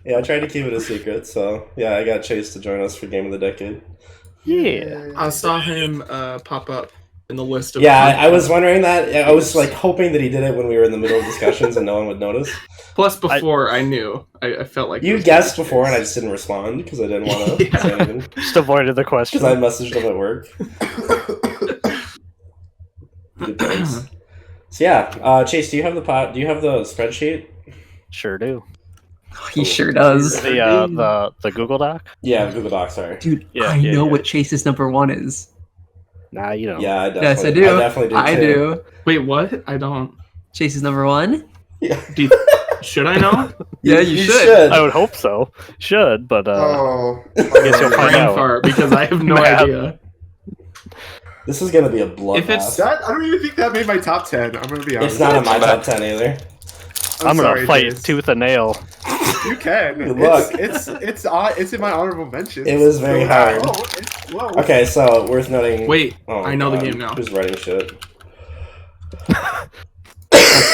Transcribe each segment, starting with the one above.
Yeah, I tried to keep it a secret, so yeah, I got Chase to join us for Game of the Decade. Yeah. I saw him pop up in the list of. Yeah, I was wondering that. I was like hoping that he did it when we were in the middle of discussions and no one would notice. Plus, before I knew, I felt like you guessed before, and I just didn't respond because I didn't want to say anything. Just avoided the question. Because I messaged him at work. Good times. So yeah, Chase, do you have the spreadsheet? Sure do. He sure does. The Google Doc? Yeah, Google Doc, sorry. Dude, I know what Chase's number 1 is. Nah, you don't. Yeah, I definitely, yes, I do. I definitely do. I do. Wait, what? I don't. Chase's number 1? Yeah. Should I know? Yeah, you should. I would hope so. Should, but I guess you'll find out. Far because I have no idea. This is gonna be a bloodbath. If it's I don't even think that made my top 10. I'm gonna be honest. It's not in my top 10 either. I'm gonna sorry, fight Chase. tooth and nail. You can. Look. It's in my honorable mentions. It was very hard. Whoa. Okay, so worth noting. Wait, oh I know God, the game now. Who's writing shit?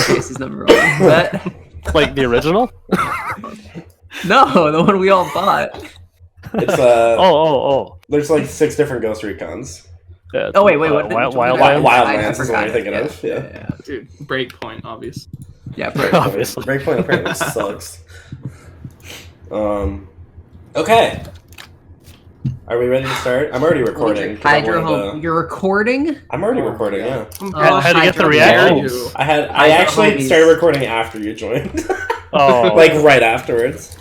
Chase's number 1. But Like the original? no, the one we all bought. It's Oh. There's like 6 different Ghost Recons. Yeah, Oh wait, what? Wildlands? Wildlands is what forgot you're thinking it. of. Yeah. Dude, Breakpoint, obvious. Yeah, Obviously. Breakpoint apparently sucks. Okay. Are we ready to start? I'm already recording. 'cause I Hydro wanted home. You're recording? I'm already recording, yeah. Had to get the Hydro reactions. homies. I actually homies. started recording after you joined. Oh. Like right afterwards.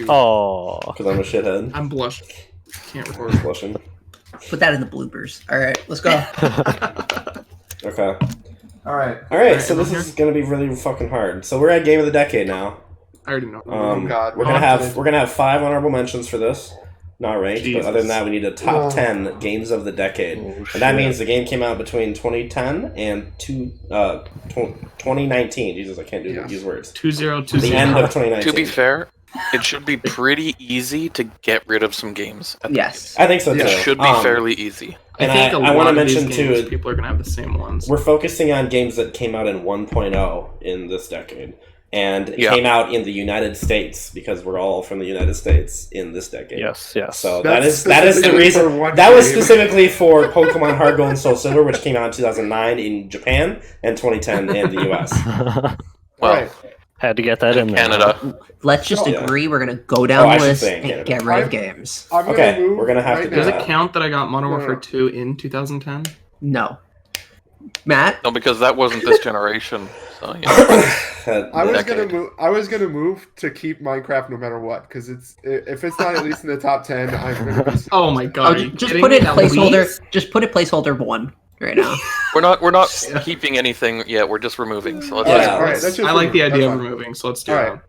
Oh. Because I'm a shithead. I'm blushing. Can't I'm record. blushing. Put that in the bloopers. All right, let's go. Okay. Alright. Alright, so am I this is gonna be really fucking hard. So we're at Game of the Decade now. I already know. Oh, God. We're gonna have 5 honorable mentions for this. Not ranked, Jesus. but other than that, we need a top 10 games of the decade. And that means the game came out between 2010 and 2019. Jesus, I can't use words. 2020. The end of 2019. To be fair, it should be pretty easy to get rid of some games. Yes. I think so too. It should be fairly easy. And I think I a want lot to of these mention games, too, people are gonna have the same ones. we're focusing on games that came out in 1.0 in this decade. And it came out in the United States because we're all from the United States in this decade. Yes. So That's that is the specifically reason. for one That was game. specifically for Pokemon Heart Gold and Soul Silver, which came out in 2009 in Japan and 2010 in the US. Well, Alright. Had to get that in there. Canada. Let's just Yeah. agree we're gonna go down I the should list say in and Canada. get rid of games. I'm gonna Okay, move we're gonna have right to do Does now. it count that I got Modern No, Warfare no. 2 in 2010? No. Matt? No, because that wasn't this generation. So, yeah. I was Decade. gonna move to keep Minecraft no matter what, because if it's not at least in the top 10, I'm gonna be Oh my god! Oh, are you just kidding put me? it At placeholder. least? Just put it placeholder 1 right now. We're not keeping anything yet. We're just removing. So let's Yeah. just Alright, that's just I like the idea of that's fine. removing, so let's do Alright. it.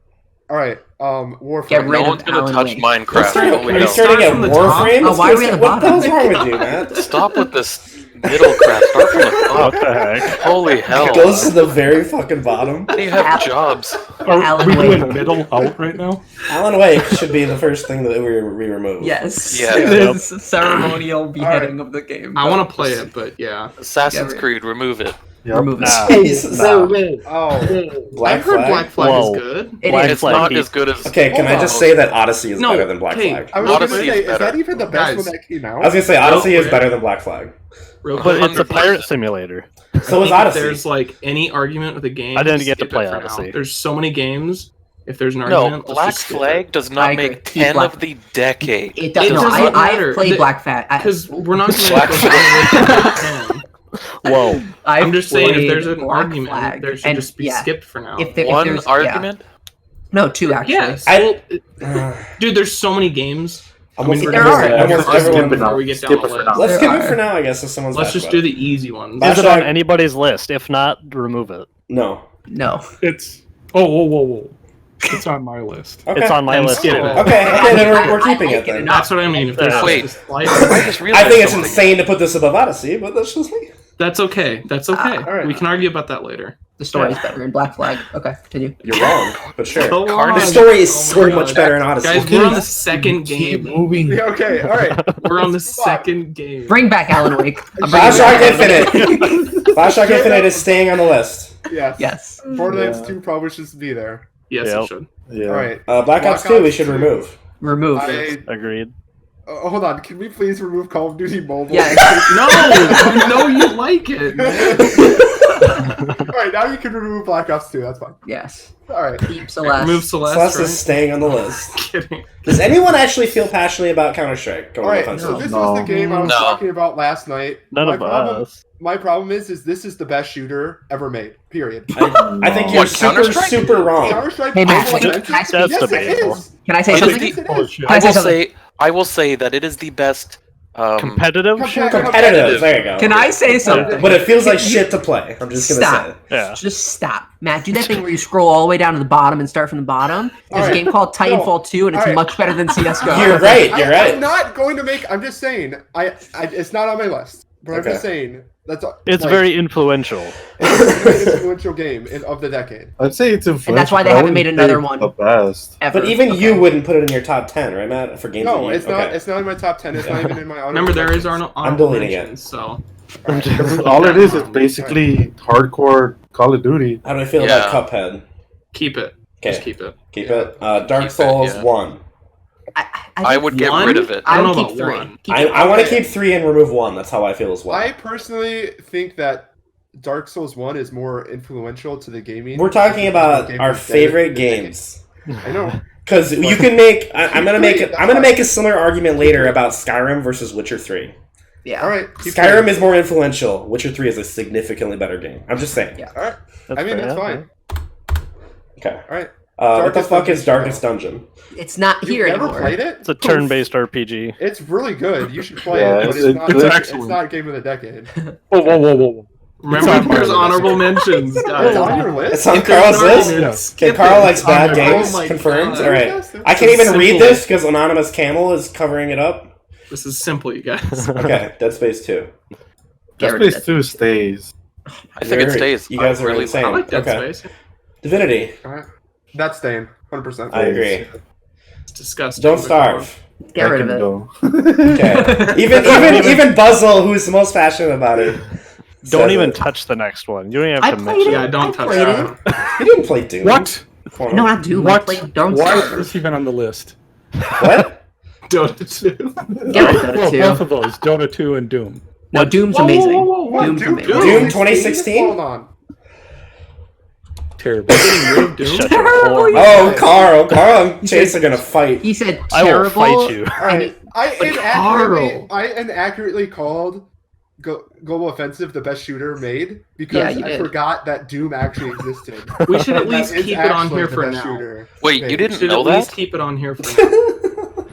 Alright, Warframe. Get rid no of one's gonna Alan touch Wake. Minecraft. Are Holy you no. starting at Start from the top? Warframe? Oh, why are we at the What the hell's bottom? wrong with you, Matt? Stop with this middle crap. Start from the What top. the heck? Holy hell. It goes to the very fucking bottom. How do you have jobs? Alan we Wake. doing middle out right now? Alan Wake should be the first thing that we remove. Yes. Yeah. It is ceremonial beheading of the game. I want to play it, but yeah. Assassin's Yeah, Creed, remove it. Remove it. Nah. Jesus. Oh, Black I've heard Flag? Black Flag Whoa. is good. It Black is. It's Flag not Heat. as good as. Okay, can I just say that Odyssey is No, better than Black hey, Flag? I was gonna Odyssey say, is is that better. even the best Guys. one that came I out? was gonna say Odyssey is quick. better than Black Flag. Real But quick. it's a 100%. pirate simulator. So I is think if Odyssey. there's like any argument with a game, I didn't get to skip play it for now. Odyssey. There's so many games. If there's an No, argument, let's Black just skip Flag does I not agree. make Keep 10 Black- of the decade. It does. It No, doesn't matter. I played The- Black Fat. because we're not going to Black go down with 10. Whoa. I'm just saying, if there's an Black argument, Flag, there should and just be yeah. skipped for now. If One there's, argument? No, 2 actually. Yes. Dude, there's so many games. Almost, we're there gonna are. skip almost every everyone. one before we get down the list. Let's There skip are. it for now, I guess, if someone's Let's asked just about do it. the easy ones. Is it Bioshock- on anybody's list? If not, remove it. No. No. It's whoa. It's on my list. Okay. It's on my Then list skip too. it. Okay, then we're I keeping like it then. enough. That's what I mean. If there's Wait. just like, I just realized I think it's something. insane to put this above Odyssey, but that's just me. that's okay. That's okay. alright. We can argue about that later. The story's better in Black Flag. Okay, continue. You're wrong, but sure. Go Carnage- on. The story is Oh my so much God. better in Odyssey. Guys, we're on the second Keep game. moving. Yeah, okay, alright. We're on the Let's move on. second game. Bring back Alan Wake. I'm bringing Bioshock back- Infinite. Bioshock Infinite is staying on the list. Yes. Yes. Borderlands 2 probably should be there. Yes, Yep. it should. Yeah. All right. Black Ops 2 we should remove. Remove. Agreed. Hold on. Can we please remove Call of Duty Mobile? Yeah. No, you know you like it. All right. Now you can remove Black Ops 2. That's fine. Yes. All right. Keep Celeste. Remove Celeste, Celeste right? is staying on the list. Kidding. Does anyone actually feel passionately about Counter-Strike? All right. So this was the game I was No. talking about last night. None My of problem- us. My problem is this is the best shooter ever made. Period. I think you're What, super, Counter-Strike? super wrong. Counter-Strike. Hey, Matt, Mobile can I Offensive- speak? That's yes, it debatable. is. Can I say I something? think Yes, it Oh, is. shit. Can I say something? I will say that it is the best. Competitive? Competitive. There you go. Can I say something? But it feels like shit to play. I'm just gonna Stop. say. Yeah. Just stop. Matt, do that thing where you scroll all the way down to the bottom and start from the bottom. There's a Alright. game called Titanfall 2, and it's Alright. much better than CSGO. You're right. You're right. I'm not going to make. I'm just saying. It's not on my list. But I'm Okay. just saying. That's. It's very influential. It's the most influential game of the decade. I'd say it's influential. And that's why they but I haven't made wouldn't another say one. The best. Ever. But even Okay. you wouldn't put it in your top 10, right, Matt? For games. No, that you, it's not. okay. It's not in my top 10. It's not even in my. Remember, there is honorable honorable deleting it. mentions, so All it is basically hardcore Call of Duty. How do I feel Yeah. about Cuphead? keep it. Okay. Just keep it. Keep Yeah. it. Dark Keep it, Souls yeah. 1. I would get One? rid of it. I I don't would know keep about 3. one. Keep I want to keep 3 and remove 1. That's how I feel as well. I personally think that Dark Souls 1 is more influential to the gaming. We're talking about Game our of the favorite decade. games. I know. Because you can make. I'm gonna make. Keep I'm gonna make a similar argument later about Skyrim versus Witcher 3. Yeah. All right. keep Skyrim going. is more influential. Witcher 3 is a significantly better game. I'm just saying. Yeah. All right. I mean, that's fine. Okay. All right. What the Darkest fuck is Dungeon. Darkest Dungeon? It's not You've here never anymore. played it? It's a turn-based RPG. It's really good. You should play Yeah, it, but it's- it's not. it's It's excellent. not Game of the Decade. Whoa, whoa, whoa, whoa. Remember, on my there's list. honorable mentions, It's guys. on your list. It's on If there's Carl's an list. argument, Yes. Okay, skip Carl it. likes bad Oh games. my Confirmed. God. All right. Yes, I can't even Simple. read this because Anonymous Camel is covering it up. This is simple, you guys. Okay, Dead Space 2. Get Dead rid of Space it. 2 stays. I think it You're- stays. You guys I are really insane. I like Dead Okay. Space. Divinity. All right. That's staying. 100%. I agree. It's disgusting. Don't starve. Get rid of That it. can go. Okay. Even Buzzle, who's the most passionate about it. Don't says even it. touch the next one. You don't even I have to played mention it. Yeah, don't I touch played that. You didn't play Doom. What? Come on. No, not Doom. I What? played Don't Why Starve. is this even on the list? What? Dota 2. Get rid of Well, it, both too. of those, Dota 2 and Doom. No, Doom's Whoa, whoa, amazing. whoa, whoa, whoa. Doom's amazing. Doom 2016? Hold on. Terrible. Getting rid of Doom? Shut your Terrible, whore you- mouth. Oh, Carl and Chase are gonna fight. He said I will terrible. fight you. All right. But Carl. I inaccurately called Global Offensive the best shooter made because Yeah, you I did. forgot that Doom actually existed. We should at That least is keep it on actually here the for best now. shooter Wait, made. you didn't Should know at least that? keep it on here for now.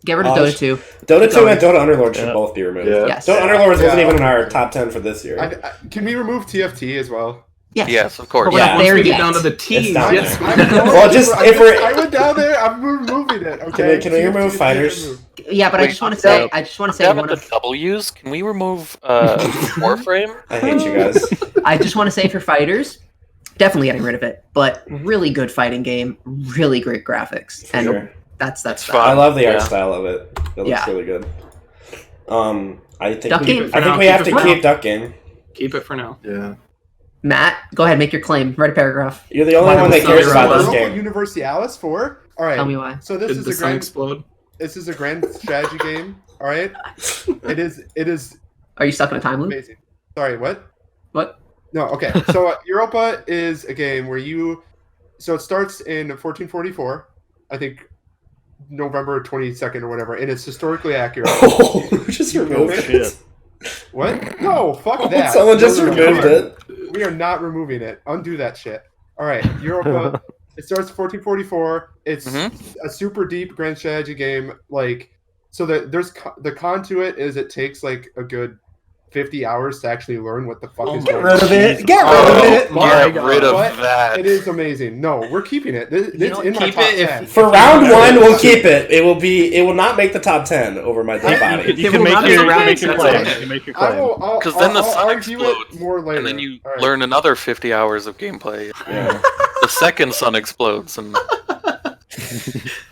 Get rid of Dota 2. Dota 2 and Dota Underlord should Yeah. both be removed. Yeah. Yes. Dota Underlords wasn't Yeah. even in our top 10 for this year. Can we remove TFT as well? Yes. Yes, of course. But we're Yeah. not Once there we get yet. down to the T's, It's down yes. there. I know, Well, just if we're- I went down there. I'm removing it. Okay. Can we remove TFT is fighters? removed. Yeah, but I Wait, just want to say, Down one at of, the W's, can we remove Warframe? I hate you guys. I just want to say for fighters, definitely getting rid of it. But really good fighting game, really great graphics, For and sure. that's fun. I love the art Yeah. style of it. It looks Yeah. really good. I think Duck Game? I think we have to keep Duck Game. Keep it for now. Yeah. Matt, go ahead, make your claim. Write a paragraph. You're the only Why one that don't cares we about this Global game. Universalis 4. All right. Tell me why. So this Did is the a sun grand. explode? This is a grand strategy game. All right. It is Are you stuck in a time loop? amazing. Sorry. What? What? No. Okay. So Europa is a game where you. So it starts in 1444. I think November 22nd or whatever, and it's historically accurate. Oh, we just removed Shit. it. What? No, fuck that. Someone just No, no, no, removed no. it. We are not removing it. Undo that shit. All right, Europa. It starts 1444. It's a super deep grand strategy game. Like, so the con to it is it takes like a good 50 hours to actually learn what the fuck is Get going rid on. of it. Get rid of it. My Get rid of What? that. It is amazing. No, we're keeping it. It's know, in my keep top it if- 10. For round one, we'll keep it. It will not make the top 10 over my dead body. You It can will make not be your, around make your that's claim. okay. You can make your I claim. will. Because then the I'll sun argue explodes, it more later. and then you All right. learn another 50 hours of gameplay. Yeah. The second sun explodes, and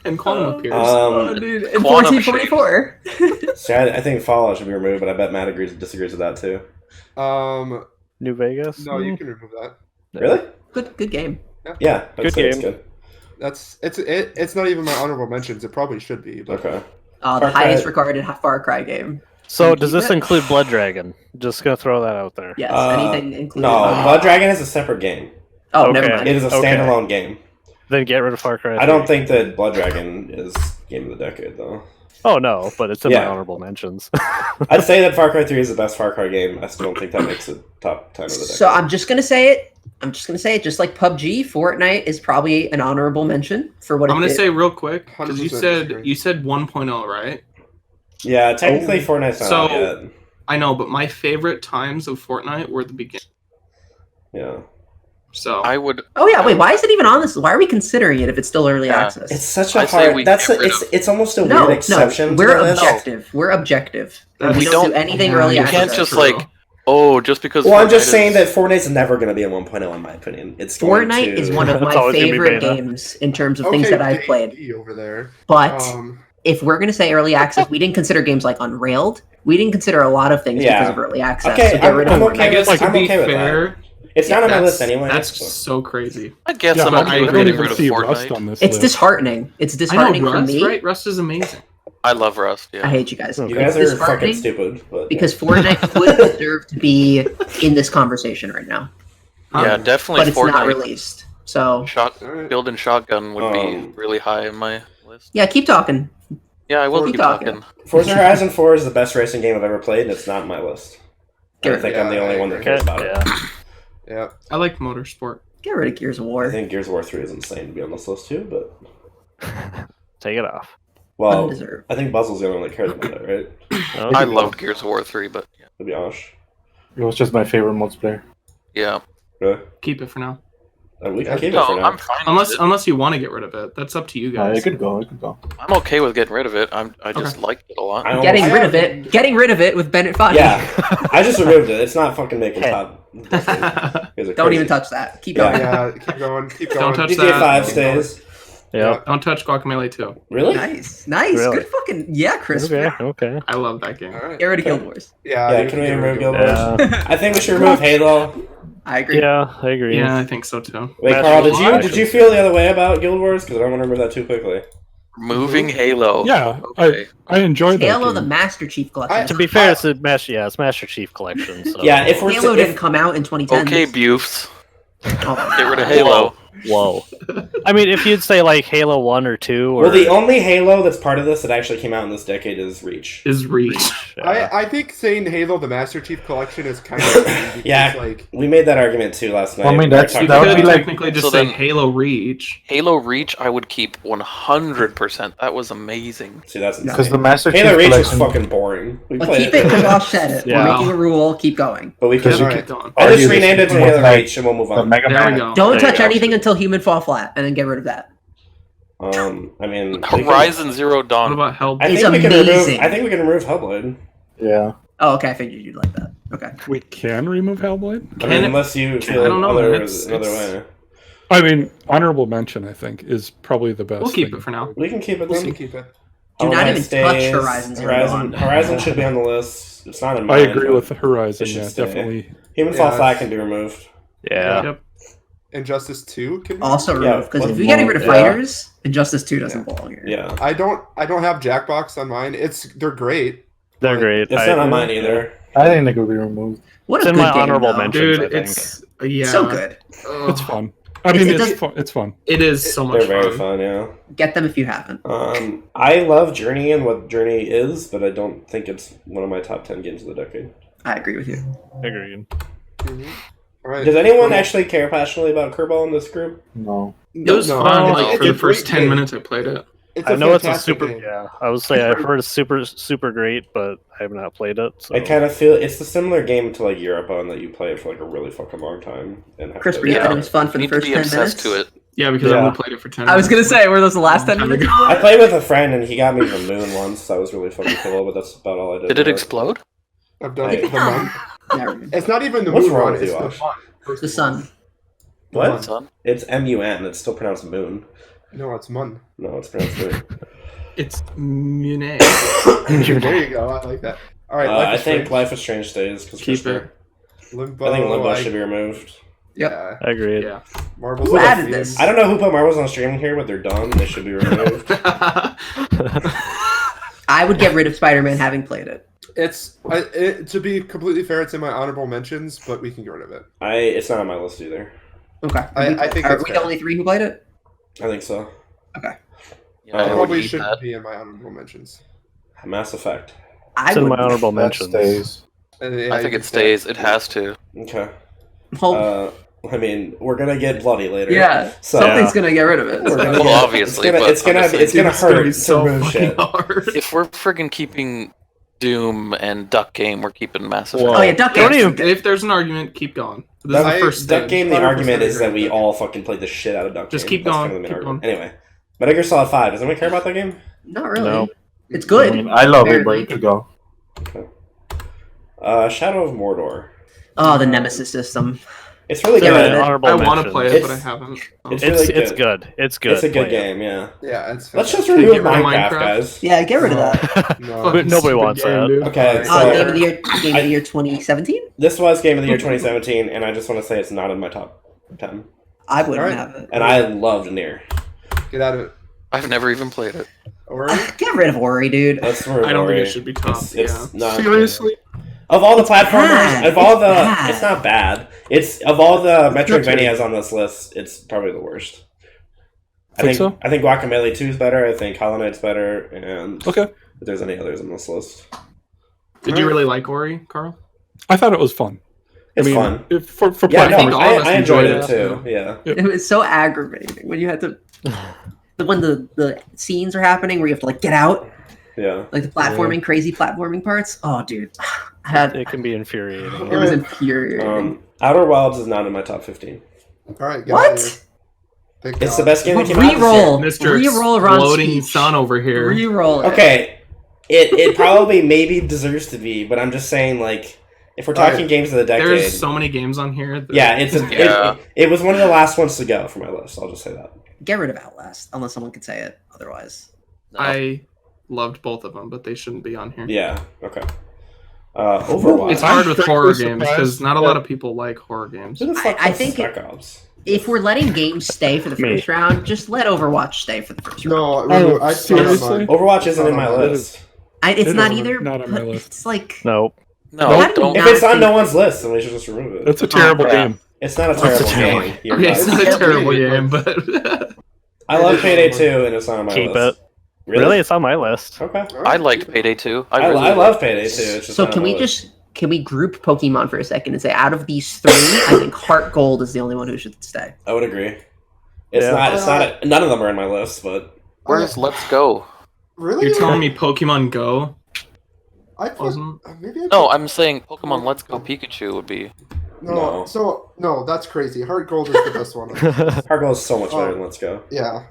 And Quantum appears. Dude, in Quantum 1444. See, I think Fallout should be removed, but I bet Matt disagrees with that too. New Vegas? No, you can remove that. Really? Good game. Yeah, I'd Good say it's game. good. It's not even my honorable mentions. It probably should be. But Okay. The Far Cry- highest regarded Far Cry game. So Can does keep this it? include Blood Dragon? Just gonna throw that out there. Yes, Uh, anything included. No, Blood Dragon is a separate game. Oh, never Okay. mind. It is a Okay. standalone game. Then get rid of Far Cry. I don't 3. think that Blood Dragon is game of the decade, though. Oh no, but it's in Yeah. my honorable mentions. I'd say that Far Cry 3 is the best Far Cry game. I still don't think that makes it top 10 of the decade. So I'm just gonna say it. Just like PUBG, Fortnite is probably an honorable mention for what I'm it gonna did. say real quick because 100% you said 1.0, right? Yeah, technically Fortnite's not out yet. I know, but my favorite times of Fortnite were the beginning. Yeah. So I would. Oh yeah, wait. Why is it even on this? Why are we considering it if it's still early Yeah. access? It's such a I say hard. we That's get a, rid it's of- it's almost a no, weird exception. we're to this. objective. We're objective. And we we don't do don't- anything Yeah, early you You access. can't just True. like, oh, just because. Well, I'm just Fortnite saying is- that Fortnite's never going to be a 1.0 in my opinion. It's going Fortnite to... is one of It's my always gonna be favorite beta. games in terms of things that I've played. Davey over there. But Um, if we're going to say early access, we didn't consider games like Unrailed. We didn't consider a lot of things Yeah. because of early access. Okay, so get rid of I'm Fortnite. okay I guess with- to I'm be okay with fair, It's not on my that's- list anyway. That's so- so crazy. I guess Yeah, I'm I okay I with don't getting even rid of see Rust Fortnite. on this It's list. disheartening. It's I disheartening know for Rust, me. right? Rust is amazing. I love Rust. I Yeah. hate you guys. You Okay. guys It's are fucking disheartening stupid. But, because Fortnite would deserve to be in this conversation right now, Yeah, definitely but it's not Fortnite. released. So alright. Building shotgun would be Um, really high in my list. yeah, keep talking. Yeah, I will keep keep talking. talking. Forza Horizon 4 is the best racing game I've ever played, and it's not on my list. I Get think rid- I'm the Yeah, only I one that agree. cares about it. Yeah. yeah. I like motorsport. Get rid of Gears of I War. think Gears of War 3 is insane to be on this list too, but... Take it off. Well, Undeserved. I think Buzzle's the only one that cares about it, right? No? I loved Gears of War 3, but yeah. To be honest. It was just my favorite multiplayer. Yeah. Really? Keep it for now. We can Yeah. keep it No, for now. I'm fine. Unless with it. unless you want to get rid of it, that's up to you It guys. could go. It could go. I'm okay with getting rid of it. I just liked it a lot. I don't- Getting I rid of have- it. Getting rid of it with Bennett Foddy. Yeah, I just removed it. It's not fucking making Hey. top. You guys are Don't crazy. even touch that. Keep Yeah. going. Yeah, keep going. Keep going. Don't touch GTA that. 5 stays. Yeah. Don't touch Guacamelee 2. Really? Nice. Nice. Really? Good fucking yeah, Chris. Okay. Okay. I love that game. All right. Get rid of Guild Wars. Yeah. Yeah, you can we get rid remove of Guild Guild Wars? Yeah. I think we should remove Halo. I agree. Yeah, I agree. Yeah, I think so too. Wait, Master Carl, Chief did you feel the other way about Guild Wars? Because I don't want to remove that too quickly. Moving Halo. Yeah, Okay. I enjoyed that. Halo the game. Master Chief Collection. To be fair, it's a it's Master Chief collection. So. Yeah, if we're Halo if- didn't come out in 2010. Okay, Bufes. Oh, Get rid of Halo. Whoa. I mean, if you'd say like Halo 1 or 2, or well, the only Halo that's part of this that actually came out in this decade is Reach. Is Reach. I think saying Halo the Master Chief Collection is kind of funny because, Yeah. like We made that argument too last night. Well, I mean, We were that's- talking that would about- be like- technically just So say then- Halo Reach. Halo Reach, I would keep 100%. That was amazing. See, that's Because insane. the Master Halo Chief Reach is collection. fucking boring. We Well, played keep it because Josh said it. Yeah. We're making a rule. Keep going. but we Because can. you Alright. Keep going. I just argue this renamed it to with, Halo like, Reach, and we'll move the on. Mega There we Man. go. Don't There you touch go. anything until humans fall flat, and then get rid of that. I mean, we can- Horizon Zero What Dawn. about Hellblade? I It's think we can remove. amazing. I think we can remove Hellblade. Yeah. Oh, okay. I figured you'd like that. Okay. We can remove Hellblade. I Can mean, it- unless you feel I don't know, other, man. It's- another way. I mean, honorable mention. I think is probably the best. We'll keep thing. it for now. We can keep it we'll then. keep it. Do Hollow not Knight even stays. touch Horizon Zero Dawn. Horizon should be on the list. It's not in I mine. agree but with Horizon. it should Yeah, stay. definitely. Human Fall Yeah. Flat can be removed. Yeah. Yep. Injustice 2 can be? Also Yeah, remove because if well, you're getting rid of yeah. fighters, Injustice 2 doesn't belong here. Yeah, I don't have Jackbox on mine. They're great. They're great. it's not on mine either. I think they could be removed. What It's a in good my game, honorable though. mention. Dude, I think. it's yeah. So good. Ugh. It's fun. I mean, It it's does- fun. It's fun. It is so They're much very fun. fun. Yeah. Get them if you haven't. I love Journey and what Journey is, but I don't think it's one of my top 10 games of the decade. I agree with you. Agreed. All right. Does anyone actually care passionately about Kerbal in this group? No. It was No, fun it's- like it's for a the first great 10 game. minutes I played it. It's I know it's a fantastic super. game. Yeah, I would say I've heard it's super great, but I have not played it. So. I kind of feel it's a similar game to like Europa in that you play it for like a really fucking long time and have Chris, to- were you Yeah. thought it was fun for You the need to first be 10 obsessed minutes? to it. Yeah, because I Yeah. only played it for 10 I was minutes. gonna say, were those the last 10 Time minutes? ago. I played with a friend and he got me the moon once. That was really fucking cool, but that's about all I did. Did it with explode? I've done Hey. the month. Never mind. It's not even the What's moon wrong one. with It's you, the Ash? sun. First The of all. sun. What? Son? It's MUN. It's still pronounced moon. No, it's Mun. No, it's pronounced moon. It's Munich. There you go. I like that. All right. I Life is think Strange. Life is Strange stays because Keep it. Limbo. I think Limbo I- should be removed. Yep. Yeah. I agree. Yeah. Marbles. Who on the added theme. this? I don't know who put marbles on stream here, but they're dumb. They should be removed. I would get rid of Spider-Man having played it. To be completely fair, it's in my honorable mentions, but we can get rid of it. It's not on my list either. Okay. I think are it's we fair. the only 3 who played it? I think so. Okay. Yeah, I would Probably eat shouldn't that. be in my honorable mentions. Mass Effect. I It's in would. my honorable That mentions. stays. Yeah, I think you it can stays. say It has to. Okay. Well, I mean, we're gonna get bloody later. yeah. So Something's gonna get rid of it. we're gonna Well, get, obviously, it's gonna but I'm just it's gonna It's gonna be hurt so to remove fucking shit. hard. If we're friggin' keeping Doom and Duck Game, we're keeping Mass Effect. Whoa. Oh yeah, Duck Don't Game. even- If there's an argument, keep going. This is the first Duck stage. Game, the 100% argument is that agree we with all fucking played the shit out of Duck Just Game. keep That's going, kind of the main keep argument. Anyway, Metal Gear Solid 5. Does anyone care about that game? Not really. No. It's good. I mean, I love it, but Barely. you could go. Shadow of Mordor. Oh, the Nemesis system. It's really Yeah, good. but Honorable I want to mentions. play it, but I It's- haven't. it's It's really it's good. good. It's good. It's a good Play it. game, yeah. Yeah, it's. Let's just Can you remove get rid of Minecraft, Minecraft? guys. Yeah, get rid of that. No. But nobody Stupid wants game, that. dude. Okay, Oh, so Game of the Year, Game of the Year 2017. this was Game of the Year 2017, and I just want to say it's not in my top 10. I wouldn't Alright. have it. And I loved Nier. Get out of it. I've never even played it. Ori? Get rid of Ori, dude. That's where I don't think Ori- it should be top. It's not Seriously? of all the platformers. bad. Of all It's the, bad. it's not bad. It's of all the It's not Metroidvanias on this list. It's probably the worst. Think so? I think Guacamelee 2 is better. I think Hollow Knight's better. And Okay. if there's any others on this list, Did you really like Ori, Carl? I thought it was fun. it's I mean, fun. For Yeah, I no, think all of us I enjoyed enjoyed it it. too. Yeah. It was so aggravating when you had to. When the scenes are happening where you have to like get out, Yeah. like the platforming, crazy platforming parts. Oh, dude, I had It can be infuriating. it was infuriating. Outer Wilds is not in my top 15. Alright, get What? out of here. Thank It's God. the best game that came out Reroll. this Mr. Reroll Ron's Exploding speech. Sun over here. Reroll. year. Okay. It probably maybe deserves to be, but I'm just saying, like, if we're talking Alright. games of the decade. There's so many games on here. That Yeah, Yeah. it was one of the last ones to go for my list. I'll just say that. Get rid of Outlast, unless someone could say it otherwise. No. I loved both of them, but they shouldn't be on here. Yeah. Okay. Overwatch. It's hard with frankly horror games surprised because not a that- lot of people like horror games. Who the fuck I plays think Spec Ops? If we're letting games stay for the Me. first round, just let Overwatch stay for the first round. No, Oh, I seriously? Overwatch isn't in my It list. It's It not is either. not on my but list. It's like No. No, How do you don't. If not it's on think- no one's list, then we should just remove it. It's a terrible Yeah. game. It's not a It's terrible a terrible game. You're Okay, right. it's not a It's terrible okay, game, but I love Payday 2, and it's not on my Keep list. it. Really? It's on my list. Okay. I liked Payday 2. I really love Payday 2. It's just so. not Can on we my list. just can we group Pokemon for a second and say out of these three, I think Heart Gold is the only one who should stay. I would agree. It's Yeah. not. It's not. None of them are in my list, but Where's Let's Go? Really? you're telling me Pokemon Go I put, wasn't? maybe I No, I'm saying Pokemon Let's Go Pikachu would be. no. No. So no, that's crazy. Heart Gold is the best one. Heart Gold is so much better Oh. than Let's Go. Yeah.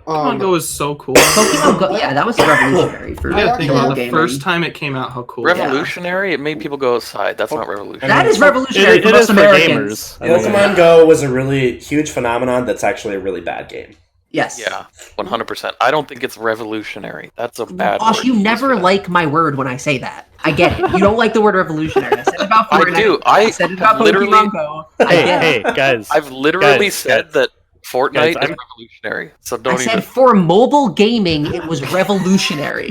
Pokemon Go is so cool. Pokemon Go, yeah, that was revolutionary for You gotta think about mobile the gaming. first time it came out, how cool. Revolutionary? It made people go outside. That's not revolutionary. That is revolutionary It for is most for Americans. gamers. I mean, Pokemon Go was a really huge phenomenon. That's actually a really bad game. Yes. Yeah, 100%. I don't think it's revolutionary. That's a bad Josh, word you to use never for that. like my word when I say that. I get it. You don't like the word revolutionary. I said it about I Fortnite. do. I said it about literally- Pokemon Go. I Hey, get it. hey, guys. I've literally Guys, said guys. that Fortnite Guys, is I'm- revolutionary. So I don't even. said for mobile gaming, it was revolutionary.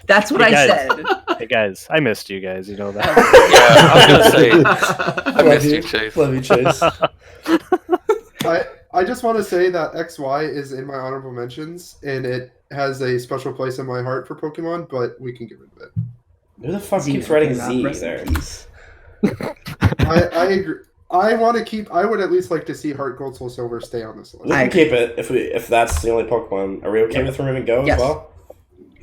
That's what Hey, I guys. said. Hey, guys. I missed you guys. You know that. Yeah, I was gonna say. I missed you, Chase. Love you, Chase. I just want to say that XY is in my honorable mentions, and it has a special place in my heart for Pokemon. But we can get rid of it. Who the fuck Z keeps writing Pokemon, Z rest in there? peace. I agree. I want to keep. I would at least like to see Heart Gold Soul Silver stay on this list. We I can keep it if that's the only Pokemon. Are we okay with removing Go Yes. as well?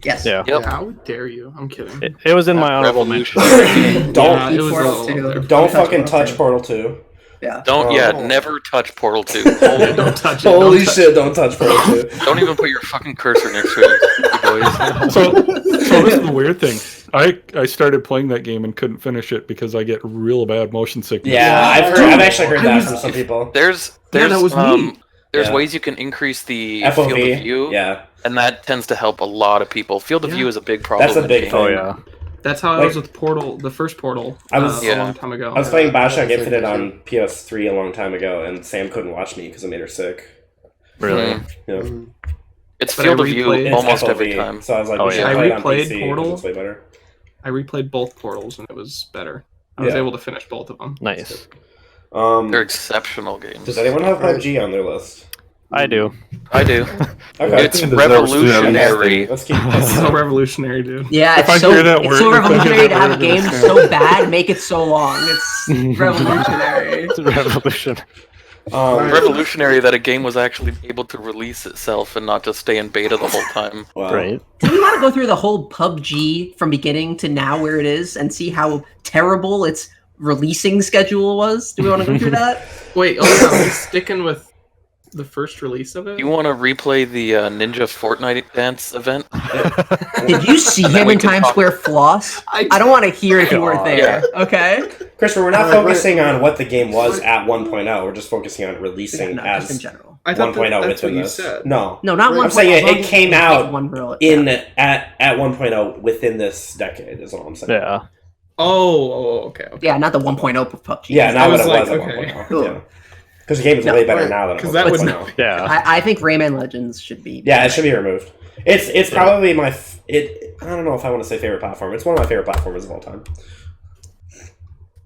Yes. Yeah. Yep. How dare you? I'm kidding. It was in my honorable mention. Revolutionary. Don't Yeah, it was a Portal little two. up there. don't fucking Portal touch two. Portal 2. Yeah. Don't. Oh. Yeah, never touch Portal 2. Holy, Don't touch it. Holy don't touch shit! Don't touch Portal 2. don't even put your fucking cursor next to it, you boys. So this is the weird thing. I started playing that game and couldn't finish it because I get real bad motion sickness. Yeah, I've actually heard that from some people. There's that was me. There's Yeah. ways you can increase the FOV. field of view, Yeah, and that tends to help a lot of people. Field of Yeah. view is a big problem. That's a in big games. thing. Oh yeah. That's how I Like- was with Portal, the first Portal, I was- a long time ago. I was playing Bioshock Yeah, Infinite same on PS3 a long time ago, and Sam couldn't watch me because it made her sick. Really? Mhm. Yeah. Mm. It's But I field of view replayed- It's almost FOV, every time. So I was like, Oh, we should yeah. play I it on replayed PC, 'cause Portal. it's way better. I replayed both Portals and it was better. I was Yeah. able to finish both of them. Nice. They're exceptional games. Does anyone have PUBG on their list? I do. I do. Okay. It's It deserves to have revolutionary. Let's keep. It's so revolutionary, dude. Yeah, If I it's so hear that it's word, so if I hear revolutionary that to have word, a game it's so bad, make it so long. It's revolutionary. It's a revolution. Revolutionary that a game was actually able to release itself and not just stay in beta the whole time. Wow. Right. Do we want to go through the whole PUBG from beginning to now where it is and see how terrible its releasing schedule was? Do we want to go through that? Wait, are we sticking with the first release of it? You want to replay the Ninja Fortnite dance event? Did you see And then him we in can Times talk- Square floss? I don't want to hear if you weren't there. Okay. Christopher, we're not Alright, focusing on what the game was at 1.0. We're just focusing on releasing No, just in as general. I thought 1.0 that's within what you this. said. No. No, not I'm one. saying it came out one real In at 1.0 within this decade is all I'm saying. Yeah. Oh, okay. Yeah, not the 1.0 of PUBG. Yeah, not I what was it like, was at okay. 1.0. Cool. Yeah. Because the game is No, way better right, now than it 'cause was that at was 1.0. Yeah. I think Rayman Legends should be. Yeah, it should be removed. It's probably my I don't know if I want to say favorite platform. It's one of my favorite platforms of all time.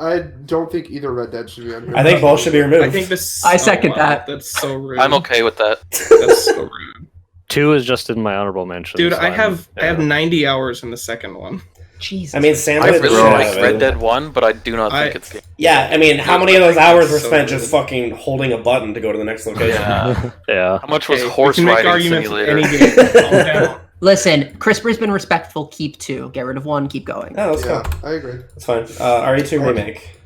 I don't think either Red Dead should be on here. I think both should be removed. I think this. I second that. That's so rude. I'm okay with that. That's so rude, 2 is just in my honorable mention. dude. so I have yeah. 90 hours in the second one. Jesus. I mean, Sam I played the really shit out like of Red it. Dead 1, but I do not think I- it's game. Yeah, I mean, how many of those hours were So spent just good. fucking holding a button to go to the next location? Yeah. Yeah. How much was Hey, we Horse can make Riding arguments with Simulator? any game. Calm down. Listen, CRISPR's been respectful. Keep 2. Get rid of 1. Keep going. Oh, that's Yeah, cool. I agree. That's fine. RE2 remake.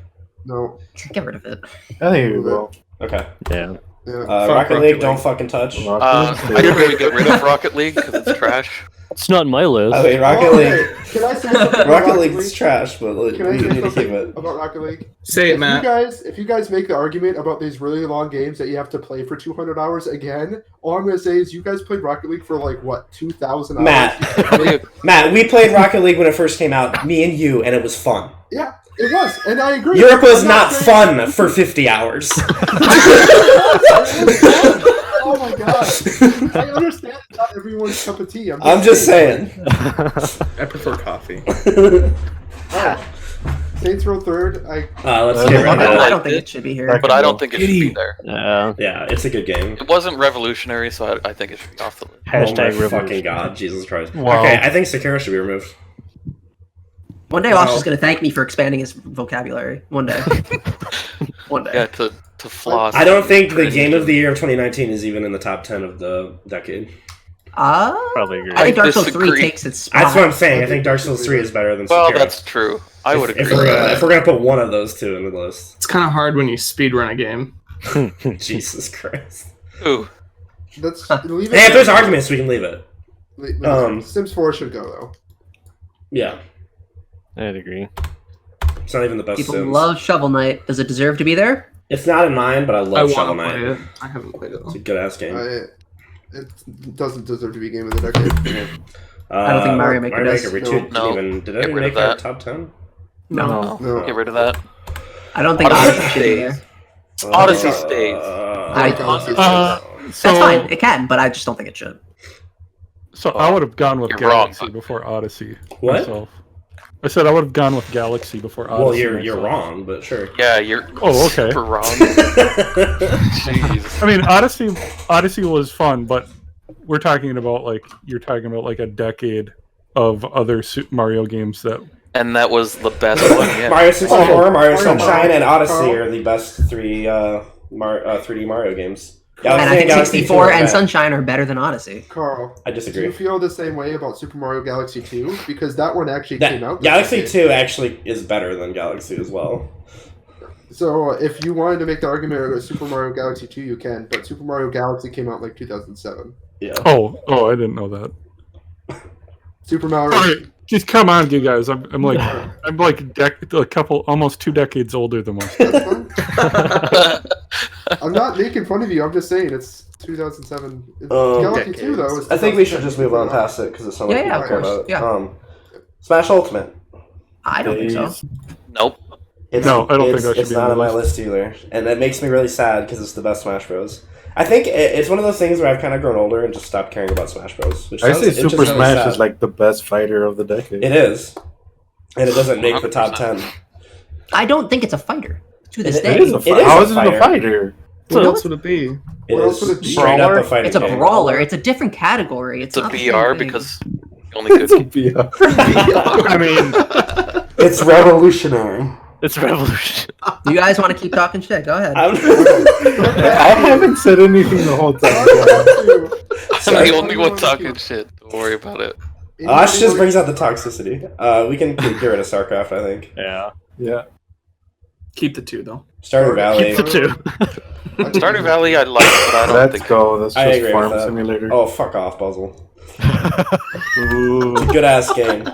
No. Get rid of it. I think you will. Okay. Yeah. Yeah. Rocket Rocket League, League. don't fucking touch. I think we get rid of Rocket League because it's trash. It's not in my list. I mean, Rocket Oh, League. hey, can I say something about Rocket League's trash, but Can I we say need to keep something it. about Rocket League? Say it, Matt. If you guys make the argument about these really long games that you have to play for 200 hours again, all I'm gonna say is you guys played Rocket League for like what 2,000 hours. Matt, we played Rocket League when it first came out, me and you, and it was fun. Yeah, it was, and I agree. Europe was I'm not saying- fun for 50 hours. Oh my god! I understand it's not everyone's cup of tea. I'm just saying. I prefer coffee. Alright. Saints Row third. Let's I get rid of I it. don't think it should be here. But I don't think it should be there. Yeah. Yeah, it's a good game. It wasn't revolutionary, so I think it should be off the list. Oh my Hashtag fucking revolution. god, Jesus Christ. Wow. Okay, I think Sekiro should be removed. One day, Osh is going to thank me for expanding his vocabulary. One day. One day. Yeah, to floss. I don't think the game of the year of 2019 is even in the top 10 of the decade. Probably agree. I think Dark Souls 3 disagree. takes its spot. That's what I'm saying. I think Dark Souls 3 is better than Well, Sekiro. that's true. I would agree. If we're gonna put one of those two in the list. It's kind of hard when you speedrun a game. Jesus Christ. Ooh. Let's leave it. Hey, if there's arguments, we can leave it. Sims 4 should go though. Yeah. I'd agree. It's not even the best People Sims. love Shovel Knight. Does it deserve to be there? It's not in mine, but I I love Shovel want to play Knight. it. I haven't played it It's though. a good ass game. It doesn't deserve to be game of the decade. I don't think Mario Maker does. didn't No. even did Get it rid of make our that. top 10? No. No. Get rid of that. I don't think Odyssey Odyssey should be there. Odyssey stays. I like Odyssey. So, That's fine. It can, but I just don't think it should. So I would have gone with You're wrong, Galaxy but- before Odyssey. What? Myself. I said I would have gone with Galaxy before Odyssey. Well, you're myself. wrong, but sure. Yeah, you're Oh, okay. super wrong. Jeez. I mean, Odyssey was fun, but we're talking about you're talking about like a decade of other Super Mario games that. And that was the best one yet. Mario 64, Mario Mario Sunshine, and Odyssey Carl. are the best 3D Mario games. And I think Galaxy 64 2 are and bad. Sunshine are better than Odyssey. Carl, I do disagree. you feel the same way about Super Mario Galaxy 2? Because that one actually came out. this Galaxy decade. 2 actually is better than Galaxy as well. So if you wanted to make the argument about Super Mario Galaxy 2, you can. But Super Mario Galaxy came out in like 2007. Yeah. Oh, I didn't know that. Super Mario. All right, just come on, you guys. I'm like a couple, almost 2 decades older than most. That's fine. I'm not making fun of you. I'm just saying it's 2007. Galaxy 2 though. Is I think we should 2007. just move on past it because it's not Yeah, like yeah, people of care course. about it. Yeah. Smash Ultimate. I don't think so. Days. Nope. No, I don't think that should it's be not on on the my list either, and that makes me really sad because it's the best Smash Bros. I think it's one of those things where I've kind of grown older and just stopped caring about Smash Bros. I say which Super really Smash sad. is like the best fighter of the decade. It is, and it doesn't make the top 10. I don't think it's a fighter to this It day. It is a It fighter. is How a is it a fighter. fighter? What So- else would it be? It What else would is it be? straight up a Brawler? fighting It's a game. brawler. It's a different category. It's It's a not the BR same thing. because the only It's a good. VR. I mean, It's revolutionary. it's revolution. You guys want to keep talking shit? Go ahead. I haven't said anything the whole time. I'm the only one talking shit. Don't worry about it. Ash just brings out the toxicity. We can get rid of StarCraft, I think. Yeah. Yeah. Keep the 2 though. Stardew Valley. Keep the 2. Stardew Valley I like, but I don't Let's think. go. That's I just agree Farm with that. Simulator. Oh, fuck off, Puzzle. Ooh. Good ass game.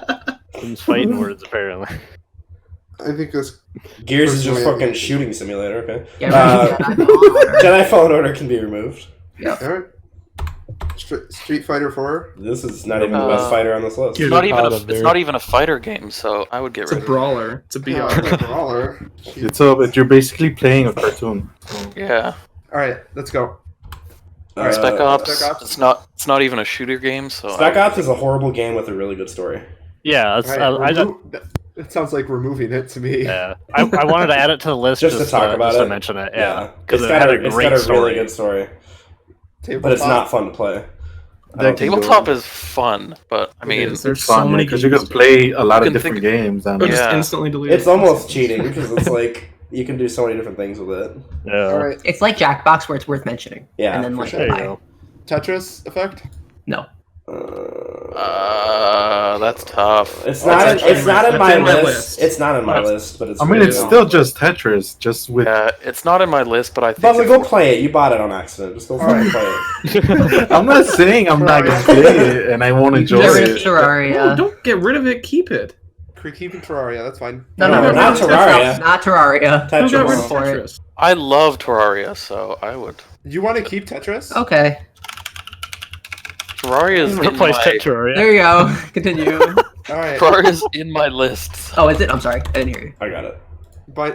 Some fighting words, apparently. I think this. Gears is just Personally, fucking shooting simulator, okay? Yeah, Jedi Fallen Order can be removed. All right. Street Fighter 4. This is not even the best fighter on this list. Get It's not it even out a, of it's there. not even a fighter game, so I would get It's a rid of it. brawler. It's a BR. Yeah, brawler. It's but you're basically playing a cartoon. So. Yeah. All right, let's go. Spec Ops. Spec Ops. It's not even a shooter game, so. Spec Ops is a horrible game with a really good story. Yeah, it's, All right, I it sounds like removing it to me. yeah. I wanted to add it to the list Just to talk about just it. to mention it. Yeah, It's because it got had a, a it's great got a story. really good story, but it's not fun to play. I don't think Tabletop is fun, but I mean, is. There's Fun, so many because you games. can play a lot You of can different think- games. And Or just Yeah. instantly delete it. It's almost cheating because it's like you can do so many different things with it. Yeah. All right, It's like Jackbox where it's worth mentioning. Yeah, And then for like sure. There you buy. go. Tetris Effect. No. that's tough. It's not. That's It's not in that's my in my list. list. It's not in my list, but it's. I mean, really it's good. still just Tetris, just with. Yeah, it's not in my list, but I think. Buzzer, go play it. You bought it on accident. Just go fucking play it. I'm not saying I'm not gonna play it and I won't enjoy Get rid of it. No, Terraria. don't get rid of it. Keep it. Keeping Terraria. That's fine. No, No, not that's Terraria. Not Terraria. Don't get rid of Tetris. for it. Tetris. I love Terraria, so I would. You want to keep Tetris? Okay. Terraria is in Replace my. Terraria. There you go. Continue. All right. Terraria's in my list. Oh, is it? I'm sorry. I didn't hear you. I got it.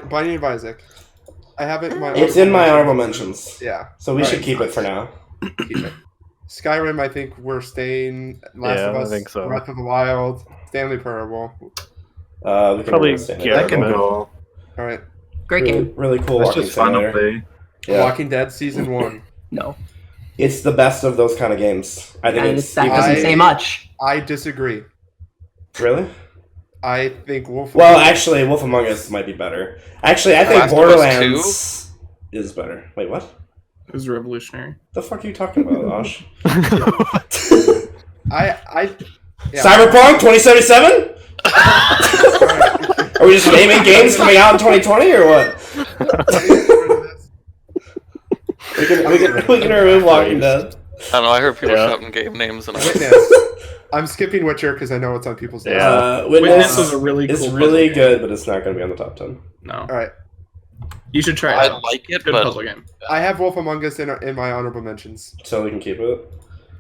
Binding of Isaac. I have it in my. It's in my honorable mentions. Yeah. So we All should right. keep it for now. Keep it. Skyrim. I think we're staying. Last Yeah, of I Us. think so. Breath of the Wild. Stanley Parable. We can Probably understand get it. That can recommend. go. All right. Great really, game. really cool That's walking just fun to simulator. play. Yeah. Walking Dead season 1. No. It's the best of those kind of games. I think And it's that doesn't say much. I disagree. really. I think Wolf. Well, actually, Wolf Among Us might be better. Actually, I think Last of Us Borderlands is better. Wait, what? It was revolutionary. The fuck are you talking about, Osh? I. Yeah. Cyberpunk 2077? Are we just naming games coming out in 2020 or what? we can remove Walking Dead. I don't know. I heard people Yeah. shouting game names, and I. Witness. I'm skipping Witcher because I know it's on people's list. Yeah. Witness Witness was a really is cool really puzzle good, but it's not going to be on the top 10. No, All right. you should try I it. out. like it, Good but puzzle game. I have Wolf Among Us in my honorable mentions. So we can keep it.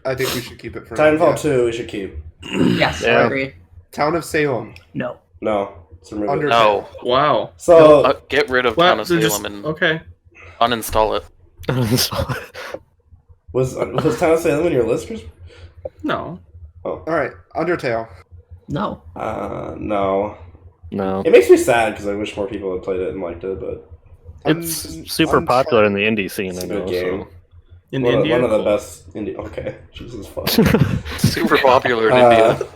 I think we should keep it for Titanfall now. 2 we should keep. Yes, Yeah. I agree. Town of Salem. No. No. Let's remove Under- it. no. Wow. So, Get rid of Well, Town of they're Salem just- and okay. uninstall it. was Town of Salem in your list, Chris? No. All right. Undertale. No. No. No. It makes me sad because I wish more people had played it and liked it, but It's super popular in the indie scene, it's I a know. good game. In One India. of the best indie. Okay, Jesus fuck. So. Super popular in India.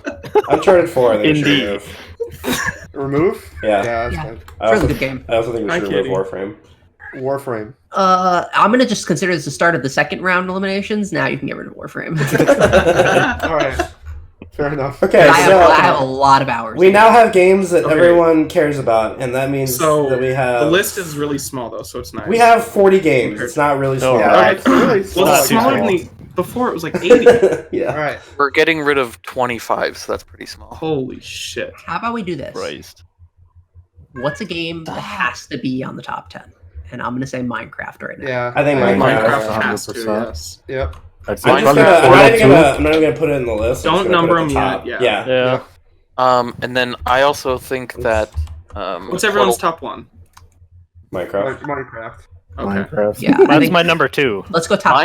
Uncharted 4, I think we should Indeed. remove. Remove? Yeah. that's Yeah. fine. I It's a really also, good game. I also think we Hi, should remove Kitty. Warframe. Warframe. I'm gonna just consider this the start of the second round eliminations. Now you can get rid of Warframe. All right. Fair enough. Okay, I have a so lot of hours. we now have games that Okay. everyone cares about, and that means So that we have the list is really small though, so it's nice. we have 40 games. It's not really small. Yeah. Yeah, it's really small. Well, it's Not smaller too than the before. It was like 80. Yeah. All right. We're getting rid of 25, so that's pretty small. Holy shit! How about we do this? Christ. What's a game that has to be on the top 10? And I'm gonna say Minecraft right now. Yeah. I think Minecraft Minecraft. has to. 100%. Yes. Yep. I'd say I'm probably not even Portal 2. gonna. I'm not even gonna put it in the list. I'm Don't just gonna put number it at the them top. yet, Yeah. Yeah. And then I also think that What's everyone's top one? Minecraft. Minecraft. Okay. Minecraft. Yeah, I That's think my number 2. let's go top.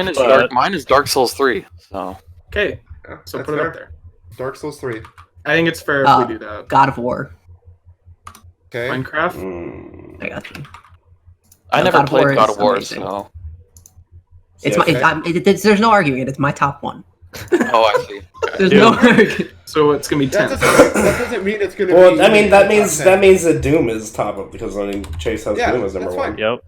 Mine is Dark Souls 3. So Okay. Yeah, So that's put it fair. up there. Dark Souls 3. I think it's fair if we do that. God of War. Okay. Minecraft. Mm. I got you. I No, never God of War played God is of War, amazing. so It's Okay. there's no arguing it. It's my top one. I see. There's Dude. no arguing. So it's gonna be That 10. doesn't mean it's gonna be. Well, I mean that top means 10. that means that Doom is top of because I mean Chase has Yeah, Doom as number that's one. fine. Yep.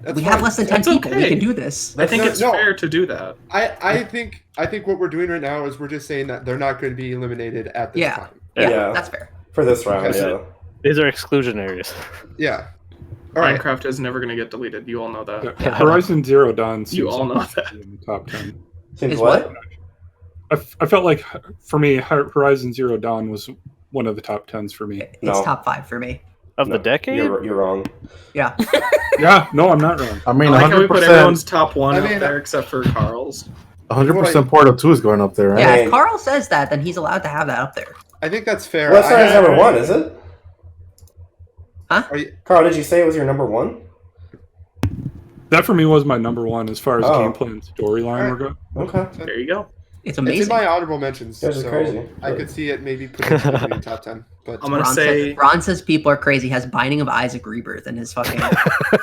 That's We fine. have less than 10 That's people. We okay. can do this. I think No, it's no. fair to do that. I think what we're doing right now is we're just saying that they're not going to be eliminated at this Yeah. time. Yeah, Yeah. that's fair. For this round, Okay. yeah. These are exclusionaries. Yeah. All right. Minecraft is never gonna get deleted. You all know that. Yeah, Horizon Zero Dawn. You seems all know like that. in the top 10. Seems Is what? I felt like for me, Horizon Zero Dawn was one of the top 10s for me. It's No. top 5 for me. Of No, the decade? You're wrong. Yeah. Yeah, no, I'm not wrong. I mean, I like how we put 100%, everyone's top one I up mean, there except for Carl's. 100% Portal 2 is going up there, right? Yeah, Hey. if Carl says that, then he's allowed to have that up there. I think that's fair. Well, that's not I- his number one, is it? Are you, Carl, did you say it was your number one? That for me was my number one as far as Oh. gameplay and storyline were good. Okay. There you go. It's it's in amazing. my honorable mentions, You guys are so crazy. I could see it maybe potentially in top 10. But I'm gonna Ron, say Ron says people are crazy. Has Binding of Isaac Rebirth in his fucking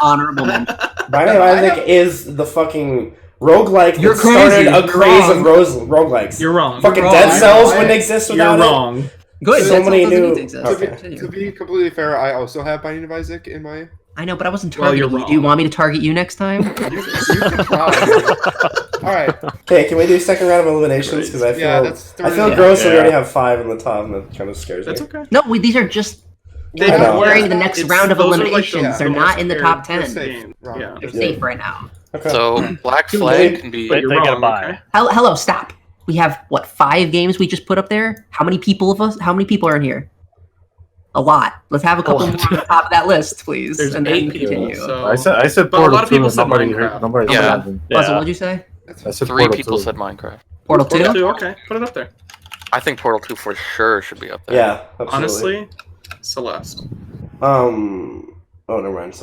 honorable mention. Binding of Isaac is the fucking roguelike You're that started crazy. a You're craze wrong. of roguelikes. you're wrong. Fucking wrong. Dead Cells I- wouldn't exist You're without it. wrong. Good. So Dead many Cells doesn't new- need to exist. Okay. Continue. to be completely fair, I also have Binding of Isaac in my. I know, but I wasn't Well, you're targeting you. Do you wrong. want me to target you next time? You can try. All right. Okay, can we do second round of eliminations? Because I feel Yeah, that's I feel three. gross that we Yeah. already have 5 in the top, and that kind of scares That's me. okay. No, these are just They I know. during the next It's- round of those are like the- eliminations. They're the not most in the fair- top They're 10. safe. Game. Wrong. Yeah. They're They're safe right now. Okay. So Black Too Flag late. can be. But You're they get a wrong, buy. okay? Hello, stop. We have what 5 games we just put up there? How many people are in here? A lot. Let's have a couple more on the top of that list, please, There's and then 8 people. continue. So I said But a Portal lot of 2. people said nobody Minecraft. heard- nobody Yeah. heard them. Buzzle, Yeah. what'd you say? I said 3 Portal people 2. said Minecraft. Portal 2? Portal 2, okay, put it up there. I think Portal 2 for sure should be up there. Yeah, absolutely. Honestly, Celeste. Oh, never mind.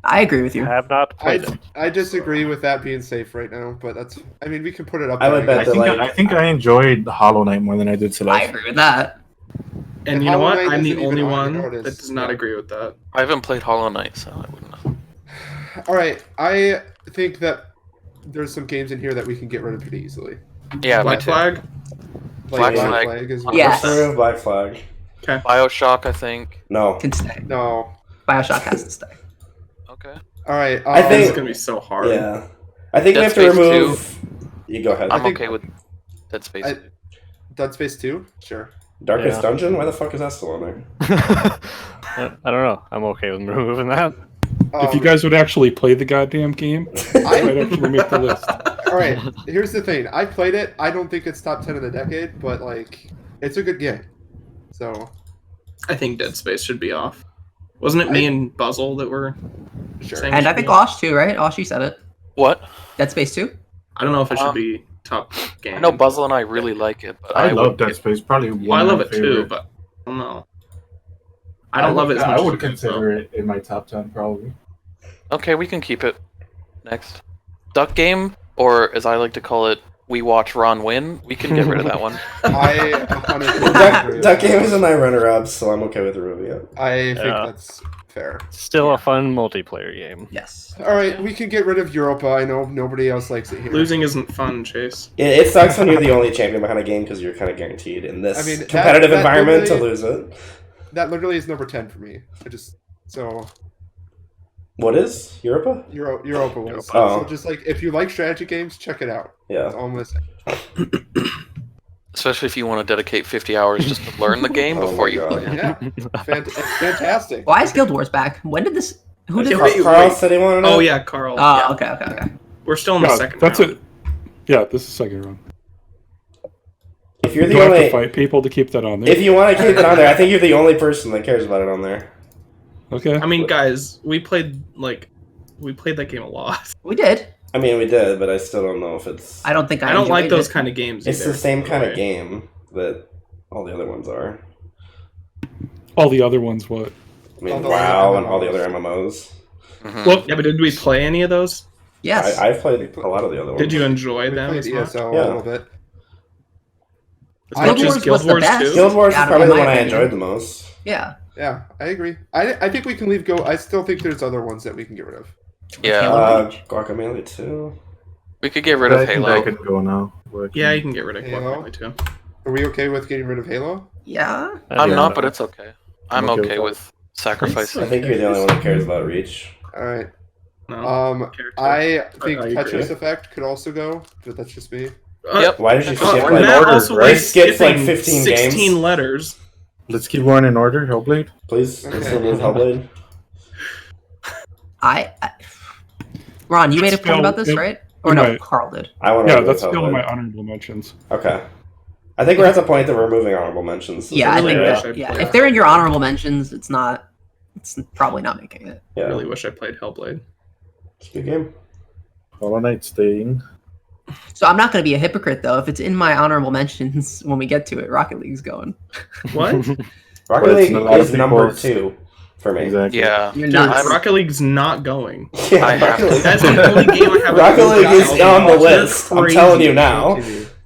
I agree with you. I have not played it. I disagree with that being safe right now, but that's. I mean, we can put it up. I there, would bet guess. that, I think I enjoyed Hollow Knight more than I did I Celeste. agree with that. And And you know Hollow what? Knight I'm the isn't only even on one your that notice. does not Yeah. agree with that. I haven't played Hollow Knight, so I wouldn't know. All right, I think that there's some games in here that we can get rid of pretty easily. Yeah, me Black too. Flag. Black Like Flag. is Yes. Remove Black Flag. Bioshock, I think. No. Can stay. No. Bioshock has to stay. Okay. All right. I This think- is gonna be so hard. Yeah. I think we Dead have to Space remove. You go ahead. I'm think- okay with Dead Space. Dead Space 2? Sure. Darkest Yeah. Dungeon? Why the fuck is that still on there? I don't know. I'm okay with removing that. If you guys would actually play the goddamn game, I might actually make the list. All right. Here's the thing. I played it. I don't think it's top 10 of the decade, but like, it's a good game. So I think Dead Space should be off. Wasn't it me and Buzzle that were sure. saying? And it I should think be off? Osh too, right? Osh, you said it. What? Dead Space 2? I don't know if it should Um, be top game. I know Buzzle and I really like it, but I love would Dead get- Space. Probably one Well, I of love my it too, favorite. but I don't know. I don't love it as much. I as would you do, consider it in my top 10, probably. Okay, we can keep it. Next. Duck Game, or as I like to call it, We Watch Ron Win. We can get rid of that one. I 100% agree with Duck that. Game is in my runner-up, so I'm okay with removing it. I think Yeah. that's fair. Still a fun multiplayer game. Yes. All right, we can get rid of Europa. I know nobody else likes it here. Losing isn't fun, Chase. It sucks when you're the only champion behind a game because you're kind of guaranteed in this I mean, that- competitive that environment to literally- lose it. That literally is number 10 for me. So What is Europa? Europa was. Oh. So just like if you like strategy games, check it out. That's Yeah. all I'm gonna say. Especially if you want to dedicate 50 hours just to learn the game Oh before my you God. play it. Yeah, it's fantastic. Why is Guild Wars back? When did this? Who did? Wait, Carl wait. said he wanted Oh it? yeah, Carl. Oh, Yeah. okay. We're still in the Yeah, second that's round. it. Yeah, this is second round. If you're Do the I have to only, fight people to keep that on there? if you want to keep it on there, I think you're the only person that cares about it on there. Okay. I mean, guys, we played that game a lot. We did. I mean, we did, but I still don't know if it's. I don't think I don't like enjoyed those it. kind of games. It's either, the same by kind of way. game, but all the other ones are. All the other ones, what? I mean, All the WoW other and all the MMOs. other MMOs. Mhm. Well, Yeah, but did we play any of those? Yes. I've played a lot of the other ones. Did you enjoy We them played as much? ESO Yeah. a little bit. As Guild much as Wars Guild was the Wars best. 2? Guild Wars is Yeah, probably in the my one I opinion. enjoyed the most. Yeah. Yeah, I agree. I think we can leave Go. I still think there's other ones that we can get rid of. Yeah, Halo. Guacamelee 2. we could get rid I of think Halo. I can go now. Working. Yeah, you can get rid of Halo? Guacamelee too. Are we okay with getting rid of Halo? Yeah. I'm Yeah. not, but it's okay. I'm I'm okay okay with with sacrificing. I think you're the only one that cares about Reach. All right. No. Character. I think I agree. Tetris Effect could also go, but that's just me. Yep. Why did you skip we're in like... Matt order, also right? likes Skips, like, skipping 15 16 games. letters. Let's keep going in order. Hellblade. Please, let's Okay. remove Hellblade. I Ron, you made a point Still- about this, it- right? Or no, right. Carl did. I want to Yeah, remove that's still in Hellblade. my honorable mentions. Okay. I think we're at the point that we're removing honorable mentions. Is Yeah, that I really think fair? wish that, I'd yeah. play If they're in your honorable mentions, it's probably not making it. Yeah. I really wish I played Hellblade. It's a good game. Hollow Knight staying. So I'm not going to be a hypocrite though. If it's in my honorable mentions when we get to it, Rocket League's going. What? Rocket But it's League a lot of is number people's- 2 for me. Exactly. Yeah. You're Dude, nuts. Rocket League's not going. Yeah, I have Rocket to- League. That's the only game I have. Rocket League is on the You're list. I'm crazy. telling you now.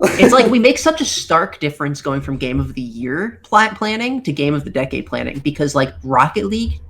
It's like we make such a stark difference going from game of the year planning to game of the decade planning because like Rocket League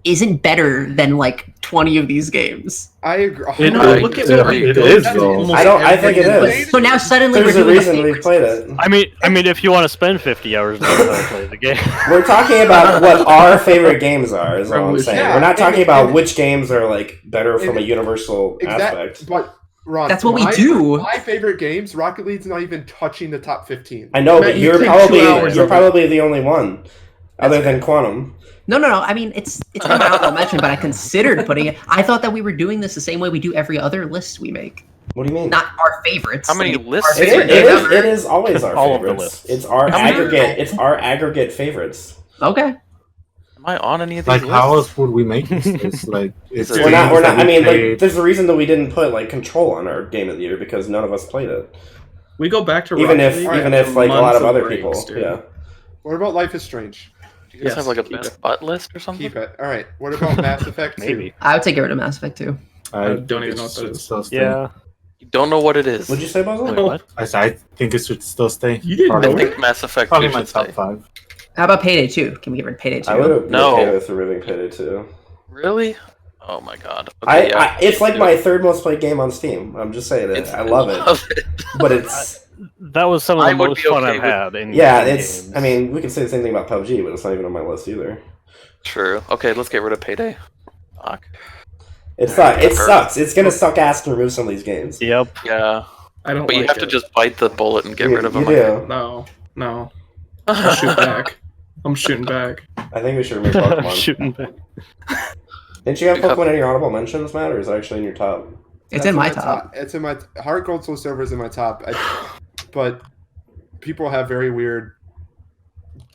isn't better than like 20 of these games. I agree. It, No, is- look at yeah, what we it built. is That's though. almost I think it every is. So now suddenly There's we're a doing reason the we favorites. played it. I mean, if you want to spend 50 hours to play the game, We're talking about what our favorite games are, is all I'm Revolution. saying. Yeah, We're not talking about and- which games are like better from a universal aspect. But Ron, That's what we my- do. My favorite games, Rocket League's not even touching the top 15. I know, Matt, but you you're played 2 probably hours you're of it. probably the only one, other than Quantum. No. I mean, it's in my honorable mention, but I considered putting it. I thought that we were doing this the same way we do every other list we make, What do you mean? not our favorites. How many Like, lists our It favorite is, game ever. it is always our All of the favorites. lists. It's our How many- aggregate. It's our aggregate favorites. Okay. Am I on any of these Like, lists? how else would we make this list? Like, it's We're We're not. games that I we mean, like, played. there's a reason that we didn't put like Control on our game of the year because none of us played it. We go back to Even Rocket if, League even after if like a lot months of other breaks, people. dude. Yeah. What about Life is Strange? You guys Yes, have like a keep best it. butt list or something? Keep it. All right. What about Mass Effect 2? maybe. I would take get rid of Mass Effect too. I don't think even it know what that should is. still stay. Yeah. You don't know what it is. Would you say, Buzzle? Wait, what? I think it should still stay. You didn't Probably, know I think Mass Effect 2 probably my should top stay. 5. How about Payday 2? Can we get rid of Payday 2? I would have No. okay with removing Payday 2. Really? Oh my god. Okay, yeah, It's like do my it. third most played game on Steam. I'm just saying it. I love it. But it's That was some of I the would most be fun okay I've with- had. In yeah. in It's. games. I mean, we can say the same thing about PUBG, but it's not even on my list either. True. Okay, let's get rid of Payday. Fuck. It sucks. It's gonna suck ass to remove some of these games. Yep. Yeah. I don't. But you like have to it. just bite the bullet and get You- rid of you them. do. No. I'll shoot back. I'm shooting back. I think we should remove Pokemon. Shooting back. Didn't you have Yeah. Pokemon in your honorable mentions, Matt, or is it actually in your top? It's That's in my top. It's in my Heart Gold Soul Silver is in my top. But people have very weird.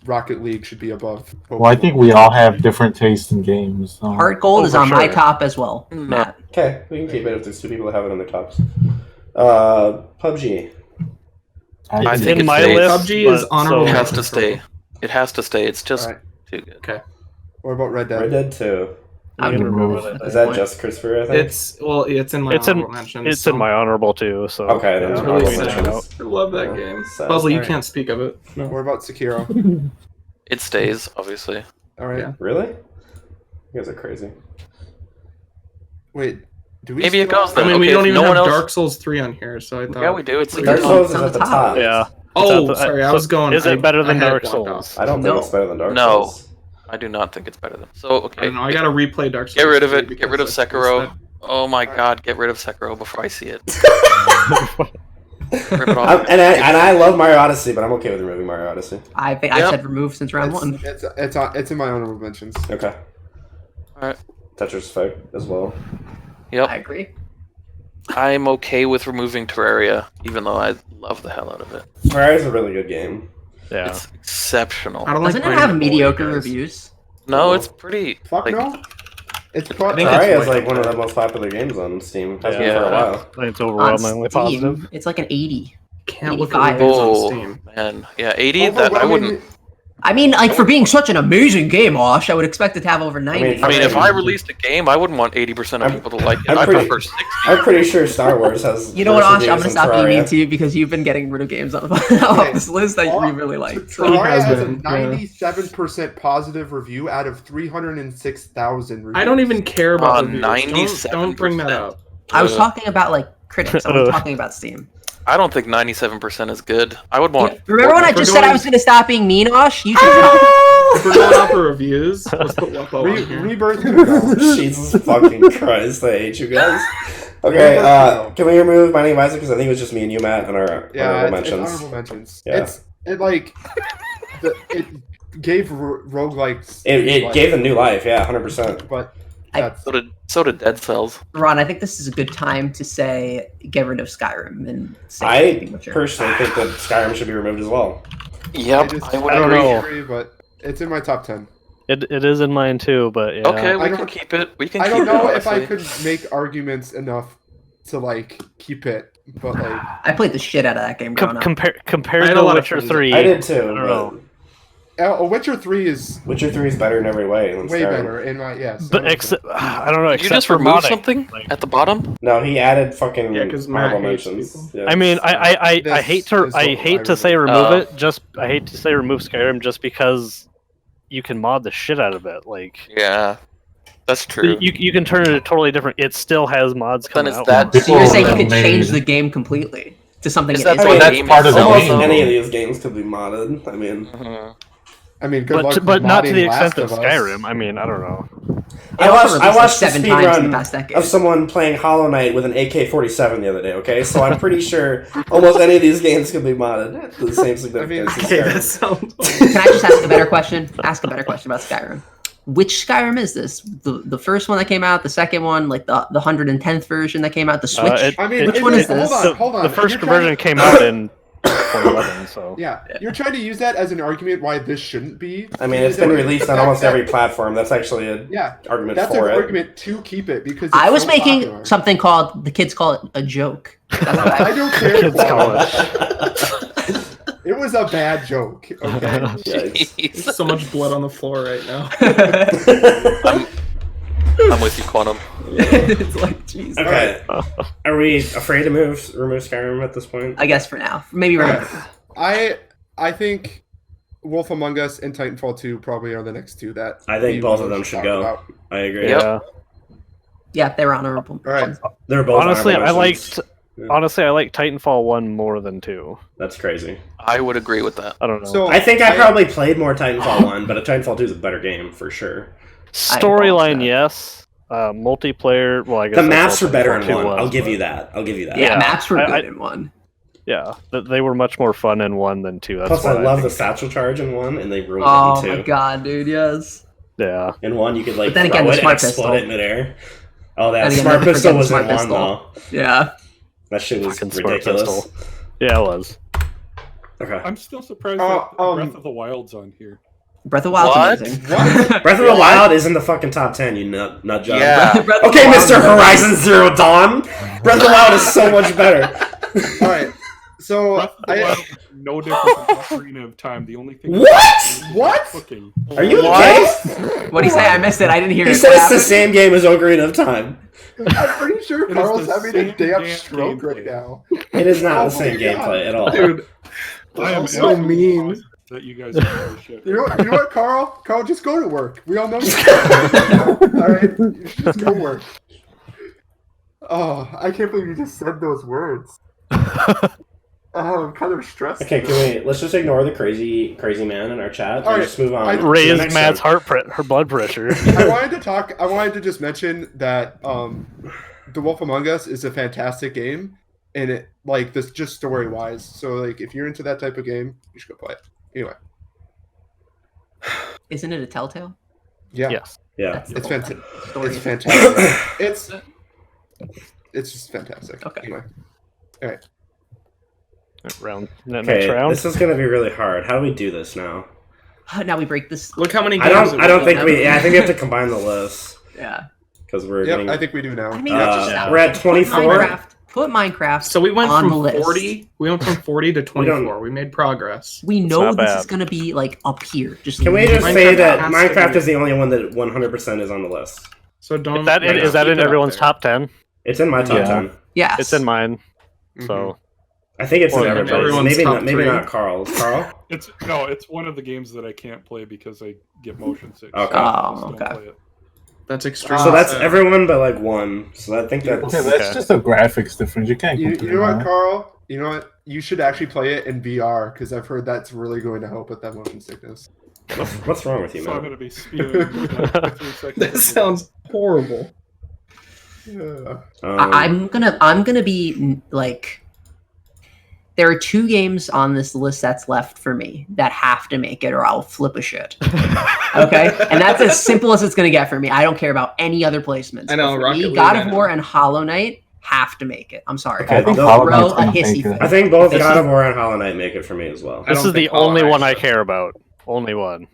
Rocket League should be above. Well, I think we all have different tastes in games. So. Heart Gold Oh, is for on my sure. top as well. No. Matt. Okay, we can keep it if there's 2 people that have it in their tops. PUBG. I It's think in it my stays. list. PUBG is but honorable It so- has to stay. It has to stay. It's just Alright. too good. Okay. What about Red Dead? Red Dead 2. I'm can gonna remove remove it, it. I at Is this that point. just Christopher, I think? It's in my It's in honorable mentions. It's so- in my honorable too. So Okay, then yeah, it's really honorable sad. mentions. I love that Yeah, game. sad. Puzzle, you Alright. can't speak of it. No. What about Sekiro? It stays, obviously. All right. Yeah. Really? You guys are crazy. Wait. Do we? Maybe it still- goes I then. mean, we Okay, don't if even no one have else- Dark Souls 3 on here, so I thought. Yeah, we do. It's We Dark do. Souls It's is on at the the top. top. yeah. Oh, Is that- sorry, I was going. Is it better than I had Dark it blocked Souls? off. I don't No. think it's better than Dark No. Souls. I do not think it's better than. So I okay. don't know. I gotta replay Dark Souls. Get rid of 3 it. Get rid of because I Sekiro. missed Oh my Alright. god, get rid of Sekiro before I see it. Rip it off. And I love Mario Odyssey, but I'm okay with removing Mario Odyssey. I think I Yep. said remove since round one. It's in my honorable mentions. Okay. Alright. Tetris Effect as well. Yep. I agree. I'm okay with removing Terraria, even though I love the hell out of it. Mario's a really good game. Yeah. It's exceptional. I don't Doesn't like it have Brain mediocre Boy, guys. reviews? No, it's pretty. Fuck like, no. It's I pro- think it's Terraria is way like one of up the most popular games on Steam. Has been Yeah. for a while. I think it's On overwhelmingly Steam, positive. it's like an 80. Can't look at 85. reviews on Oh Steam. man, yeah, 80. That I wouldn't. I mean, like for being such an amazing game, Osh, I would expect it to have over 90. I mean, if I released a game, I wouldn't want 80% of people to like it. I'm I pretty- prefer 60. I'm pretty sure Star Wars has. You know what, worse Osh? I'm reviews gonna than stop being Terraria. mean to you because you've been getting rid of games off this list that you really like. Terraria has a been, yeah. 97% positive review out of 306,000 reviews. I don't even care about reviews. 97%. Don't bring that up. I was talking about like critics. I was talking about Steam. I don't think 97% is good. I would want. Remember when I If we're just said I going- was gonna stop being mean, Osh? You should. If we're going off for reviews, let's put Wuppo on here. Rebirth. Jesus fucking Christ, I hate you guys. Okay, can we remove Binding of Isaac? Because I think it was just me and you, Matt, on our Yeah, honorable it's mentions. honorable mentions. Yeah. It gave roguelikes. It gave them new life, yeah, 100%. But I- that's So did Dead Cells. Ron, I think this is a good time to say get rid of Skyrim and say I Witcher. personally think that Skyrim should be removed as well. Yep, I I would I don't agree. know. agree, but it's in my top 10. It is in mine too, but yeah. Okay, I we can don't- keep it. We can I keep don't know it. if I honestly. could make arguments enough to like keep it, but like I played the shit out of that game growing up. Compared I had to a lot of Witcher friends- 3, I did too, I don't know. Witcher 3 is Witcher 3 is better in every way than way Skyrim. better in my But 100%. I don't know. Did you Except just for remove modding. something Like- at the bottom? No, he added fucking Yeah, 'cause Matt honorable hates mentions. people. Yeah. I mean, I This hate to is I what hate I to say remove. remove it. Just I hate to say remove Skyrim just because you can mod the shit out of it. Like Yeah, that's true. you can turn it totally different. It still has mods Then coming it's out. that. So you're People saying you that could made- change the game completely to something Is it that isn't? the that's game part of the itself? Almost game. any of these games could be modded. I mean, Mhm. I mean, good luck But not to modding the Last extent of of Us. Skyrim. I mean, I don't know. It I also watched released, like, the 7 speed times in the run past decade. of someone playing Hollow Knight with an AK-47 the other day. Okay, so I'm pretty sure almost any of these games could be modded to the same significance. as Okay, Skyrim. that sounds. Can I just ask a better question? Ask a better question about Skyrim. Which Skyrim is this? The first one that came out, the second one, like the 110th version that came out, the Switch? I mean, Which one is this? Hold on. The first You're trying version to- came out in 2011, so Yeah, you're trying to use that as an argument why this shouldn't be. I mean, it's been released on almost every platform. That's actually an Yeah, argument that's an for it. argument to keep it because it's I was so making popular. something called, the kids call it a joke. That's what I I, don't care. Kids call It was a bad joke. Okay. Yikes. Jeez. So much blood on the floor right now. I'm with you, Quantum. it's like, jeez. Okay, are we afraid to remove Skyrim at this point? I guess for now. Maybe we're Alright. I think Wolf Among Us and Titanfall 2 probably are the next two that I think we both of them should talk go. about. I agree. Yep. yeah. Yeah, they were honorable. All right. They're both Honestly, honorable I mentions. liked. Honestly, I like Titanfall 1 more than 2. That's crazy. I would agree with that. I don't know. So I think I probably played more Titanfall 1, but Titanfall 2 is a better game for sure. Storyline, yes. Multiplayer, well, I guess The that's maps what were better in Titanfall 2 1. was, I'll give but- you that. I'll give you that. Yeah, Yeah, maps were I- good in one. Yeah, they were much more fun in 1 than 2. That's Plus, why I love the think- satchel charge in 1, and they ruined Oh it in 2. my god, dude, yes. Yeah. In 1, you could like But then throw again, the it and smart explode pistol. it in midair. Oh, that And again, smart never pistol forget the was in smart 1, pistol. though. Yeah. That shit was Fucking smart ridiculous. pistol. Yeah, it was. Okay. I'm still surprised Oh, that Breath of the Wild's on here. Breath of the Wild's What? amazing. Breath of the Wild is in the fucking top 10, you nut job. Yeah. Breath of the Okay, Wild Mr. is Horizon Zero Dawn! Breath of the Wild is so much better. All right. So Breath of the Wild is no different than Ocarina of Time. The only thing What? What? cooking. Are you What? okay? What'd he say? I missed it. I didn't hear He it. said What it's the happened? same game as Ocarina of Time. I'm pretty sure It is Carl's the having a same damn damn stroke right gameplay. now. It is not Oh the same my God. gameplay at all. Dude, I am so absolutely mean. positive that you guys are shit. You know what, Carl? Carl, just go to work. We all know you. All right, you should just go work. Oh, I can't believe you just said those words. Oh, I'm kind of stressed. Okay, let's just ignore the crazy man in our chat and Alright, just move on. I- to the Raised next Matt's one. her blood pressure. I wanted to just mention that The Wolf Among Us is a fantastic game, and it like this just story wise. So like, if you're into that type of game, you should go play it. Anyway, Isn't it a Telltale? yeah, Yes. Yeah. That's the it's whole fantastic. story. It's fantastic. It's just fantastic. Okay. Anyway, Next Okay, round. this is gonna be really hard. How do we do this now? Now we break this. look how many I games. don't think we. Yeah, I think we have to combine the lists Yeah. because we're yep, getting. I think we do now. I mean, that's just we're at 24. Minecraft. put Minecraft So we went on from the list. 40. We went from 40 to 24. We made progress. We know not this bad. is going to be like up here. Just Can we leave just it. say that has to Minecraft be- is the only one that 100% is on the list? So don't. Is that let's is that keep in it up everyone's there. top 10? It's in my top Yeah. 10. Yes. It's in mine. Mhm. So I think it's in Or in everybody's. everyone's Maybe top not. Maybe 3. not Carl's. Carl. It's one of the games that I can't play because I get motion sick. Okay. So I Oh, just don't okay. play it. That's extremely. So that's sad. everyone but like one. So I think that's. Okay, that's Okay. just a graphics difference. You can't You compare know what, that. Carl? You know what? You should actually play it in VR because I've heard that's really going to help with that motion sickness. What's wrong with you, So I'm man? going to be spewing for 3 seconds. That sounds horrible. Yeah. I'm gonna be like, there are 2 games on this list that's left for me that have to make it, or I'll flip a shit. Okay, and that's as simple as it's gonna get for me. I don't care about any other placements. I know, But for Rocket me, League, God I of know. War and Hollow Knight have to make it. I'm sorry. Okay, I think those- Hollow Throw Knight's a gonna hissy take fit. it. I think both This God is- of War and Hollow Knight make it for me as well. I this don't is the think Hollow only Knight one I should. care about. Only one.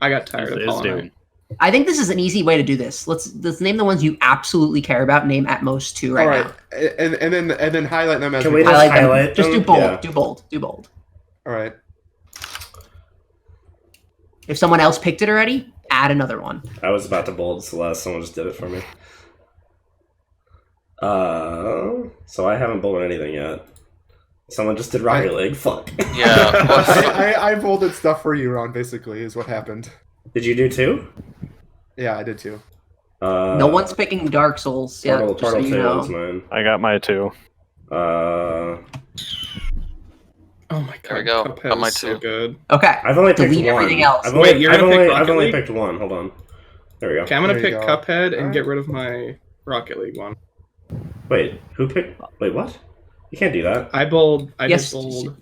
I got tired of Is Hollow Doom. Knight. I think this is an easy way to do this. Let's name the ones you absolutely care about. Name at most 2 All right right, now. and then highlight them as Can we we go. just Highlight them. highlight Just them? do bold. Yeah. Do bold. Do bold. All right. If someone else picked it already, add another one. I was about to bold Celeste. Someone just did it for me. So I haven't bolded anything yet. Someone just did Rocket League. Fuck. Yeah. I bolded stuff for you, Ron. Basically, is what happened. Did you do 2? Yeah, I did too. No one's picking Dark Souls. Yeah, Portal, just so Portal you 2 know. is mine. I got my 2. Oh my god. There we go. Cuphead Got my is so 2. good. Okay. I've only picked Delete one. everything else. I've Wait, only, you're I've gonna only, pick I've Rocket only League? picked one. Hold on. There we go. Okay, I'm gonna There you pick go. Cuphead and Alright. get rid of my Rocket League one. Wait, who picked? Wait, what? You can't do that. I Yes, just bold.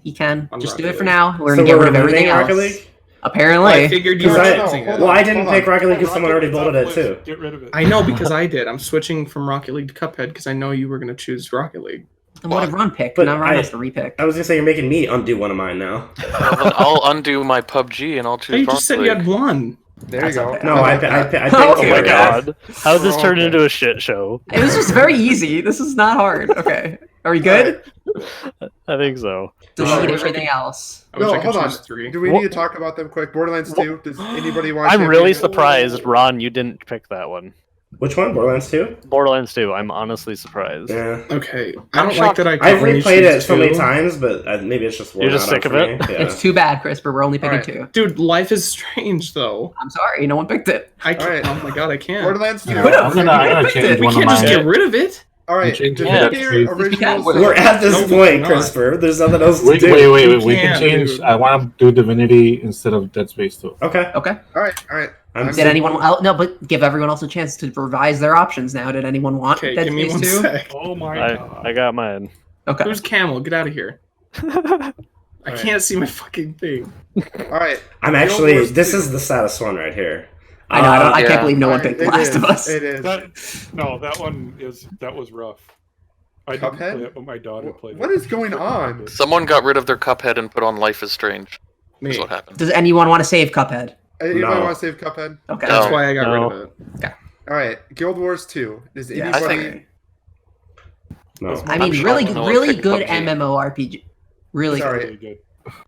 you can. On Just do Rocket it for League. now. We're So gonna get we're rid of everything removing else. Rocket League? Apparently. I figured you were Because choosing hold it. on. Well, I didn't pick Rocket League because Rocket someone already League's bolded off it list. too. Get rid of it. I know because I did. I'm switching from Rocket League to Cuphead because I know you were gonna choose Rocket League. Then what did Ron pick? But Now Ron I- has to repick. I was gonna say you're making me undo one of mine now. Well, then I'll undo my PUBG and I'll choose Oh, you just said Rocket you had League. one. There That's you go. okay. No, I picked Oh Oh two. my Okay. god. How did this turn Okay. into a shit show? It was just very easy. This is not hard. Okay. Are we good? I think so. Delete I wish I everything else. I wish No, I could hold on. choose 3. Do we What- need to talk about them quick? Borderlands 2. Does anybody want? I'm to really champion- surprised, Ron, you didn't pick that one. Which one? Borderlands 2? Borderlands 2. I'm honestly surprised. Yeah. Okay, I I'm don't like shocked. that I can I've only replayed choose it so many 2. times, but maybe it's just worn You're just out sick for of me. it? Yeah. It's too bad, Chris, but we're only picking Alright. 2. Dude, life is strange though. I'm sorry. No one picked it. I can't. Alright. Oh my god, I can't. Borderlands 2. I'm gonna change We one can't of just my. get rid of it. All right. change it. Definitive Yeah. original. We're at this No, point, not. Christopher. There's nothing else to Wait, do. wait. We can't, can change. dude. I want to do Divinity instead of Dead Space 2. Okay. Okay. All right. All right. I'm Did anyone else? No, but give everyone else a chance to revise their options now. Did anyone want Okay, Dead give me Space one 2? sec. Oh my god. I got mine. Okay. Who's Camel? Get out of here. I Alright. can't see my fucking thing. All right. I'm Guild actually. Wars This 2. is the saddest one right here. I know. I Yeah. can't believe no one Alright, picked The Last of Us. It is. No, that was rough. I didn't Cuphead? play it, but my daughter played it. What is going on? Someone got rid of their Cuphead and put on Life is Strange. Me. That's what happened. Does anyone want to save Cuphead? Anybody No. want to save Cuphead? Okay. No. That's why I got No. rid of it. All right. Guild Wars 2. Does Yeah, anybody? I think- No. I I'm mean, shocked really, no one really picked good PUBG. MMORPG. Really Sorry. good. Really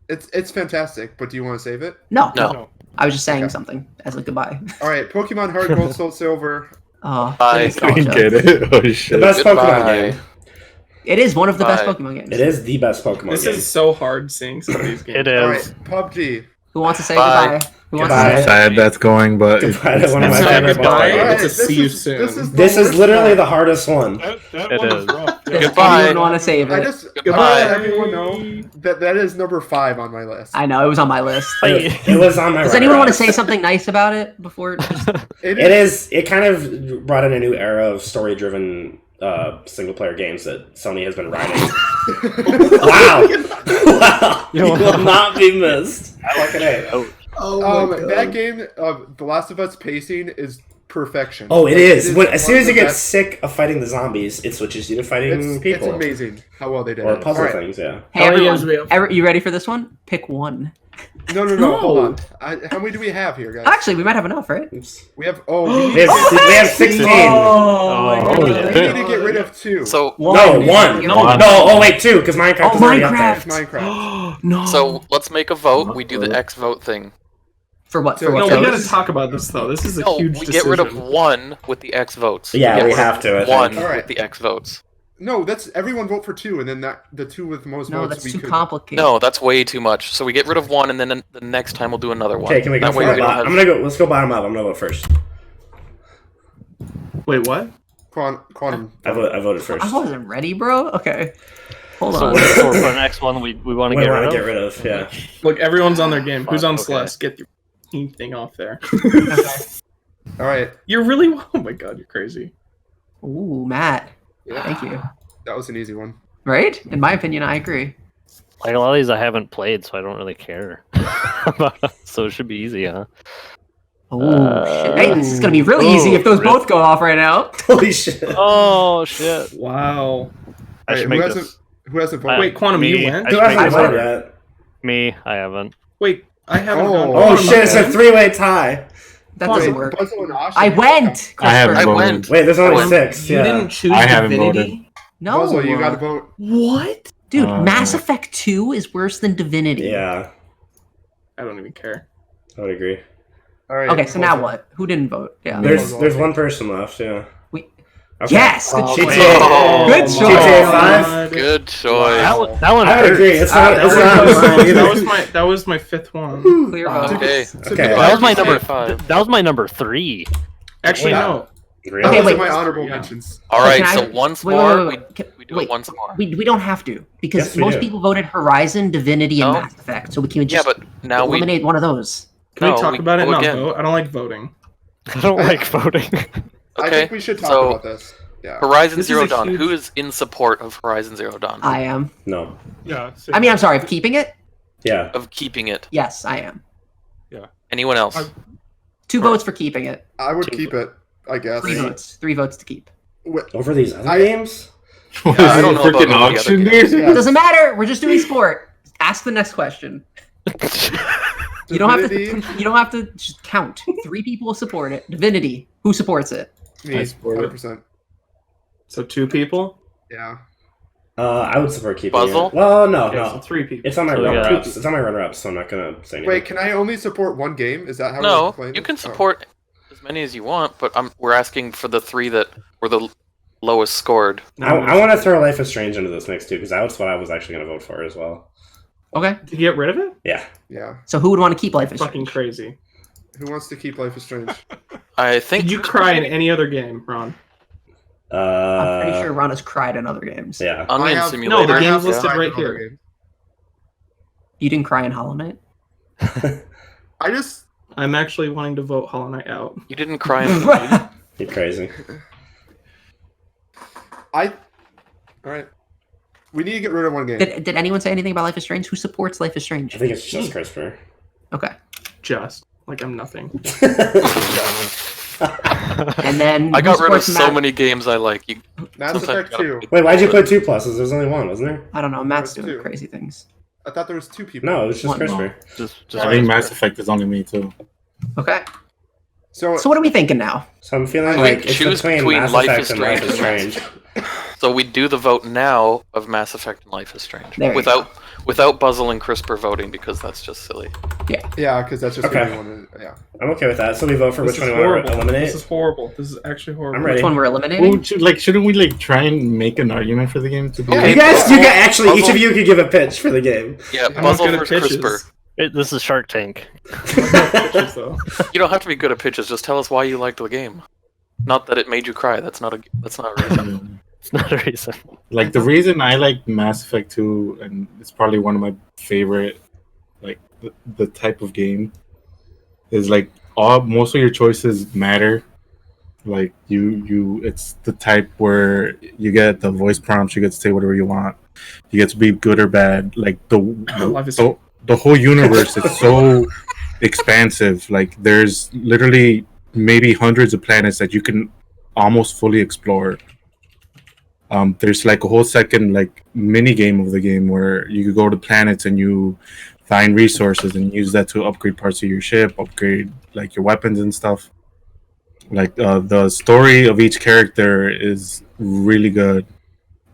good. It's fantastic. But do you want to save it? No, No. No. I was just saying Okay. something as a goodbye. All right. Pokemon Heart Gold, Soul Silver. Oh, Bye. nostalgia. it. Oh The shit. best Goodbye. Pokemon game. It is one of the best Bye. Pokemon games. It is the best Pokemon This game. is so hard seeing some of these games. It All is. right. PUBG. Who wants to say Bye. goodbye? Who wants Goodbye. to say? Sad that's going, but Goodbye to one of It's my not favorite goodbye. Pokemon All right, It's a games. see you soon. This is worst literally one. the hardest one. That It one is. was rough. Does Goodbye. anyone want to save I it? just Goodbye. let everyone know that is number 5 on my list. I know it was on my list. It was on my. Does radar. anyone want to say something nice about it before? Just... It is. It kind of brought in a new era of story-driven single-player games that Sony has been riding. Wow! Wow! You will not be missed. Fucking A. That game, The Last of Us pacing is perfection. Oh, it is. When, as one soon as of you the get best- sick of fighting the zombies, it switches you to fighting it's people amazing how well they did or it. puzzle All right. things. Yeah. Hey Hell yeah, everyone, you ready for this one? Pick one. No. Hold on. How many do we have here, guys? Actually, we might have enough, right? We have. Oh, We have 16. Oh, we yeah. need to get rid of 2. So No, 1. No. No, oh wait, 2, because Minecraft Oh, is already up Minecraft. there. Minecraft. No. so let's make a vote. We do the X vote thing. For what? So- For no, what? we so- gotta talk about this though. This is a No, huge we decision. get rid of 1 with the X votes. Yeah, get we rid have of to, I think. 1 Alright. with the X votes. No, that's everyone vote for 2, and then the 2 with the most No, votes. that's we too could... complicated. No, that's way too much. So we get rid of 1, and then the next time we'll do another one. Okay, can we go That for way the we don't bottom? have- I'm gonna go. Let's go bottom up. I'm gonna vote first. Wait, what? Quantum. I voted first. I wasn't ready, bro. Okay. Hold So on. for the next one, we want to We get want rid to of. get rid of. Yeah. Look, everyone's on their game. Who's Fuck, on okay. Celeste? Get your thing off there. All right. You're really. Oh my god, you're crazy. Ooh, Matt. Yeah, Thank you. that was an easy one. Right? In my opinion, I agree. Like a lot of these I haven't played, so I don't really care. So it should be easy, huh? Oh shit! Hey, this is gonna be really easy if those really? both go off right now. Holy shit. Oh shit! Wow. I should Who make hasn't this. who hasn't voted? Wait, Quantum, me, you went? I Who should make hasn't this voted harder. yet? Me, I haven't. Wait, I haven't. Oh. gone. Oh Quantum, shit! It's a okay. 3-way tie. That Wait, doesn't work. Buzzle and Osh- I went. I haven't I voted. went. Wait, there's only Well, 6. You Yeah. didn't choose I haven't Divinity? No, Buzzle, you gotta vote. What? dude. Uh, Mass Effect 2 is worse than Divinity. Yeah, I don't even care. I would agree. All right. Okay, so now Buzzle. what? Who didn't vote? Yeah. There's one person left. Yeah. We- Okay. Yes. Good GTA. choice. Oh, Good my choice. GTA 5? God. Good choice. That one I would hurt. agree. It's not. That It's was, not. that was my 5th one. Clear Wow. vote. Okay. Okay. That was my GTA number. 5. That was my number 3. Actually, Yeah. no. Really? That Okay, was wait. in my honorable Yeah. mentions. All Wait, right. can So I- once wait, more, wait, wait, wait. we do it once more. We don't have to because Yes, we most do. people voted Horizon, Divinity, and No. Mass Effect, so we can Yeah, just but now we. eliminate one of those. Can No, we talk we about it? go Not again. vote. I don't like voting. I don't like voting. I Okay. think we should talk so about this. Yeah. Horizon This is Zero a Dawn. huge- Who is in support of Horizon Zero Dawn? I am. No. Yeah. I mean, I'm sorry. Of keeping it? Yeah. Of keeping it. Yes, I am. Anyone else? I- 2 votes for keeping it. I would keep it. I guess. 3 votes. 3 votes to keep. Over these other I- games? What Yeah, is I it, don't know about freaking the other auction, games. dude? Yeah. Doesn't matter. We're just doing sport. Ask the next question. You don't have to. Divinity, You don't have to just count. 3 people support it. Divinity. Who supports it? Me, I support it. 100%. So 2 people. Yeah. I would support keeping Puzzle? it. Well, no, Okay, so no. 3 people. It's on my So we got- runner-ups. It's on my runner-ups, so I'm not gonna say anything. Wait, can I only support one game? Is that how we're No, playing you this? can Oh. support as many as you want, but we're asking for the 3 that were the lowest scored. I want to throw Life is Strange into this mix too, because that's what I was actually gonna vote for as well. Okay. To get rid of it? Yeah. Yeah. So who would want to keep Life is Fucking Strange? crazy. Who wants to keep Life is Strange? I think Did you cry in any other game, Ron? I'm pretty sure Ron has cried in other games. Yeah. I Onion have- Simulator. No, the I game's have listed tried right other here. games. You didn't cry in Hollow Knight? I just I'm actually wanting to vote Hollow Knight out. You didn't cry in the You're crazy. all right. We need to get rid of one game. Did anyone say anything about Life is Strange? Who supports Life is Strange? I think it's just CRISPR. Okay. Just. Like I'm nothing. And then I who got rid of supports so Matt? many games I like. You Mass sometimes Effect gotta 2. pick- Wait, why'd you put 2 pluses? There's only one, wasn't there? I don't know. Matt's There's doing 2. crazy things. I thought there was 2 people. No, it was just One. CRISPR. just I think Mass Effect is only me too. Okay. So So what are we thinking now? So I'm feeling I like think it's choose between between Mass Life Effect is and Life is Strange Strange. So we do the vote now of Mass Effect and Life is Strange There you without Buzzle and CRISPR voting because that's just silly. yeah, because that's just Okay. what we wanted. Yeah. I'm okay with that. So we vote for This which is one we want horrible. to eliminate. This is horrible. This is actually horrible. I'm ready. Which one we're Well, eliminating? shouldn't we like try and make an argument for the game to be? Yeah, You guys, actually, each Puzzle- of you could give a pitch for the game. Yeah, I'm not Buzzle good at versus pitches. CRISPR. This is Shark Tank. Pitches, though. You don't have to be good at pitches. Just tell us why you liked the game. Not that it made you cry. That's not a reason. It's not a reason. Like the reason I like Mass Effect 2, and it's probably one of my favorite, like the type of game, is like most of your choices matter. Like it's the type where you get the voice prompts, you get to say whatever you want, you get to be good or bad. Like Life is- the whole universe is so expansive. Like there's literally maybe hundreds of planets that you can almost fully explore. There's like a whole second like mini game of the game where you could go to planets and you find resources and use that to upgrade parts of your ship, upgrade like your weapons and stuff. Like the story of each character is really good.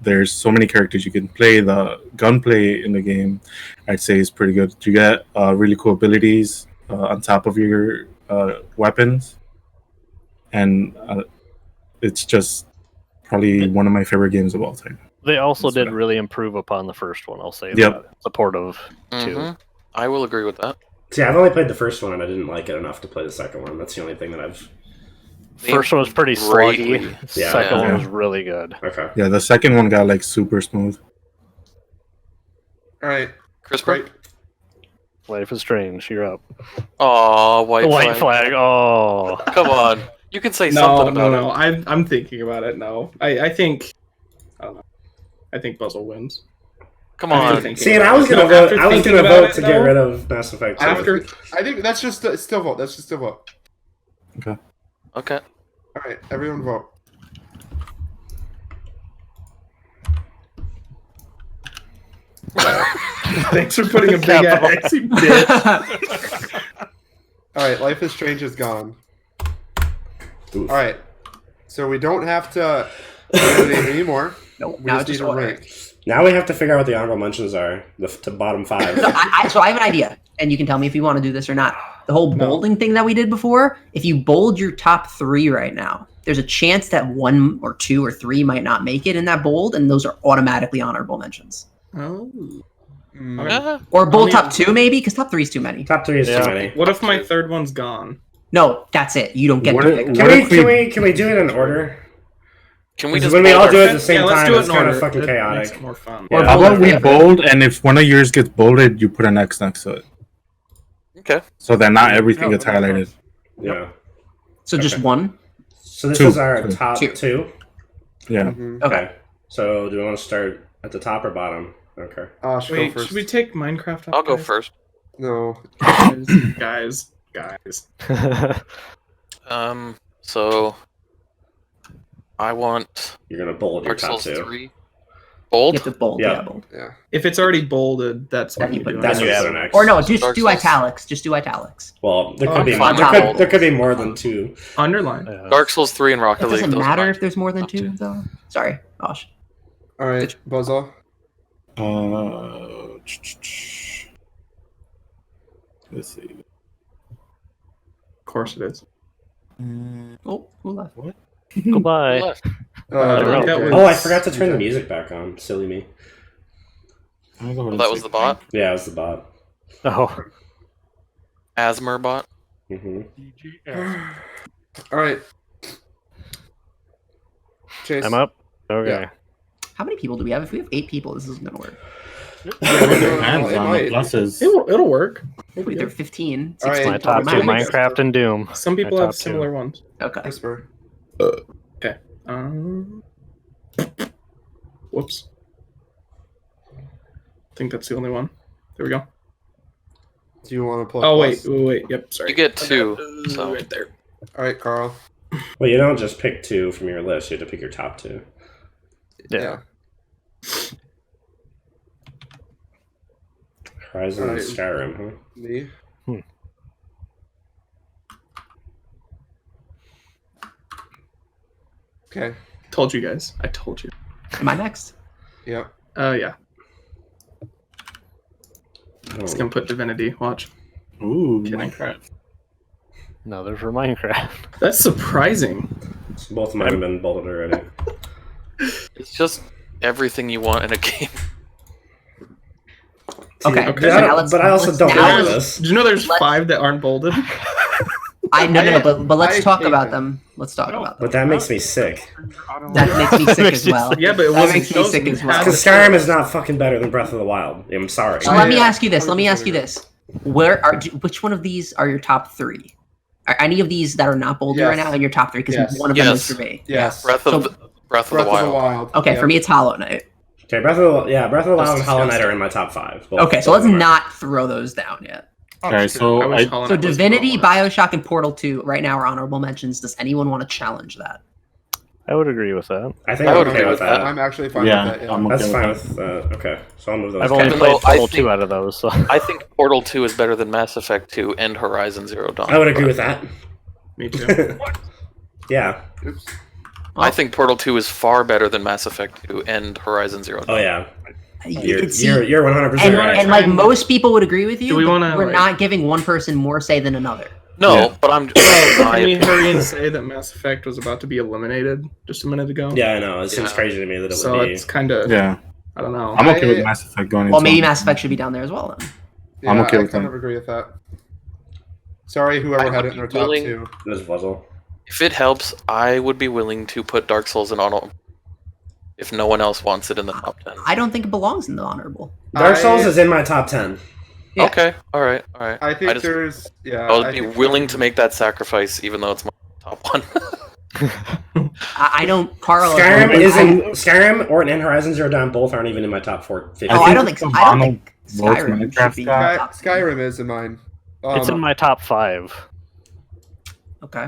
There's so many characters you can play. The gunplay in the game, I'd say, is pretty good. You get really cool abilities on top of your weapons, and it's just probably one of my favorite games of all time. They also That's did what really improve upon the first one. I'll say Yep. that. Supportive too. Mhm. I will agree with that. See, I've only played the first one and I didn't like it enough to play the second one. That's the only thing that I've. First one was pretty Greatly. sluggy. Yeah. Second Yeah. one was really good. Okay. Yeah, the second one got like super smooth. All right, Chris, great. Life is Strange. You're up. Aw, white White flag. flag. Oh. Come on. You can say No, something about no. it. I'm thinking about it. No, I think. I don't know. I think Buzzle wins. Come After on. thinking See, and about I was it. gonna No, vote. after I was thinking gonna about vote it, to get though, rid of Mass Effect 2. After I think that's just still vote. That's just still vote. Okay. All right, everyone vote. Thanks for putting a big X, you bitch. All right, Life is Strange is gone. Oof. All right, so we don't have to eliminate anymore. Nope. We Now just it's need just to order. rank. Now we have to figure out what the honorable mentions are. The bottom 5. So I have an idea, and you can tell me if you want to do this or not. The whole No. bolding thing that we did before, if you bold your top 3 right now, there's a chance that 1 or 2 or 3 might not make it in that bold, and those are automatically honorable mentions. Oh. Yeah. Or bold Only- top 2 maybe, because top 3 is too many. Top 3 is Yeah. too many. What if my third one's gone? No, that's it. You don't get What to if- pick. what Can we, if we- can we do it in order? Can we Because just when we all bold do it our- at the same yeah, let's time, do it it's in kind of order. fucking It makes chaotic. it more fun. Yeah. How about we Yeah. bold, and if one of yours gets bolded, you put an X next to it, Okay. so that not everything Yeah, gets that makes highlighted. sense. Yeah. So just Okay. 1? So this 2. is our top 2. 2. Yeah. Mhm. Okay. So do we want to start at the top or bottom? Okay. Should Wait, go first. should we take Minecraft off? I'll go guys? first. No. Guys. So I want You're gonna bold your Dark top Souls 2. 3. You Bold? have to bold. Yeah. Yeah, bold. Yeah. If it's already bolded, that's Then what you you put- do. That's you what add an X. Or no, just Dark do Souls. italics. Just do italics. Well, there Oh, could be I'm more. fine. There could be more than 2. Underline. Yeah. Dark Souls 3 and Rocket It League. doesn't those are matter mine. if there's more than Top 2, though. Sorry, Osh. All right, Buzzle. Let's see. Of course it is. Oh, who left? Goodbye. Left. I think that was- Oh, I forgot to turn the music back on. Silly me. Well, that was the bot. Yeah, it was the bot. Oh. Asmer bot. hmm All right. Chase. I'm up. Okay. Yeah. How many people do we have? If we have 8 people, this isn't going to work. Hands It on might. the pluses. It'll work. Wait, there are 15. All right. 16 My top 2, total. Minecraft and Doom. Some people My have top 2. similar ones. Okay. Whisper. Whoops. I think that's the only one. There we go. Do you want to pull? Oh plus? wait. Yep. Sorry. You get 2. So right there. All right, Carl. Well, you don't just pick 2 from your list. You have to pick your top 2. Yeah. Horizon and Alright. Skyrim, huh? Me. Okay. Told you guys. I told you. Am I next? Yep. Yeah. Oh. It's gonna put Divinity. Watch. Ooh, Kidding. Minecraft. No, there's for Minecraft. That's surprising. Both of mine have been bolded already. it's just everything you want in a game. Okay. Okay. But now let's- I also let's- don't now like let's- this. Did you know there's Let's- 5 that aren't bolded? No, but let's I talk hate about them. them. Let's talk about them. But that makes me sick. That makes me sick as well. Yeah, but it That wasn't makes me chosen. sick as well. Had Because the Skyrim choice. is not fucking better than Breath of the Wild. I'm sorry. So let me Yeah. ask you this. Let me ask you this. Which one of these are your top 3? Are any of these that are not bolded Yes. right now in your top 3? Because Yes. one of them Yes. is for me. Yes. Breath of the Wild. Okay, Yep. for me it's Hollow Knight. Okay, Breath of the Wild That's and Hollow Knight disgusting. are in my top 5. Okay, so let's not throw those down yet. Okay, I so wish I, Hollow So Knight was Divinity, bolded. Bioshock, and Portal 2 right now are honorable mentions. Does anyone want to challenge that? I would agree with that. I think I I'm would okay agree with with that. I'm actually fine Yeah, with that. Yeah. I'm okay That's with fine that. with okay. So I'll move those. I've only Even played though I Portal 2 think- out of those, so I think Portal 2 is better than Mass Effect 2 and Horizon Zero Dawn. I would agree with that. Me too. Yeah. Oops. I think Portal 2 is far better than Mass Effect 2 and Horizon Zero Dawn. Oh yeah. See, You're 100% and, right. and like most people would agree with you, Do we but wanna, we're like- not giving one person more say than another. No, Yeah. but I'm. Can we hurry and say that Mass Effect was about to be eliminated just a minute ago? Yeah, I know. It seems Yeah. crazy to me that it So would be. it's kind of, Yeah, I don't know. I'm okay with I- Mass Effect going into. Well, maybe Mass Effect should be down there as well then. Yeah, I'm okay I with kind that. of agree with that. Sorry, whoever I had would it in their be top willing- 2. This puzzle. If it helps, I would be willing to put Dark Souls in honor. If no one else wants it in the top 10. I don't think it belongs in the honorable. Dark Souls I- is in my top 10. Yeah. Okay, alright. I think just- there's yeah. I would I be think willing to make that sacrifice, even though it's my top one. I don't. Carl. Skyrim or and Horizon Zero Dawn both aren't even in my top 450. Oh, I don't think. the I don't mono think votes Skyrim Minecraft should be. guy. top 10. Skyrim is in mine. it's in my top 5. Okay.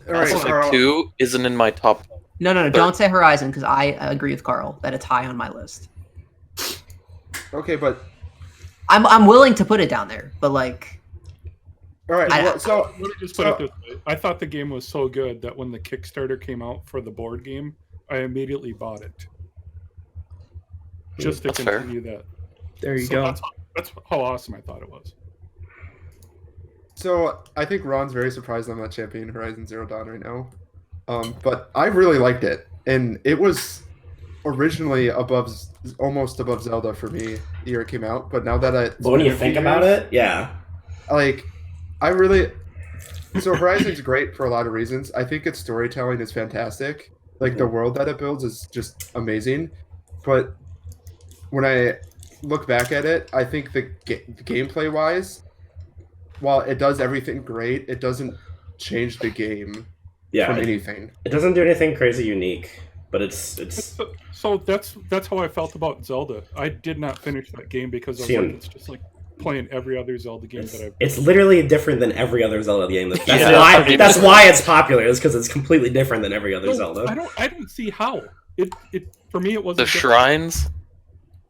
All Mass right, Effect Carl. 2 isn't in my top. No. Don't say Horizon because I agree with Carl that it's high on my list. Okay, but I'm willing to put it down there, but like, all right. I- Well, so Let me just put it this way. I thought the game was so good that when the Kickstarter came out for the board game, I immediately bought it. Just to That's fair. continue that. There you So go. That's how awesome I thought it was. So I think Ron's very surprised I'm not championing Horizon Zero Dawn right now, but I really liked it, and it was originally almost above Zelda for me the year it came out. But now that But when you think about it, yeah. like I really so Horizon's great for a lot of reasons. I think its storytelling is fantastic. Like the world that it builds is just amazing, but when I look back at it, I think the gameplay wise, while it does everything great, it doesn't change the game Yeah. from anything. It doesn't do anything crazy unique, but it's So that's how I felt about Zelda. I did not finish that game because I was See, like, it's just like playing every other Zelda game that I've. it's literally different than every other Zelda game. That's Yeah, why I mean- that's why it's popular. Is because it's completely different than every other No, Zelda. I don't see how. It for me it wasn't The different. shrines.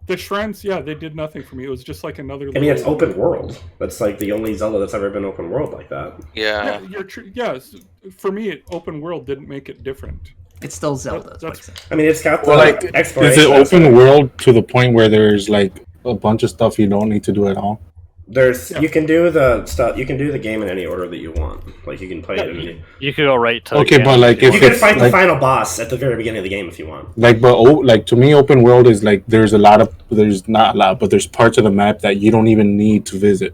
The shrines, yeah, they did nothing for me. It was just like another. I mean, it's little- open world. That's like the only Zelda that's ever been open world like that. Yeah. Yeah, you're true. Yes, for me, open world didn't make it different. it's still Zelda. That's- is what I'm saying. I mean, it's got the Well, like, exploration. Is it aspect. open world to the point where there's like a bunch of stuff you don't need to do at all? There's Yeah. you can do the stuff. You can do the game in any order that you want. Like you can play it in any. You could go right to. Okay, the but, end like, you if You want. can fight the like- final boss at the very beginning of the game if you want. Like, but like to me, open world is like there's not a lot, but there's parts of the map that you don't even need to visit.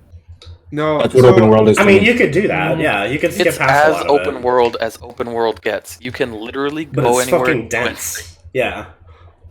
No, That's what open world is. I to mean, me. you could do that. Yeah, you could skip It's past a as lot of open it. world as open world gets. You can literally But go it's anywhere. fucking and do anything. dense. Yeah.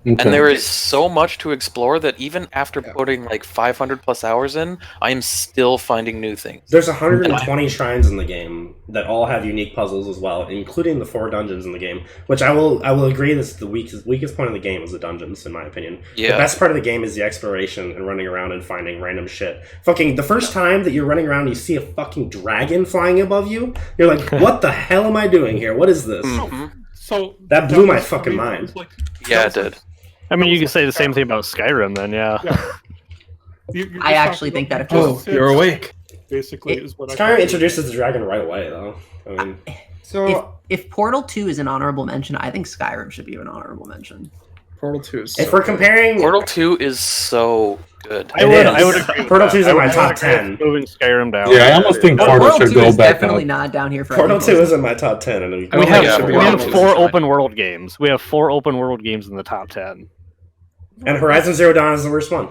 Okay. And there is so much to explore that even after putting like 500 plus hours in, I am still finding new things. There's 120 shrines in the game that all have unique puzzles as well, including the 4 dungeons in the game. Which I will agree is the weakest point of the game is the dungeons, in my opinion. Yeah. The best part of the game is the exploration and running around and finding random shit. Fucking the first time that you're running around and you see a fucking dragon flying above you, you're like, what the hell am I doing here? What is this? Mhm. So That blew my was- fucking that mind. was like- Yeah, that it was did. I mean, you could say the same thing about Skyrim, then, yeah. like- you're I just actually talking think that about if Oh, six, you're awake. basically It- is what I. Skyrim introduces the dragon right away, though. I mean, So if Portal 2 is an honorable mention, I think Skyrim should be an honorable mention. Portal 2 is if so we're good. comparing, Portal 2 is so good. I It would is. agree. with Portal that. 2 is I in would- my I would top agree with 10. Moving Skyrim down. Yeah, I almost think Portal Portal should 2 go is back definitely up. not down here for Portal everyone. 2 is in my top 10. And And we think have, it should be we have Portal 2 4 is fine. open world games. We have 4 open world games in the top 10. And Horizon Zero Dawn is the worst one.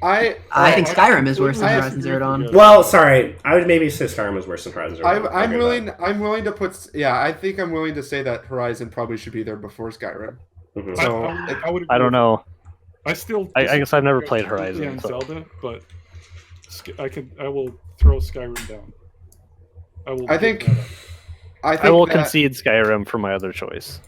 I think Skyrim is worse than I- Horizon Zero Dawn. Well, sorry, I would maybe say Skyrim is worse than Horizon Zero Dawn. I'm Okay, willing. I'm willing to put. Yeah, I think I'm willing to say that Horizon probably should be there before Skyrim. Mhm. So, I would I don't know. I still. I guess I've never played disagree Horizon, on so- Zelda, but I will throw Skyrim down. I think. give that up. I think I will that- concede Skyrim for my other choice.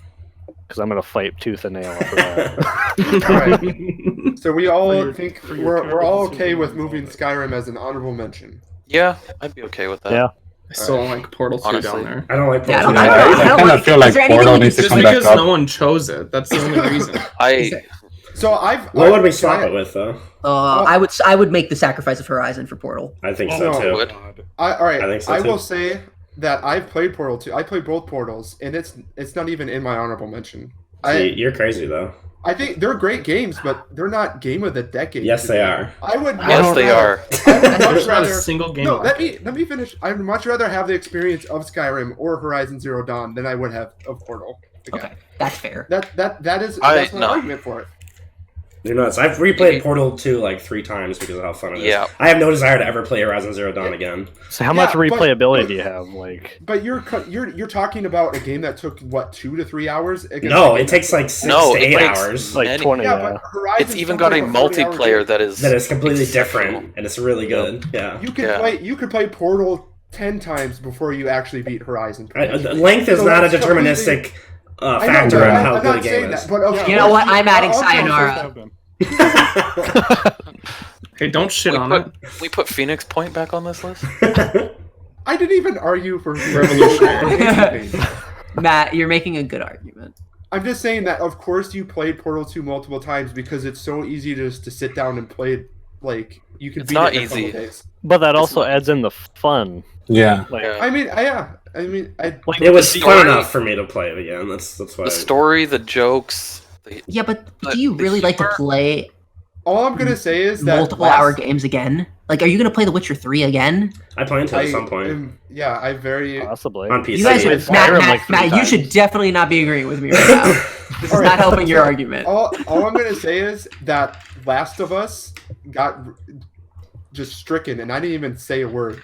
Because I'm going to fight tooth and nail for that. Alright. So we all For your- think for your we're all terrible okay with decision moving on Skyrim as an honorable mention. Yeah, I'd be okay with that. Yeah. I still don't like Portal 2 Honestly. down there. I don't like Yeah, I Portal don't- 2. I I don't kind like- of feel like is there anything Portal we needs to Just come back because up. no one chose it. That's the only reason. I So What would we swap it with, though? I would make the sacrifice of Horizon for Portal. I think Oh, so, no. too. would. all right. I think so, I too. will say that I've played Portal 2. I played both Portals, and it's not even in my honorable mention. See, you're crazy, though. I think they're great games, but they're not game of the decade. Yes, to they me. are. I would. Yes, much they rather- are. I would much There's not a rather. single game. No, like let me finish. I'd much rather have the experience of Skyrim or Horizon Zero Dawn than I would have of Portal. Again. Okay, that's fair. That's my No. argument for it. You're nuts. I've replayed Portal 2 like 3 times because of how fun it is. Yeah. I have no desire to ever play Horizon Zero Dawn again. So how much Yeah, but- replayability but- do you have? Like, But you're talking about a game that took what 2 to 3 hours. against No, a game it takes that like took- 6 No, to it 8 takes- hours. like And- 20. Yeah, Yeah. but Horizon. it's even got a multiplayer that is That is completely exceptional. different, and it's really good. Yeah. You could Yeah. play. You could play Portal 10 times before you actually beat Horizon. Length is So not a that's deterministic I know, factor but on I'm how not good a saying game that, is. but of You know course what? I'm adding I'll Sayonara. Hey, don't shit we on put, it. we put Phoenix Point back on this list. I didn't even argue for revolutionary. Matt, you're making a good argument. I'm just saying that, of course, you played Portal 2 multiple times because it's so easy to sit down and play it. Like, you can It's beat not it in a couple easy. days. But that also not- adds in the fun. Yeah. Like, Yeah. I mean, I like It was The fun story- enough for me to play it again. That's why. The story, the jokes. Yeah, but But do you the really like to humor- play all I'm gonna say is that multiple hour games again? Like, are you gonna play The Witcher 3 again? I plan to at some point I very. possibly. on PC. You guys, played Matt, Skyrim Matt, like 3 Matt, you times. should definitely not be agreeing with me right now. This is All right, not helping your so argument. All I'm gonna say is that Last of Us got just stricken, and I didn't even say a word.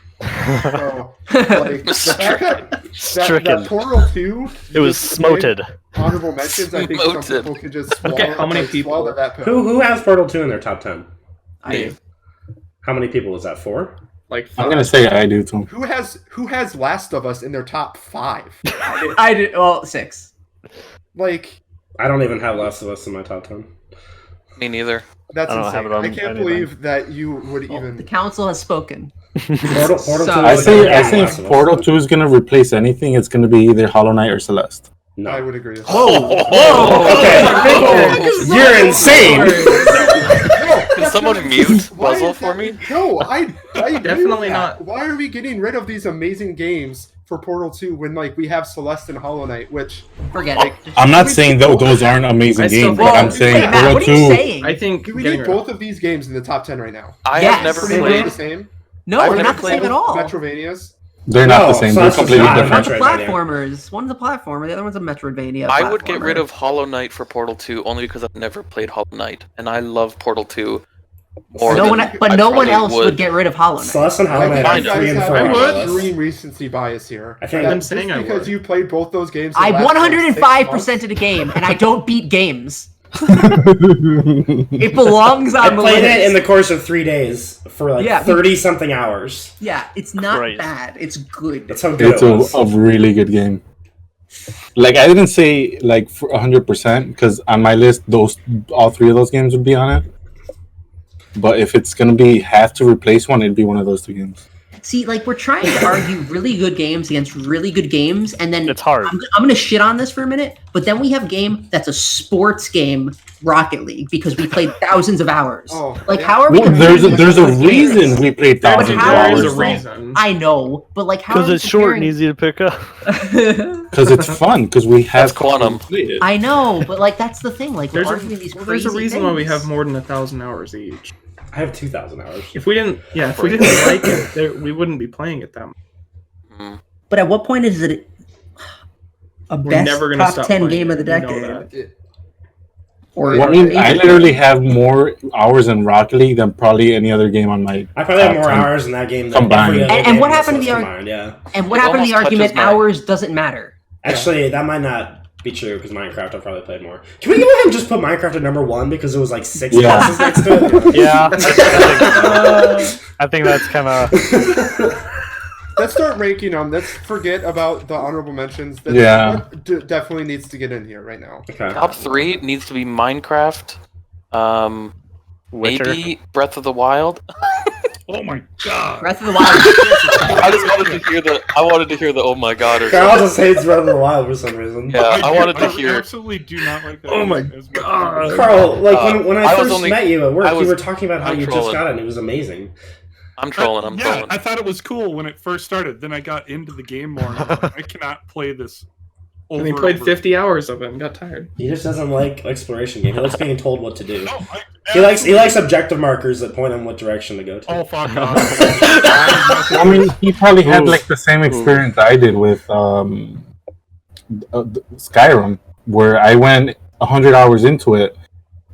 So, like, the fact that Stricken. Portal 2, It was just named smoted. Honorable mentions. I think some Smoted. people can just swallow. Okay, how many like, people? swallow that pill. Who has Portal 2 in their top 10? I do. How many people was that? 4? Like, I'm gonna say I do too. Who has Last of Us in their top 5? I did. Well, 6. Like, I don't even have Last of Us in my top 10. Me neither. that's I don't insane. have it on I can't anything. believe that you would The even. council has spoken. Portal 2 So- is I say better I than think Last of Us. Portal 2 is gonna replace anything. It's gonna be either Hollow Knight or Celeste. No. I would agree. Okay. You're insane. Can someone mute Why Buzzle is for that- me? No, I agree with Definitely that. not. Why are we getting rid of these amazing games for Portal 2 when like we have Celeste and Hollow Knight, which Forget it. I'm not saying that those aren't amazing I still games, think- but I'm Whoa, saying Wait, Matt, Portal what are you 2. saying? I think do we getting need rid both of these games in the top 10 right now? I Yes. have never Pretty much played. the same. No, I've they're never not the played same at all. Metrovanias. They're not No, the same. so They're it's just completely not a different. One's a Metroidvania. platformers. One's a platformer. The other one's a Metroidvania. I would get platformer. rid of Hollow Knight for Portal 2 only because I've never played Hollow Knight, and I love Portal 2 more No than one, but I no one probably else would get rid of Hollow Knight. Celeste and Hollow I Knight think are you 3 and guys 4 have on I my would. list. extreme recency bias here. I think I'm That's saying I because would. you played both those games. I the last, like, 105% 6 of the game, and I don't beat games. It belongs I on the played list. it in the course of 3 days for like Yeah. 30 something hours. Yeah, it's not Christ. bad. It's good. That's how good It's it was. a really good game. Like I didn't say like for 100% because on my list, all 3 of those games would be on it. But if it's gonna be have to replace one, it'd be one of those 2 games. See, like we're trying to argue really good games against really good games, and then It's hard. I'm gonna shit on this for a minute, but then we have a game that's a sports game, Rocket League, because we played thousands of hours. Oh, Like, yeah. how are we? Well, comparing there's a these two games? reason we played But thousands of how There are is we a hours. reason. I know, but like, how? Because are we it's short and comparing- easy to pick up. Because it's fun. Because we have That's Quantum. played it. I know, but like that's the thing. Like, There's we're a, arguing these well, there's a crazy reason why we things. have more than 1,000 hours each. I have 2,000 hours. If we didn't like it, we wouldn't be playing it that much. Mm. But at what point is it a We're best never gonna top stop 10 playing game of the it, you know decade? that. Or Well, I mean, I literally have more hours in Rocket League than probably any other game on my. I probably have top more 10. hours in that game than Combined. every other And game what on this happened to list the combined, yeah. And what It happened to the almost touches argument? my- Hours doesn't matter. Actually, that might not be true because Minecraft I've probably played more. Can we go ahead and just put Minecraft at number 1 because it was like 6 Yeah. classes next to it? Yeah. I think that's kind of. Let's start ranking them. Let's forget about the honorable mentions. That's Yeah. what definitely needs to get in here right now. Okay. Top 3 needs to be Minecraft, Witcher. maybe Breath of the Wild. Oh my god! Breath of the Wild. I just wanted to hear the. I wanted to hear the. Oh my god! Or Carl something. just hates Breath of the Wild for some reason. Yeah, I wanted to hear. I absolutely do not like that. Oh my as much God. as- Carl, like when I I was first only- met you at work, I was- you were talking about how I'm you trolling. just got it and it was amazing. I'm trolling. I'm yeah, trolling. I thought it was cool when it first started. Then I got into the game more. And I was like, I cannot play this. And he played 50 hours of it and got tired. He just doesn't like exploration game. He likes being told what to do. No, He likes objective markers that point him what direction to go to. Oh fuck off! I mean, he probably had like the same experience I did with Skyrim, where I went 100 hours into it,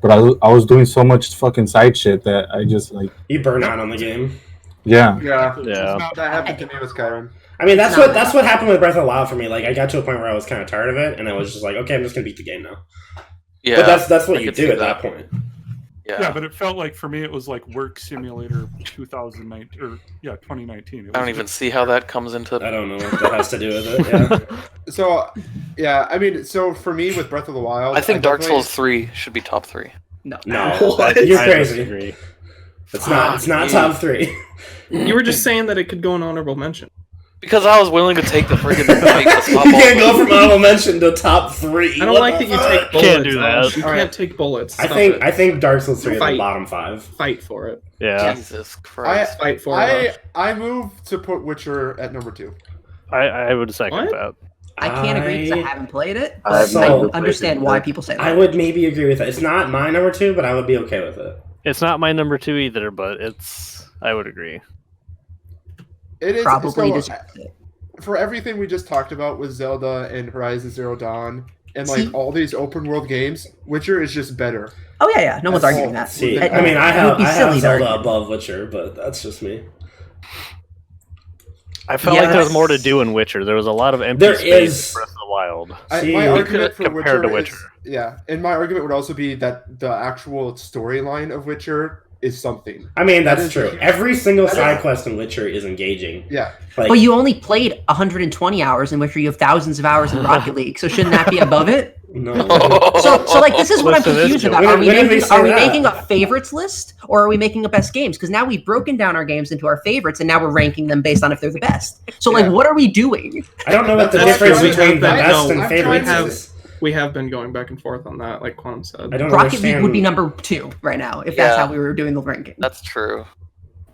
but I was doing so much fucking side shit that I just like, You burn out on the game. yeah. Yeah, Yeah. that happened to me with Skyrim. I mean, that's what happened with Breath of the Wild for me. Like, I got to a point where I was kind of tired of it, and I was just like, okay, I'm just gonna beat the game now. Yeah, But that's what I you could do see at that point. Yeah, but it felt like for me it was like Work Simulator 2019 or 2019. It I don't was even see how that comes into. I don't know what that has to do with it. Yeah. So, yeah, I mean, so for me with Breath of the Wild, I think Dark definitely- Souls 3 should be top 3. No, What? you're I crazy. disagree. It's not Fuck, top 3. You were just saying that it could go in honorable mention. Because I was willing to take the friggin' fight to stop You all can't this. go from honorable mention to top 3. I don't like that you take bullets. Can't do that. Ash. You All right. can't take bullets. I Stop think it. Dark Souls 3 is the Fight. bottom 5. Fight for it. Yeah, Jesus Christ. Fight for it. I move to put Witcher at number 2. I would second What? that. I can't agree because I haven't played it, I but have not I played it understand why either. people say that. I would maybe agree with that. It's not my number 2, but I would be okay with it. It's not my number 2 either, but I would agree. It is Probably so, deserves it. for everything we just talked about with Zelda and Horizon Zero Dawn and like See? all these open world games, Witcher is just better. Oh yeah, no one's That's arguing all. that. See, It- I mean, I it would have be silly to Zelda argue. above Witcher, but that's just me. I felt Yeah, like there was that's- more to do in Witcher. There was a lot of empty There space is. in Breath of the Wild. See, My we argument for compared Witcher, to Witcher. Is, yeah, and my argument would also be that the actual storyline of Witcher is something. I mean, That that's is true. a huge- Every single that side is- quest in Witcher is engaging. Yeah, Like, But you only played 120 hours in Witcher. You have thousands of hours in Rocket League, so shouldn't that be above it? no. So like this is what I'm Listen to this confused joke. about. Are we, When did we making, say are we that? making a favorites list or are we making a best games? Because now we've broken down our games into our favorites and now we're ranking them based on if they're the best. So like, Yeah. what are we doing? I don't know what the That's difference true. between the That- best no, and I'm favorites trying to- is. We have been going back and forth on that, like Quantum said. I don't Rocket understand. League would be number 2 right now if that's Yeah. how we were doing the ranking. That's true.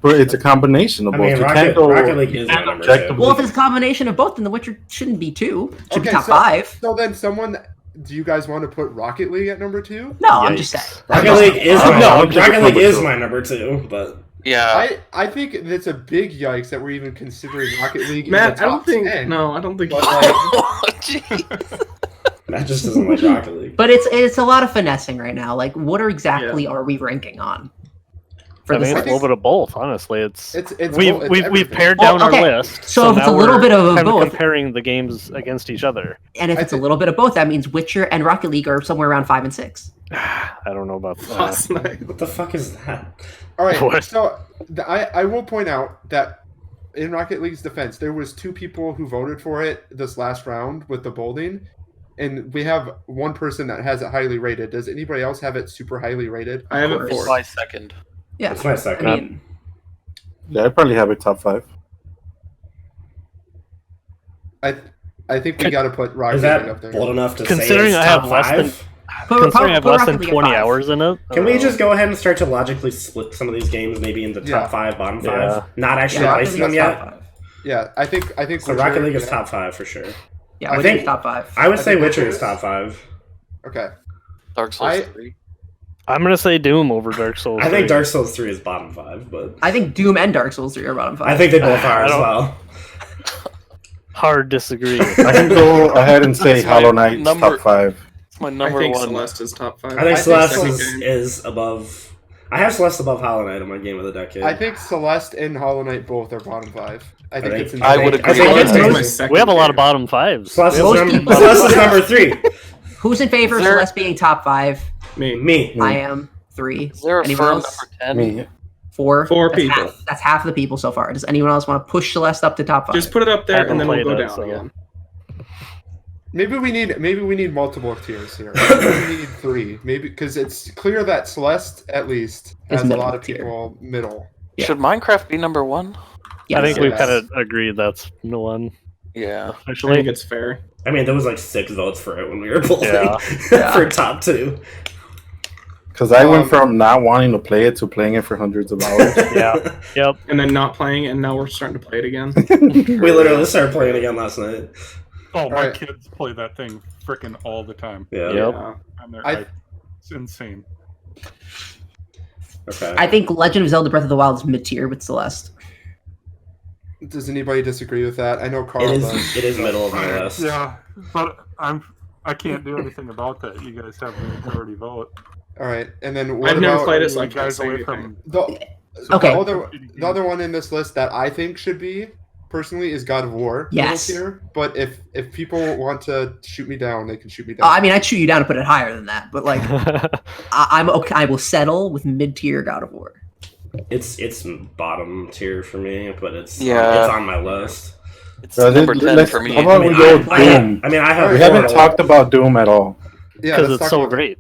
But it's a combination of I both. mean, You Rocket, can't go Rocket League is my number 2. objectively- Well, if it's a combination of both, then The Witcher shouldn't be 2. It should be Okay, top so- 5. So then, do you guys want to put Rocket League at number 2? No, I'm just Yikes. saying. Rocket League is Oh, my no, Rocket I'm League number is 2. my number 2, but Yeah. I think it's a big yikes that we're even considering Rocket League. Matt, in the I don't top think. 10. No, I don't think. But, like, Oh, jeez. Matt just doesn't like Rocket League. But it's a lot of finessing right now. Like, what are we ranking on? For I this mean, it's a list? little bit of both, honestly. it's We've everything. pared Well, down okay, our list. so if it's now a little we're bit of kind both- comparing the games against each other. And if I it's a thi- little bit of both, that means Witcher and Rocket League are somewhere around 5 and 6. I don't know about that. Last night. What the fuck is that? All right, What? so I will point out that in Rocket League's defense, there was 2 people who voted for it this last round with the bolding, and we have one person that has it highly rated. Does anybody else have it super highly rated? I have it course. It's 4. my second. Yeah. That's my I second. mean, Yeah, I probably have it top 5. I think we got to put Rocket Is League that up there. bold enough to Considering say it's I have top less than- 5? Considering I have put less Rocket than League at 20 5. hours in it. Can we just go ahead and start to logically split some of these games maybe into top Yeah. 5, bottom 5? Yeah. Not actually Yeah, placing them League's yet? top 5. Yeah, I think So Witcher- Rocket League is yeah. top 5 for sure. Yeah, I Witcher's think- top 5. I would I say think Witcher Witcher is is- top 5. Okay. Dark Souls I- 3. I'm gonna say Doom over Dark Souls. I think 3. Dark Souls 3 is bottom 5, but I think Doom and Dark Souls 3 are bottom 5. I think they both are I as don't- well. Hard disagree. I can go ahead and say That's my Hollow Knight's number- top 5. It's my I number think one. Celeste is top 5. I think I think Celeste second is, game. is above. I have Celeste above Hollow Knight on my game of the decade. I think Celeste and Hollow Knight both are bottom 5. I think think- it's I would I agree think with it's that. That's most- my second we have a lot of favorite. bottom 5s. Celeste is, Most number, people- Celeste is number 3. Who's in favor of There- Celeste being top 5? Me. Me. I am 3. Is there a Anyone firm else? number 10? Me. 4. 4 That's people. That's half of the people so far. Does anyone else want to push Celeste up to top 5? Just put it up there, Haven't and then we'll played go it, down so- again. Maybe we need multiple tiers here. Maybe we need 3. Maybe because it's clear that Celeste at least Is has a middle lot of tier. people middle. Yeah. Should Minecraft be number 1? Yes. I think we've Yes. kind of agreed that's the one. Yeah. I think Officially. it's fair. I mean, there was like 6 votes for it when we were polling Yeah. for top 2. Because I went from not wanting to play it to playing it for hundreds of hours. Yeah. Yep. And then not playing it, and now we're starting to play it again. We literally started playing it again last night. Oh, my Alright. kids play that thing freaking all the time. Yeah. Yep. And they're, I- it's insane. Okay. I think Legend of Zelda Breath of the Wild is mid-tier with Celeste. Does anybody disagree with that? I know Carl it does. is. It is middle of my list. Yeah, but I can't do anything about that. You guys have the majority vote. All right, and then what I've never about played it, so I You can't guys say away anything. from Okay. the other one in this list that I think should be personally is God of War. Yes. Here, but if people want to shoot me down, they can shoot me down. I mean, I'd shoot you down and put it higher than that, but like, I'm okay. I will settle with mid-tier God of War. It's bottom tier for me, but it's Yeah. on my list. It's number 10 let's- for me. How about we go Doom? I mean, I have. We haven't Portal. talked about Doom at all. yeah, Because let's it's talk so about- great.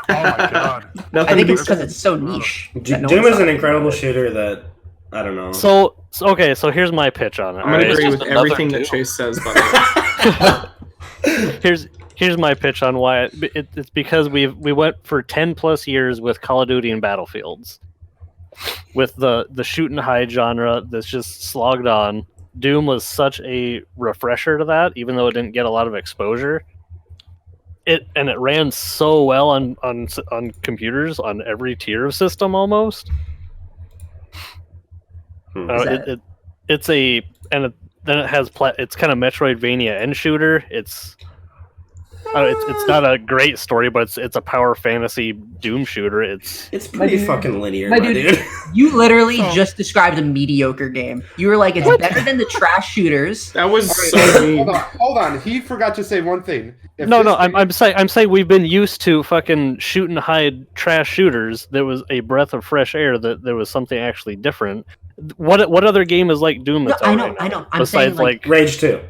Oh my god. Nothing I think to it's be- because it's so niche. that no Doom one's is an talking incredible about it. shooter that I don't know. So okay, so here's my pitch on it. I'm gonna alright? agree It's with just another everything that Doom. Chase says. By the way. Here's my pitch on why it's because we went for 10 plus years with Call of Duty and Battlefields, with the shoot and hide genre that's just slogged on. Doom was such a refresher to that, even though it didn't get a lot of exposure. It ran so well on computers on every tier of system almost. Hmm. Then it has it's kind of Metroidvania end shooter. It's not a great story, but it's a power fantasy Doom shooter. It's pretty dude- fucking linear, my my dude- dude. You literally just described a mediocre game. You were like, it's better than the trash shooters. That was All so right, mean. hold on. He forgot to say one thing. If no. this thing- I'm saying we've been used to fucking shoot and hide trash shooters. There was a breath of fresh air that there was something actually different. What other game is like Doom? No, That's I out know, right I now? know. I'm Besides saying like, Rage 2.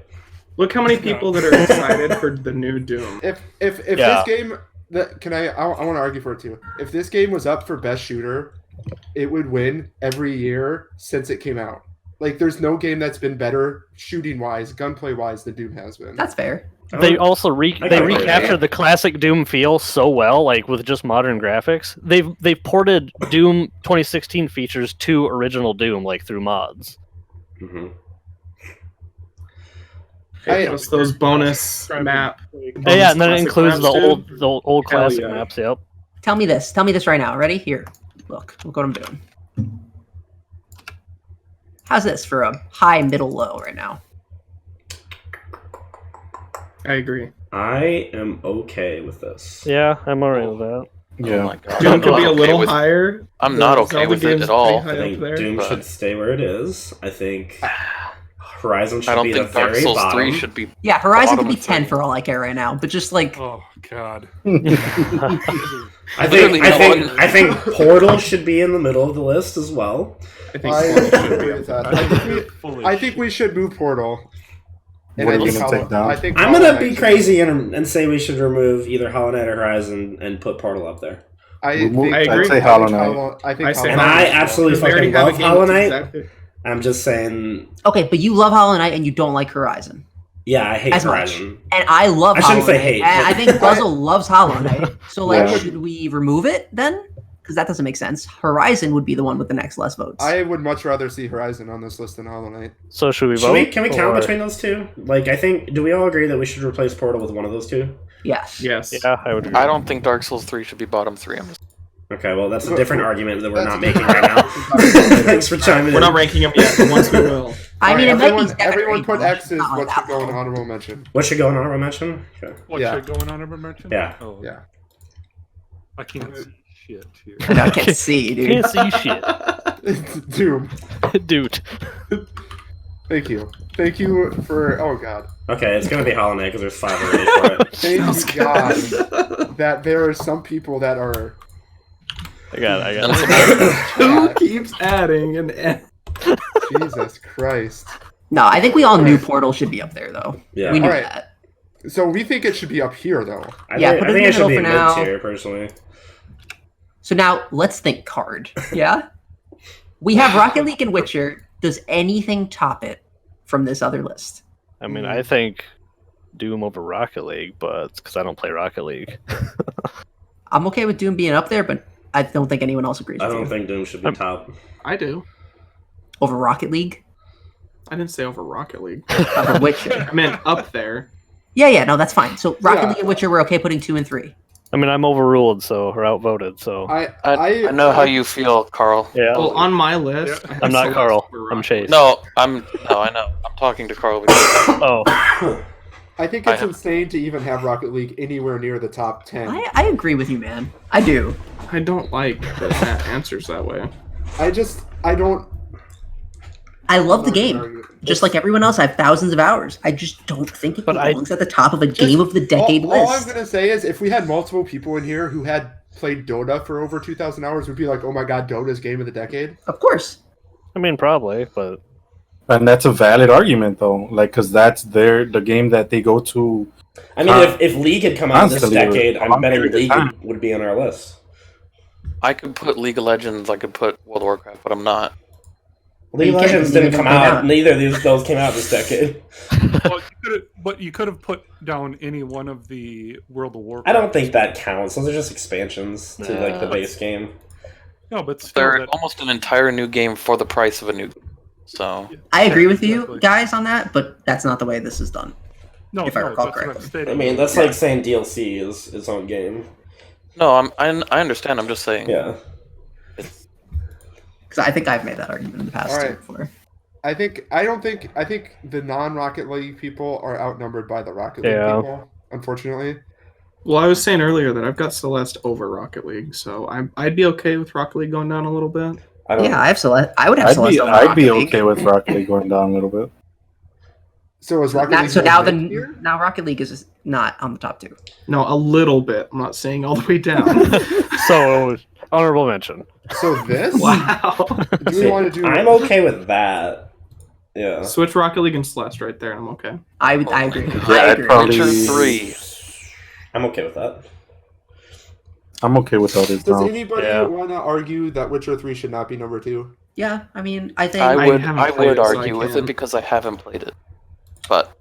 Look how many people that are excited for the new Doom. If Yeah. this game, I want to argue for it too. If this game was up for best shooter, it would win every year since it came out. Like, there's no game that's been better shooting wise, gunplay wise than Doom has been. that's fair. They also I they got it. recaptured the classic Doom feel so well, like with just modern graphics. They've ported Doom 2016 features to original Doom, like through mods. Mm-hmm. Hey, plus those bonus map. Yeah, and then it classic includes maps, dude. the old Hell classic yeah. maps. Yep. Tell me this right now. Ready? Here. Look what I'm doing. How's this for a high, middle, low right now? I agree. I am okay with this. Yeah, I'm alright with that. Yeah. Oh my god. Doom I'm could not be a okay little with- higher. I'm The not okay Zelda with it game's at all. pretty I high think up there. Doom but- should stay where it is. I think Horizon should I don't be the think Dark very Souls bottom. 3 should be. Yeah, Horizon could Bottom be of 10 three. for all I care right now, but just like, Oh god. I Literally think Portal should be in the middle of the list as well. I think I Portal should agree be with up that. I think we should move Portal. And What I are you think gonna Hollow- take down? I think I'm Hollow gonna Knight be should- crazy and say we should remove either Hollow Knight or Horizon and put Portal up there. I Remove- think I agree. I'd say Hollow Knight. I think I say And Hollow I Knight. absolutely Because we already fucking have a love game Hollow that's Knight. exactly- I'm just saying, okay, but you love Hollow Knight and you don't like Horizon. yeah, I hate As much. Horizon. And I love I shouldn't Hollow say Knight. hate, And I but- think Buzzle loves Hollow Knight. So, like, Yeah. should we remove it then? Because that doesn't make sense. Horizon would be the one with the next less votes. I would much rather see Horizon on this list than Hollow Knight. So should we vote? Can we count or- between those two? Like, I think, do we all agree that we should replace Portal with one of those two? Yes. Yes. Yeah, I would. Agree. I don't think Dark Souls 3 should be bottom 3. Okay, well, that's a different argument that we're That's- not making right now. Thanks for chiming We're in. not ranking them yet, but once we will. I mean, it might be everyone put secondary, X is not like what that should go in low. honorable mention. What should go in honorable mention? Okay. What Yeah. should going on ever mention? Yeah. Oh, Yeah. I can't see shit here. I can't see, dude. Can't see shit, Doom. dude. Thank you. Thank you for. Oh God. Okay, it's gonna be Hollow Knight because there's 5 already for it. Thank you, God, that there are some people that are. I got it. Who keeps adding an N? Jesus Christ. No, I think we all knew Portal should be up there, though. Yeah. We knew Alright. that. So we think it should be up here, though. Yeah, put it in it the should be middle for now. mid tier personally. So now let's think card. Yeah. We have Rocket League and Witcher. Does anything top it from this other list? I mean, I think Doom over Rocket League, but it's because I don't play Rocket League. I'm okay with Doom being up there, but I don't think anyone else agrees I with don't you. think Doom should be top. I do. Over Rocket League? I didn't say over Rocket League. Over Witcher? I meant up there. Yeah, no, that's fine. So Rocket Yeah. League and Witcher, we're okay putting 2 and 3. I mean, I'm overruled, or outvoted, so. I know how you feel, Carl. Yeah. Well, on my list, I have I'm not Celeste Carl. over I'm Rocket Chase. League. No, I know. I'm talking to Carl. Because Oh. I think it's insane to even have Rocket League anywhere near the top 10. I agree with you, man. I do. I don't like that answers that way. I don't. I love the I'm not gonna game. argue. Just like everyone else, I have thousands of hours. I just don't think it But belongs at the top of a game of the decade all I'm list. gonna say is, if we had multiple people in here who had played Dota for over 2,000 hours, we'd be like, "Oh my god, Dota's game of the decade." Of course. I mean, probably, but. And that's a valid argument, though. Like, because that's the game that they go to. I mean, if League had come out this Constantly, decade, for a long I'm betting period of League time. would be on our list. I could put League of Legends, I could put World of Warcraft, but I'm not. League of You can't- Legends you didn't didn't come put it out. out. Neither of those came out this decade. But you could have put down any one of the World of Warcraft. I don't think that counts. Those are just expansions to like the Nah. base game. No, but still, They're that, almost an entire new game for the price of a new game. So, I agree with Exactly. you guys on that, but that's not the way this is done. no, if I no, recall that's what I'm correctly. stating. I mean, that's like saying DLC is its own game. no, I understand. I'm just saying. Yeah. Because I think I've made that argument in the past All too right. before. I think the non-Rocket League people are outnumbered by the Rocket Yeah. League people, unfortunately. Well, I was saying earlier that I've got Celeste over Rocket League, so I'd be okay with Rocket League going down a little bit. I don't Yeah, I have Celeste. I would have I'd Celeste be, over I'd be Rocket League. okay with Rocket League going down a little bit. So is Rocket Now- League so more now mid-tier? now Rocket League is not on the top 2. No, a little bit. I'm not saying all the way down. So, honorable mention. So this? Wow. Do we want to do? I'm okay with that. Yeah. Switch Rocket League and Celeste right there, and I'm okay. I agree. Yeah, I I'd agree. probably- Witcher 3. I'm okay with that. I'm okay with others Does now. anybody Yeah. want to argue that Witcher 3 should not be number 2? Yeah, I mean, I think. I would haven't played it, so I argue with can't. it because I haven't played it. But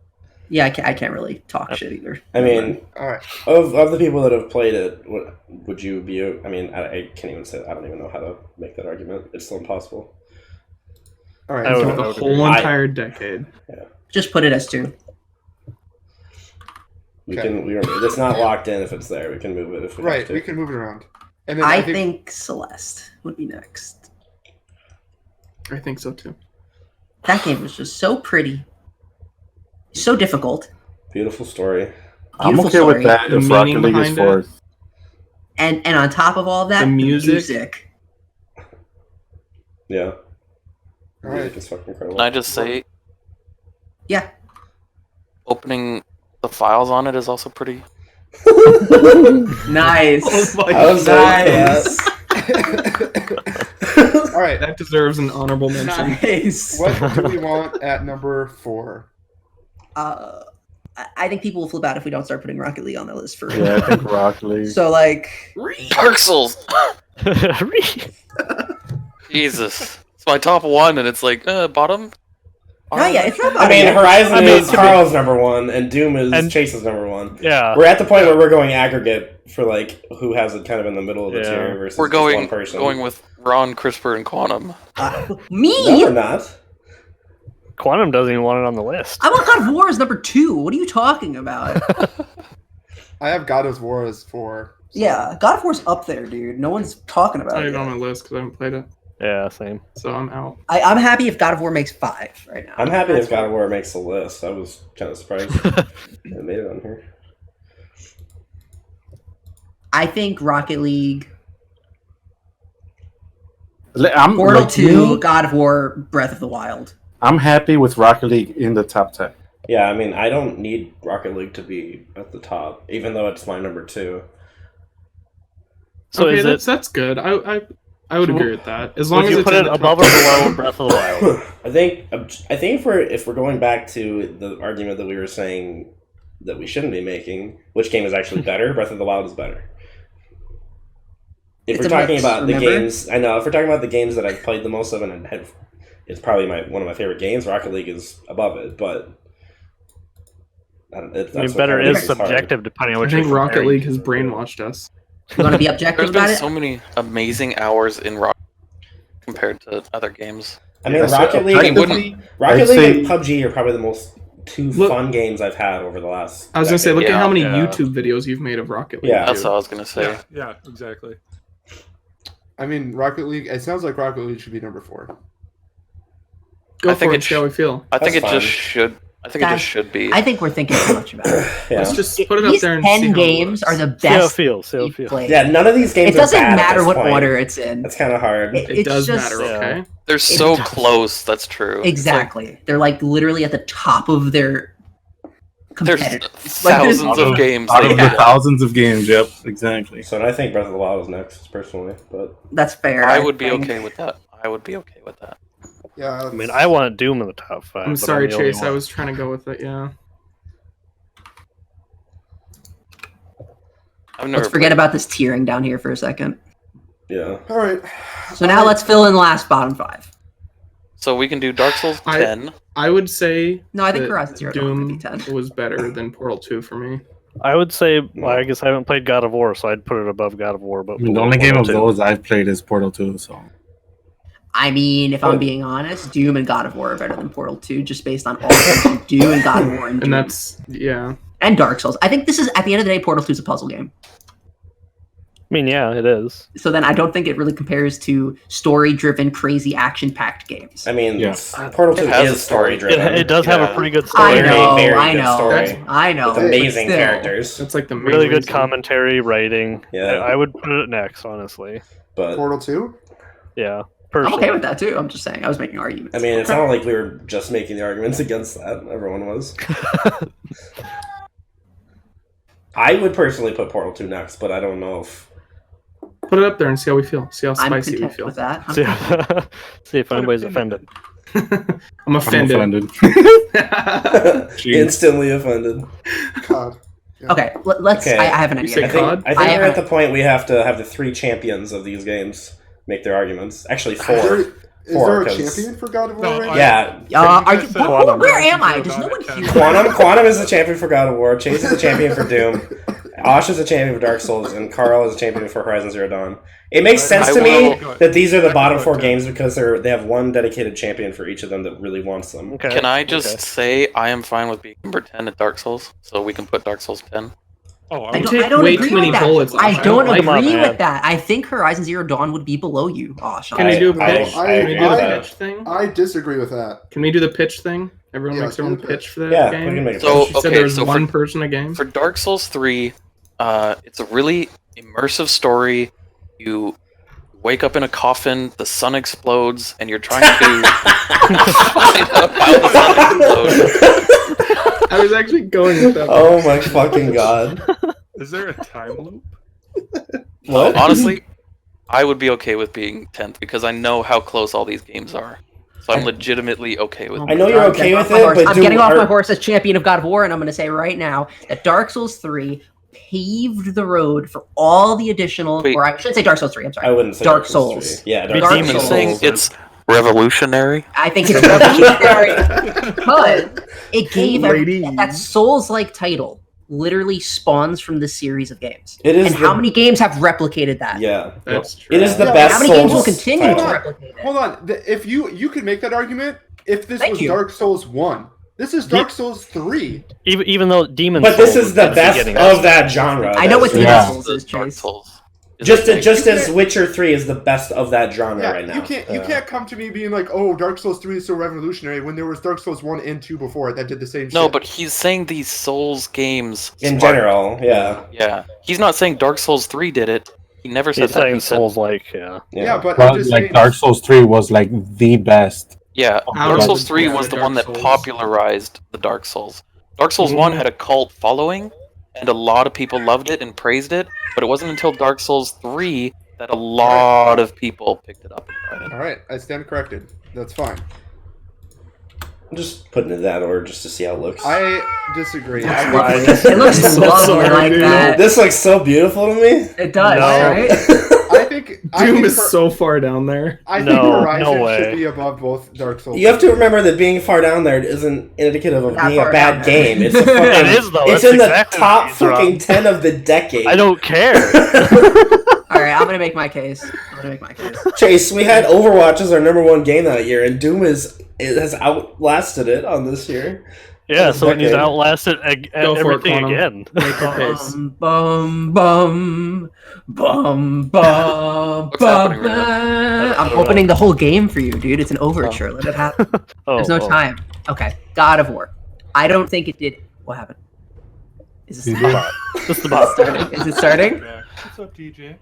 Yeah, I can't really talk shit either. I mean, All right. of the people that have played it, would you be? I mean, I can't even say. I don't even know how to make that argument. It's still impossible. All right. I would- so- The whole entire decade. Just put it as 2. We Okay. can. It's not locked in if it's there. We can move it if we right, have to. we can move it around. And then I think Celeste would be next. I think so too. That game was just so pretty, so difficult, Beautiful story. I'm beautiful okay story, with that The if Rocket meaning League is behind it. fourth. and on top of all of that, The music. Yeah. All right. Music is fucking incredible. can I just say, Yeah. opening the files on it is also pretty. Nice. Oh my I was Nice. All right. That deserves an honorable mention. Nice. What do we want at number 4? I think people will flip out if we don't start putting Rocket League on the list for. Yeah, I think Rocket League. So like, Dark Souls! Jesus. It's my top one, and it's like, bottom? no, yeah, it's not. I mean, bad. Horizon is to be- Carl's number 1, and Doom is And- Chase's number 1. Yeah. We're at the point where we're going aggregate for like who has it kind of in the middle of the Yeah. tier versus We're just one going person. with Ron, CRISPR, and Quantum. No, Me. we're not. Quantum doesn't even want it on the list. I want God of War as number 2. What are you talking about? I have God of War as 4. Yeah, God of War's up there, dude. No one's talking It's about not it. even on yet. my list because I haven't played it, Yeah, same. so I'm out. I'm happy if God of War makes 5 right now. I'm happy if God of War makes the list. I was kind of surprised it made it on here. I think Rocket League, I'm Portal like 2, me, God of War, Breath of the Wild. I'm happy with Rocket League in the top 10. Yeah, I mean, I don't need Rocket League to be at the top, even though it's my number 2. So okay, is that's good. I would So agree with that. As long Would as you it's put in it the above top or below Breath of the Wild? I think if we're going back to the argument that we were saying that we shouldn't be making, which game is actually better? Breath of the Wild is better. If It's we're a talking mix, about the remember? games, I know. If we're talking about the games that I've played the most of, and it's probably one of my favorite games. Rocket League is above it, but that's what better kinda is makes it hard. subjective depending on I what think you're Rocket comparing League to. has brainwashed us. You want to be objective There's been about it? so many amazing hours in Rock compared to other games. I mean, Yeah, Rocket League, objectively, Rocket I'd League say- and PUBG are probably the most two Look- fun games I've had over the last. I was gonna say, decade. look at Yeah, how many yeah. YouTube videos you've made of Rocket League. Yeah. That's dude. what I was gonna say. Yeah, exactly. I mean, Rocket League. It sounds like Rocket League should be number 4. Go I think for it it. See how we feel. I think That's it fine. just should. I think it Guys, just should be. I think we're thinking too much about it. Yeah. Let's just put it up These there and see 10 how it games looks. are the See how it best feels. See how it we've feels. played. Yeah, none of these games It doesn't are bad at matter this what point. order it's in. That's kind of hard. It It's does just- matter, okay? They're so does. close. That's true. Exactly. They're like literally at the top of their There's competitors. Like, there's- thousands of games. Out they of the have. thousands of games, yep, exactly. So I think Breath of the Wild is next, personally. But That's fair. I would be think. okay with that. I would be okay with that. Yeah. I mean, I want Doom in the top 5. I'm but sorry, the only Chase. I one. was trying to go with it. Yeah. I've never. Let's forget played- about this tiering down here for a second. yeah, All right. So now let's fill in the last bottom 5. So we can do Dark Souls 10. I would say No, I think that Horizon Zero Dawn would be Doom 10. was better than Portal 2 for me. I would say, well, I guess I haven't played God of War, so I'd put it above God of War. But I mean, the below only game of Portal 2. those I've played is Portal 2, so. I mean, if I'm being honest, Doom and God of War are better than Portal 2 just based on all the things you do in God of War and Doom. And that's, yeah. And Dark Souls. I think this is, at the end of the day, Portal 2 is a puzzle game. I mean, yeah, it is. So then I don't think it really compares to story-driven, crazy, action-packed games. I mean, Yeah. Portal 2 It has is a story. story-driven. It does have Yeah. a pretty good story. I know, Very I good know, story. I know. With but amazing still. characters. That's like the main Really good reason. commentary, writing. Yeah. I would put it next, honestly. But Portal 2? Yeah, I'm personally. okay with that too. I'm just saying. I was making arguments. I mean, it's not like we were just making the arguments against that. Everyone was. I would personally put Portal 2 next, but I don't know if. Put it up there and see how we feel. See how I'm spicy we content feel. with that. I'm See, content. see if anybody's offended. I'm I'm offended. Jeez. Instantly offended. God. Okay, let's. Okay. I have an You idea. say I think, COD? I think I we're have at the point we have to have the 3 champions of these games make their arguments. Actually, 4. Is Four, there a 'cause- champion for God of War No, right now? Yeah. Are you, You guys said Quantum. where am I? Horizon Does Zero no Dawn one at hear 10. Quantum is the champion for God of War. Chase is the champion for Doom. Ash is the champion for Dark Souls, and Carl is the champion for Horizon Zero Dawn. It makes sense I to me will- that these are the bottom Go 4 ahead. games because they have one dedicated champion for each of them that really wants them. Okay. Can I just okay. say I am fine with being number 10 at Dark Souls? So we can put Dark Souls 10. Oh, I You don't, take I don't way agree too many with that. bullets I off. don't I agree like that. with that. I think Horizon Zero Dawn would be below you. Oh, Sean. Can we do a I- pitch? I Can we agree do with the that. pitch thing? I disagree with that. Can we do the pitch thing? Everyone Yeah, makes their own do the pitch for that Yeah, game. we can make a So- She said okay, there's so one for- person a game. For Dark Souls 3, it's a really immersive story. You wake up in a coffin, the sun explodes, and you're trying to find out how the sun exploded. I was actually going with that. Oh my fucking god. Is there a time loop? What? Honestly, I would be okay with being 10th because I know how close all these games are. So I'm legitimately okay with I know you're I'm okay getting with off my it, horse. but I'm do- getting off are- my horse as champion of God of War, and I'm going to say right now that Dark Souls 3 paved the road for all the additional, Wait. or I shouldn't say Dark Souls 3, I'm sorry. I wouldn't say Dark Souls. 3. Yeah, Dark Dark Demon Souls. saying it's revolutionary. I think it's revolutionary because it gave Ladies. that Souls-like title literally spawns from this series of games. It is And how many games have replicated that? Yeah. That's true. It is the Yeah, best How many games will Souls continue title. to replicate it? Hold on. If you could make that argument if this Thank was you. Dark Souls 1. This is Dark Souls 3. Even though Demon But this Souls is the was best beginning of that genre. I know what That's- Demon Yeah. Souls is, Dark Chase. Souls. is Just a thing. just You as can't- Witcher 3 is the best of that genre Yeah, right now. you can't come to me being like, "Oh, Dark Souls 3 is so revolutionary," when there was Dark Souls 1 and 2 before it that did the same shit. No, but he's saying these Souls games In spark- general, yeah. Yeah, he's not saying Dark Souls 3 did it. He never said He's that. saying He said, Souls like, yeah. yeah, but I'm But just like saying, Dark Souls 3 was like the best. yeah, How Dark did Souls the- 3 yeah, was the Dark one that Souls. popularized the Dark Souls. Dark Souls 1 had a cult following, and a lot of people loved it and praised it, but it wasn't until Dark Souls 3 that a lot of people picked it up and tried it. all right, I stand corrected. That's fine. I'm just putting it in that order just to see how it looks. I disagree. It looks so lovely sorry, like dude. that. This looks so beautiful to me. It does, No. right? I think Doom is so far down there. I think No Horizon way. should be above both Dark Souls. You have to remember that being far down there isn't indicative of Not being a far bad down there. game. It's a fucking, It is, though. It's That's in the exactly top what he's wrong. fucking 10 of the decade. I don't care. All right, I'm gonna make my case. Chase, we had Overwatch as our number one game that year, and Doom has outlasted it on this year. Yeah, so it needs to decade. outlast it Go for it, everything Quantum. again. Make your case. Bum bum bum bum What's happening right bum. I I'm don't opening the whole game for you, dude. It's an overture. Let it happen. Oh, There's no oh. time. Okay, God of War. I don't think it did. What happened? Is this DJ? Just the boss. starting? Is it starting? What's up, DJ?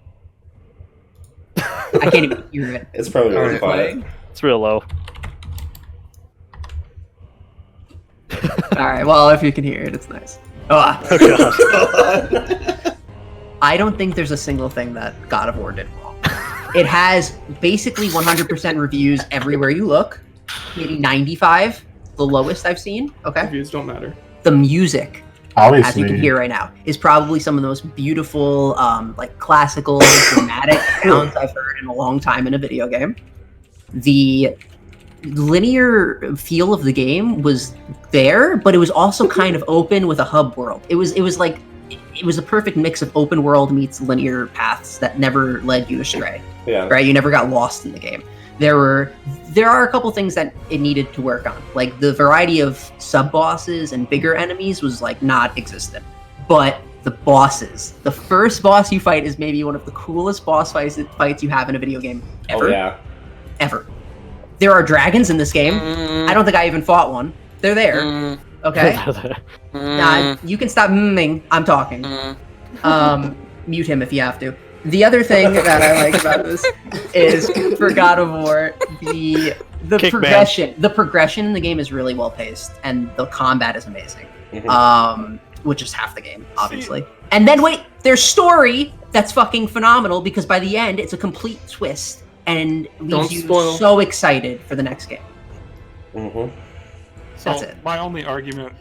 I can't even hear it. It's probably really Alright. quiet. It's real low. All right. Well, if you can hear it, it's nice. Ah. Oh, God. I don't think there's a single thing that God of War did wrong. It has basically 100% reviews everywhere you look. Maybe 95, the lowest I've seen. Okay. Reviews don't matter. The music, Obviously. as you can hear right now, is probably some of the most beautiful, like classical, dramatic sounds I've heard in a long time in a video game. The linear feel of the game was there, but it was also kind of open with a hub world. It was a perfect mix of open world meets linear paths that never led you astray. Yeah. Right? You never got lost in the game. There are a couple things that it needed to work on. Like the variety of sub bosses and bigger enemies was like not existent. But the bosses, the first boss you fight is maybe one of the coolest boss fights you have in a video game ever. Oh, yeah. Ever. There are dragons in this game. I don't think I even fought one. They're there. Okay. Nah, you can stop mming. I'm talking. Mute him if you have to. The other thing that I like about this is for God of War, the Kick progression. The progression in the game is really well paced, and the combat is amazing. Which is half the game, obviously. And then wait, there's story that's fucking phenomenal because by the end it's a complete twist and leaves Don't you spoil. so excited for the next game. Mm-hmm. That's So it. my only argument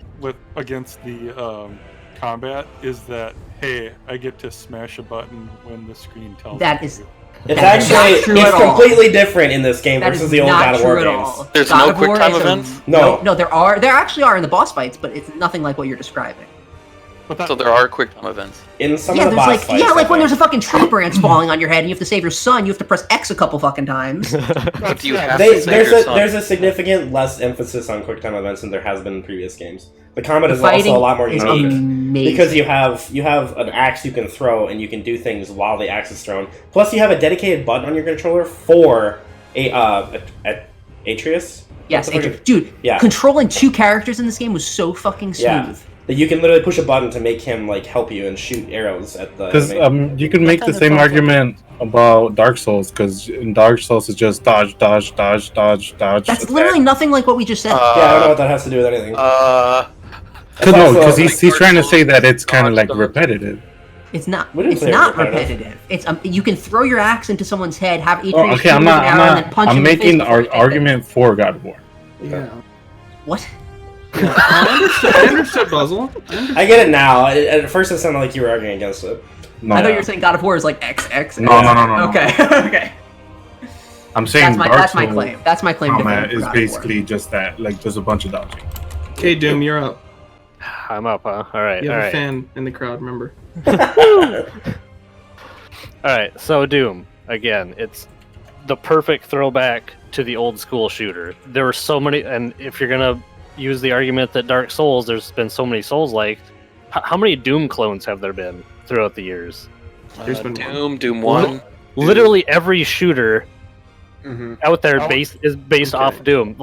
against the combat is that, hey, I get to smash a button when the screen tells That me is- to. It's That is actually not true at it's all. completely different in this game That versus is the old not God of War true at games. all. There's God no of War quick time is a- events? No. There actually are in the boss fights, but it's nothing like what you're describing. But that, So there are quick time events. In some Yeah, of the there's boss like fights, like I when there's a think. fucking tree branch falling on your head and you have to save your son, you have to press X a couple fucking times. But do you yeah, have to save There's your a son? there's a significant less emphasis on quick time events than there has been in previous games. The combat is Fighting also a lot more is unique amazing. because you have an axe you can throw and you can do things while the axe is thrown. Plus, you have a dedicated button on your controller for Atreus. Yes, What's the Adrian. Dude, Yeah. controlling two characters in this game was so fucking smooth. Yeah. That you can literally push a button to make him like help you and shoot arrows at the Because enemy. you can make the same argument about Dark Souls, because in Dark Souls it's just dodge, dodge, dodge, dodge, dodge. That's attack. literally nothing like what we just said. Yeah, I don't know what that has to do with anything. Cause no, also- because he's trying to say that it's kind of Dodge, like dodge. repetitive. It's not. We didn't It's say it was not repetitive. repetitive. It's you can throw your axe into someone's head, have Atreus Oh, okay, shoot I'm him not. with an arrow, and then punch him I'm in the face making before our you hit it. argument for God of War. Yeah. What? I understood, Buzzle. I get it now. At first, it sounded like you were arguing against it. No, I thought you were saying God of War is like X X. No, no. Okay, okay. I'm saying Dark That's my Souls claim. That's my claim to fame combat for is God of War. basically just that, like just a bunch of dodging. Okay, Doom, you're up. I'm up, huh? All right, You all have a right. fan in the crowd, remember? All right, so Doom, again, it's the perfect throwback to the old school shooter. There were so many, and if you're going to use the argument that Dark Souls, there's been so many Souls-like, how many Doom clones have there been throughout the years? There's been one. Doom 1. Literally every shooter Mhm. out there Oh, is based okay. off Doom.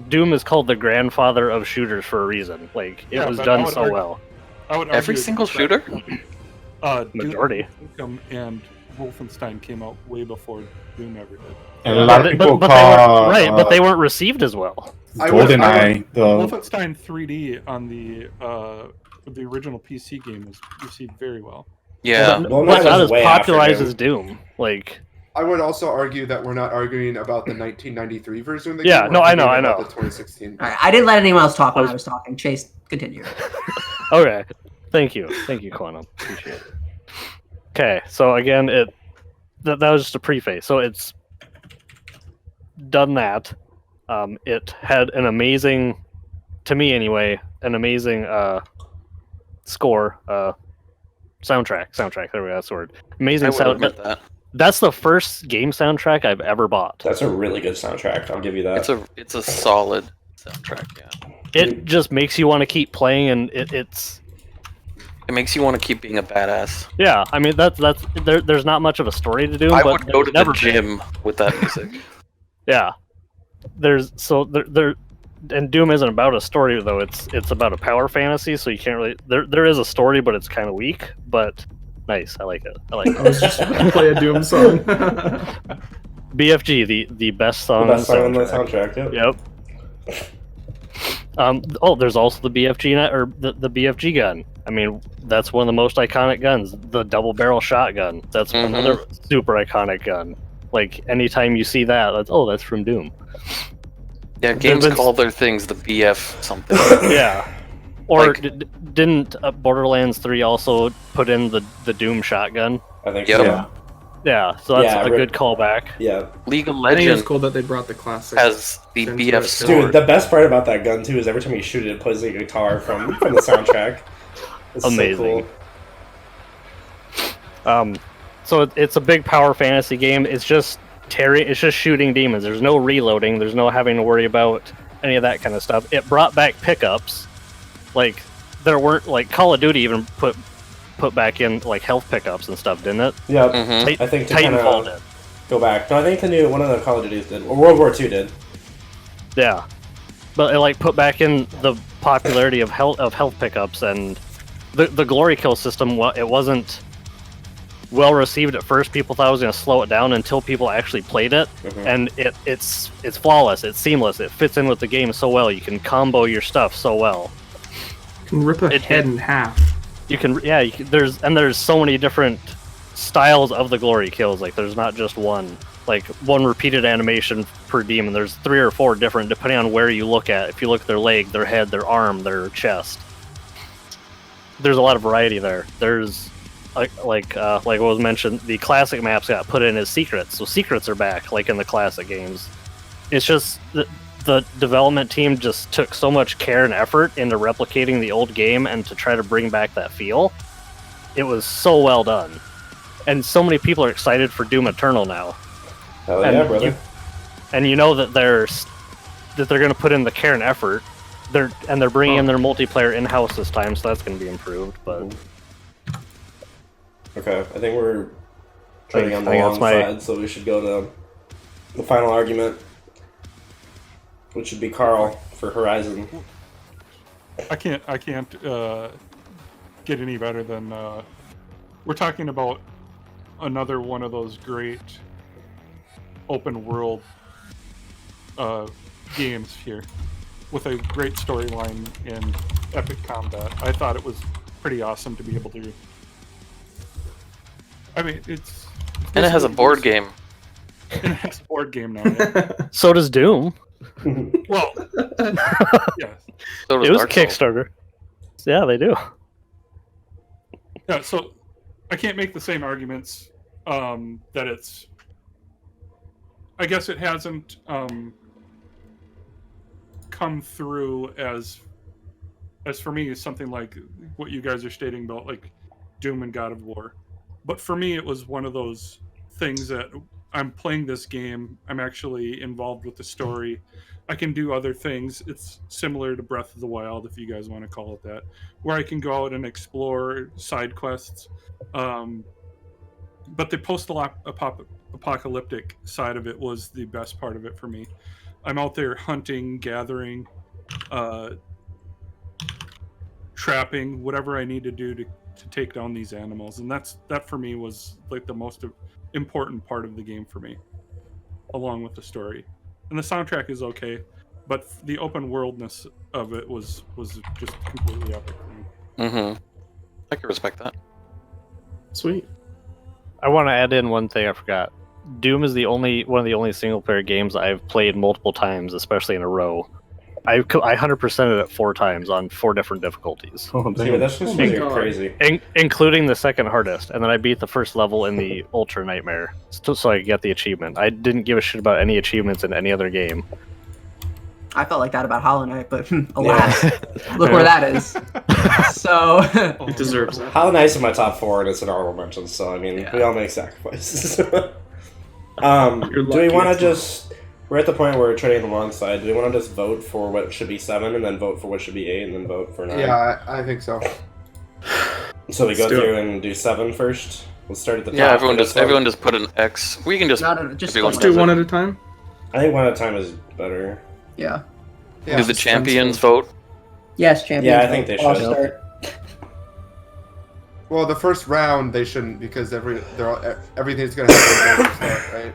Doom is called the grandfather of shooters for a reason. Like, it Yeah, was but I done would so argue- well. I would Every argue single that, shooter? Majority. Doom and Wolfenstein came out way before Doom ever did. And a lot of people but call but they weren't received as well. I would- GoldenEye the Wolfenstein 3D on the original PC game was received very well. Yeah. But Well, not that was as way after popularized Doom. as Doom. Like, I would also argue that we're not arguing about the 1993 version of the Yeah, game. no, we're I know, arguing I about know. The 2016. All right, I didn't let anyone else talk when I was talking. Chase, continue. okay, thank you, Quantum. Appreciate it. Okay, so again, that was just a preface. So it's done that. It had an amazing, to me anyway, an amazing score, soundtrack. There we go. That's the word. Amazing I will sound. admit that. That's the first game soundtrack I've ever bought. That's a really good soundtrack. I'll give you that. It's a solid soundtrack. Yeah, It just makes you want to keep playing, and it makes you want to keep being a badass. yeah. I mean there's not much of a story to do. I but would go to the never gym with that music. Yeah. There and Doom isn't about a story though. It's about a power fantasy, so you can't really there is a story, but it's kind of weak, but nice. I like it. I was just going to play a Doom song. BFG, the best song the best song on the soundtrack. soundtrack. Yep. There's also the BFG the BFG gun. I mean, that's one of the most iconic guns. The double barrel shotgun. That's another super iconic gun. Like anytime you see that, that's from Doom. Yeah, games call their things the BF something. Yeah. Or Like- didn't Borderlands 3 also put in the Doom shotgun? I think Yep. so. Yeah. Yeah, so that's Yeah, a good callback. Yeah. League of I think it's Legends cool that they brought the classic. has the Into BF it. sword. Dude, the best part about that gun too is every time you shoot it, it plays like a guitar from the soundtrack. It's Amazing. So cool. So it's a big power fantasy game. It's just it's just shooting demons. There's no reloading. There's no having to worry about any of that kind of stuff. It brought back pickups. Like there weren't like Call of Duty even put back in like health pickups and stuff, didn't it? Yeah, Mhm. I think to Titanfall kinda did. go back. No, I think one of the Call of Duties did. Or World War II did. Yeah, but it like put back in the popularity of health pickups and the glory kill system. It wasn't well received at first. People thought it was going to slow it down until people actually played it, and it's flawless. It's seamless. It fits in with the game so well. You can combo your stuff so well. You can rip a head in half. You can there's so many different styles of the glory kills. Like there's not just one repeated animation per demon. There's 3 or 4 different depending on where you look at. If you look at their leg, their head, their arm, their chest. There's a lot of variety there. There's like what was mentioned, the classic maps got put in as secrets. So secrets are back like in the classic games. It's just the development team just took so much care and effort into replicating the old game and to try to bring back that feel. It was so well done. And so many people are excited for Doom Eternal now. Hell And yeah, brother. You know that they're going to put in the care and effort. They're bringing in their multiplayer in-house this time, so that's going to be improved. But Okay, I think we're trading on the I think long that's side, so we should go to the final argument, which should be Carl for Horizon. I can't get any better than we're talking about another one of those great open world games here with a great storyline and epic combat. I thought it was pretty awesome to be able to. I mean, it's And it has a board game. And it has a board game now. Yeah. so does Doom. Well, yeah. So does It was Dark Souls. Kickstarter. Yeah, they do. Yeah, so I can't make the same arguments that it's. I guess it hasn't come through as for me as something like what you guys are stating about like Doom and God of War. But for me, it was one of those things that I'm playing this game. I'm actually involved with the story. I can do other things. It's similar to Breath of the Wild, if you guys want to call it that, where I can go out and explore side quests. But the post-apocalyptic side of it was the best part of it for me. I'm out there hunting, gathering, trapping, whatever I need to do to take down these animals, and that for me was like the most important part of the game for me, along with the story. And the soundtrack is okay, but the open worldness of it was just completely epic for me. Mm-hmm. I can respect that. Sweet. I want to add in one thing I forgot. Doom is one of the only single player games I've played multiple times, especially in a row. I 100%ed it 4 times on 4 different difficulties, Oh, See, but damn. that's just my really God. crazy. including the second hardest. And then I beat the first level in the Ultra Nightmare, so I could get the achievement. I didn't give a shit about any achievements in any other game. I felt like that about Hollow Knight, but alas, look where that is. So It deserves that. How nice in my top 4 and it's an honorable mention, so I mean, Yeah. we all make sacrifices. You're Do we lucky want to it's not. just... We're at the point where we're trading on the wrong side. Do we want to just vote for what should be 7 and then vote for what should be 8 and then vote for 9? Yeah, I think so. So we go Let's do through and do 7 first? Let's start at the top. Yeah, for everyone this just put an X. We can just no, just everyone Let's does do it. one at a time. one. I think one at a time is better. yeah. Yeah, do the champions vote. Yes, champions. Yeah, I think they I'll should. start. Well, the first round they shouldn't because everything's gonna happen at the start, right?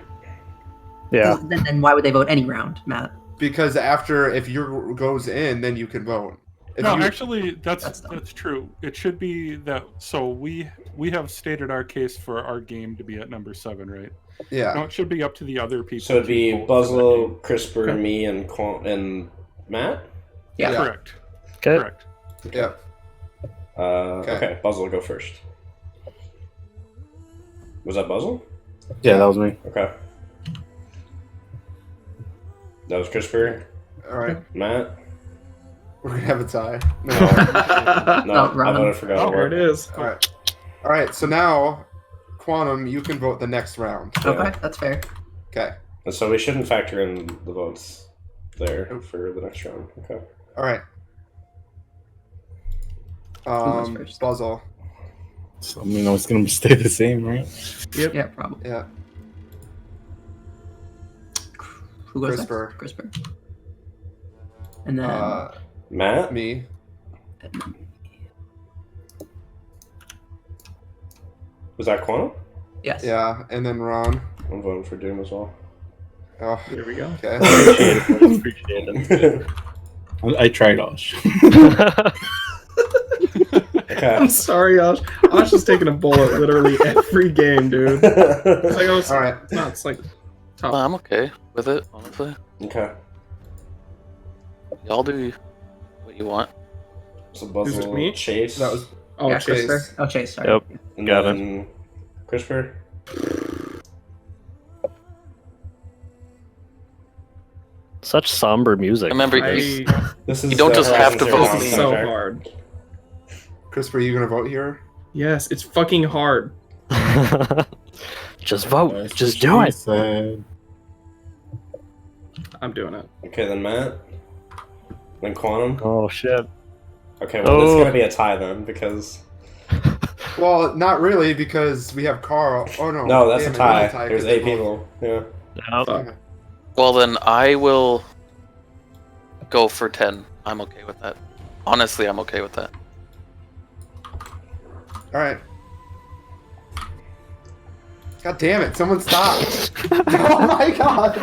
Yeah. Then why would they vote any round, Matt? Because after if your goes in, then you can vote. If No, you- actually, That's that's dumb. true. It should be that. So we have stated our case for our game to be at number 7, right? yeah. No, it should be up to the other people. So it'd to be vote for that Buzzle, game. CRISPR, Okay. me, and Matt? Yeah. Yeah. Correct. Okay. Correct. Yeah. Okay, Buzzle, go first. Was that Buzzle? Yeah, that was me. Okay. That was CRISPR. All right. Matt? We're gonna have a tie. No, No, I Ron. voted for God of There War. it is. All right. All right. So now, Quantum, you can vote the next round. Okay, that's fair. Okay. And so we shouldn't factor in the votes there for the next round. Okay. All right. goes first? Buzzle. So, I mean, it's gonna stay the same, right? Yeah, probably. Yeah. Who goes CRISPR. next? CRISPR. And then Matt? Me. Was that Quantum? yes. Yeah, and then Ron. I'm voting for Doom as well. Oh, There we go. okay. Appreciate it. I tried all. Okay. I'm sorry, Ash. Ash is taking a bullet literally every game, dude. It's like, oh, it's, All right. no, it's like top. I'm okay with it, honestly. Okay. Y'all do what you want. So Who's it, Buzzle, me? Chase, That was Oh, yeah, Chase. CRISPR. Oh, Chase, sorry. Yep. and got then CRISPR. Such somber music. Remember, I, you, This is You don't the just have to Horizon vote. Zero this is Dawn so soundtrack. hard. CRISPR. You gonna vote here? Yes, it's fucking hard. Just vote. That's Just what do she it. said. I'm doing it. Okay, then Matt. Then Quantum. Oh shit. Okay, well, this is Oh. gonna be a tie then because Well, not really because we have Carl. Oh no. no, that's damn a it, tie. not a There's 'cause they 8 people. Yeah. No. Fuck. well, then I will go for 10. I'm okay with that. Honestly, I'm okay with that. All right. God damn it! Someone stop! Oh my god!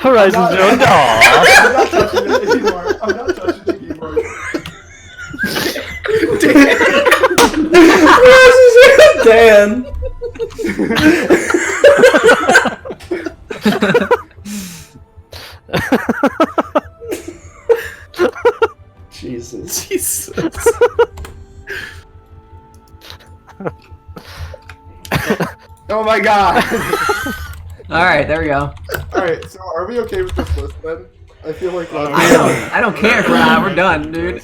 Horizon I'm Zero not- Dawn. I'm not touching it anymore. I'm not touching the keyboard. Dan. Jesus. Jesus. Oh my god! All right, there we go. All right, so are we okay with this list then? I feel like I don't care if we're not. We're done, dude.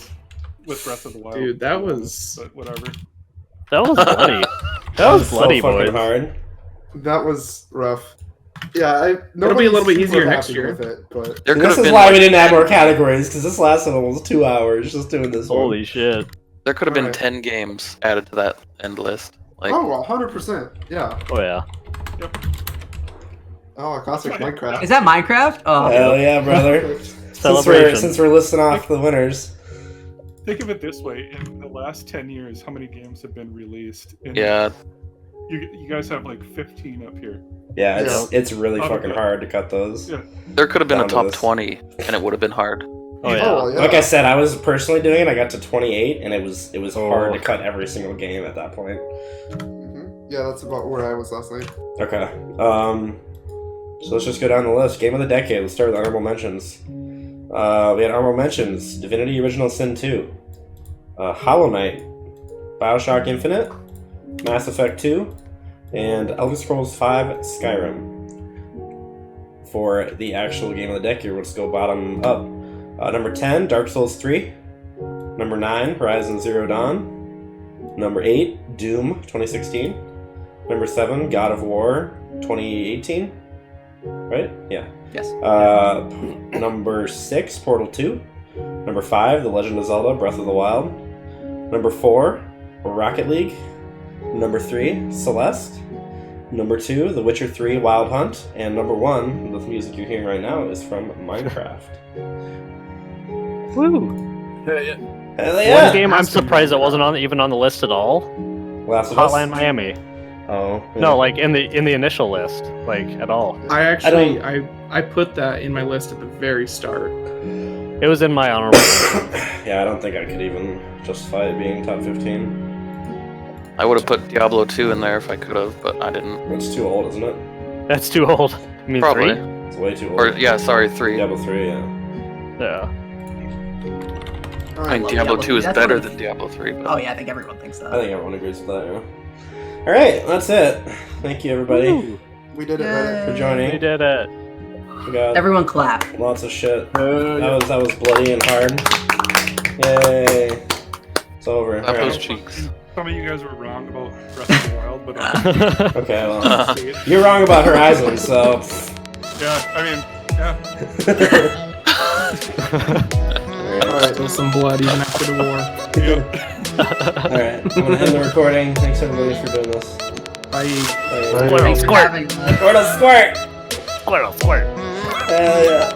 With Breath of the Wild. Dude, that was- But whatever. That was bloody. That was bloody, so fucking boys. hard. that was rough. Yeah, It'll be a nobody's little bit super easier next happy year. With it, but There could This have is been why we like, didn't add more categories because this lasted almost 2 hours just doing this one. Holy shit. there could have been Alright. 10 games added to that end list. Like, oh, 100%. Yeah. Oh yeah. Oh, classic Minecraft. Is that Minecraft? Oh, Hell yeah, brother. Celebration. Since we're listing off the winners. Think of it this way: in the last 10 years, how many games have been released? And yeah, you guys have like 15 up here. Yeah, Yeah. it's really Oh, fucking yeah. hard to cut those. Yeah. there could have been Down a to top this. 20, and it would have been hard. Oh yeah. Oh, yeah. Like I said, I was personally doing it. I got to 28, and it was Oh. hard to cut every single game at that point. Mhm. Yeah, that's about where I was last night. Okay. So let's just go down the list. Game of the decade. Let's start with honorable mentions. We had honorable mentions: Divinity: Original Sin 2, Hollow Knight, BioShock Infinite, Mass Effect 2, and Elder Scrolls V: Skyrim. For the actual game of the deck here, let's go bottom up. Number 10, Dark Souls 3. Number 9, Horizon Zero Dawn. Number 8, Doom 2016. Number 7, God of War 2018. Right? Yeah. Yes. Number 6, Portal 2. Number 5, The Legend of Zelda: Breath of the Wild. Number 4, Rocket League. Number 3, Celeste. Number 2, The Witcher 3: Wild Hunt. And number 1, the music you're hearing right now, is from Minecraft. Woo! Hell yeah! One game I'm surprised it wasn't even on the list at all. Last of Us? Hotline Miami. Oh. Yeah. No, like in the initial list, like at all. I put that in my list at the very start. It was in my honorable. Yeah, I don't think I could even justify it being top 15. I would have put Diablo 2 in there if I could have, but I didn't. It's too old, isn't it? That's too old. I mean, Probably. 3? It's way too old. Or yeah, sorry, 3. Diablo 3, yeah. Yeah. I mean, Diablo 2 is better than Diablo 3. But... Oh yeah, I think everyone thinks that. I think everyone agrees with that, yeah. Alright, that's it. Thank you, everybody, Woo. We did it, Reddit. for joining. We did it. We got Everyone clap. lots of shit. That was bloody and hard. Yay. It's over. Slap those Alright. cheeks. Some of you guys were wrong about Breath of the Wild, but Okay, well, you're wrong about Horizon, so... yeah, I mean, yeah. Alright, there's some blood even after the war. Alright, I'm gonna end the recording. Thanks everybody for doing this. Bye. Bye. Squirtle, Thanks for squirt. having me. Squirtle, squirt! Squirtle, squirt. Hell yeah.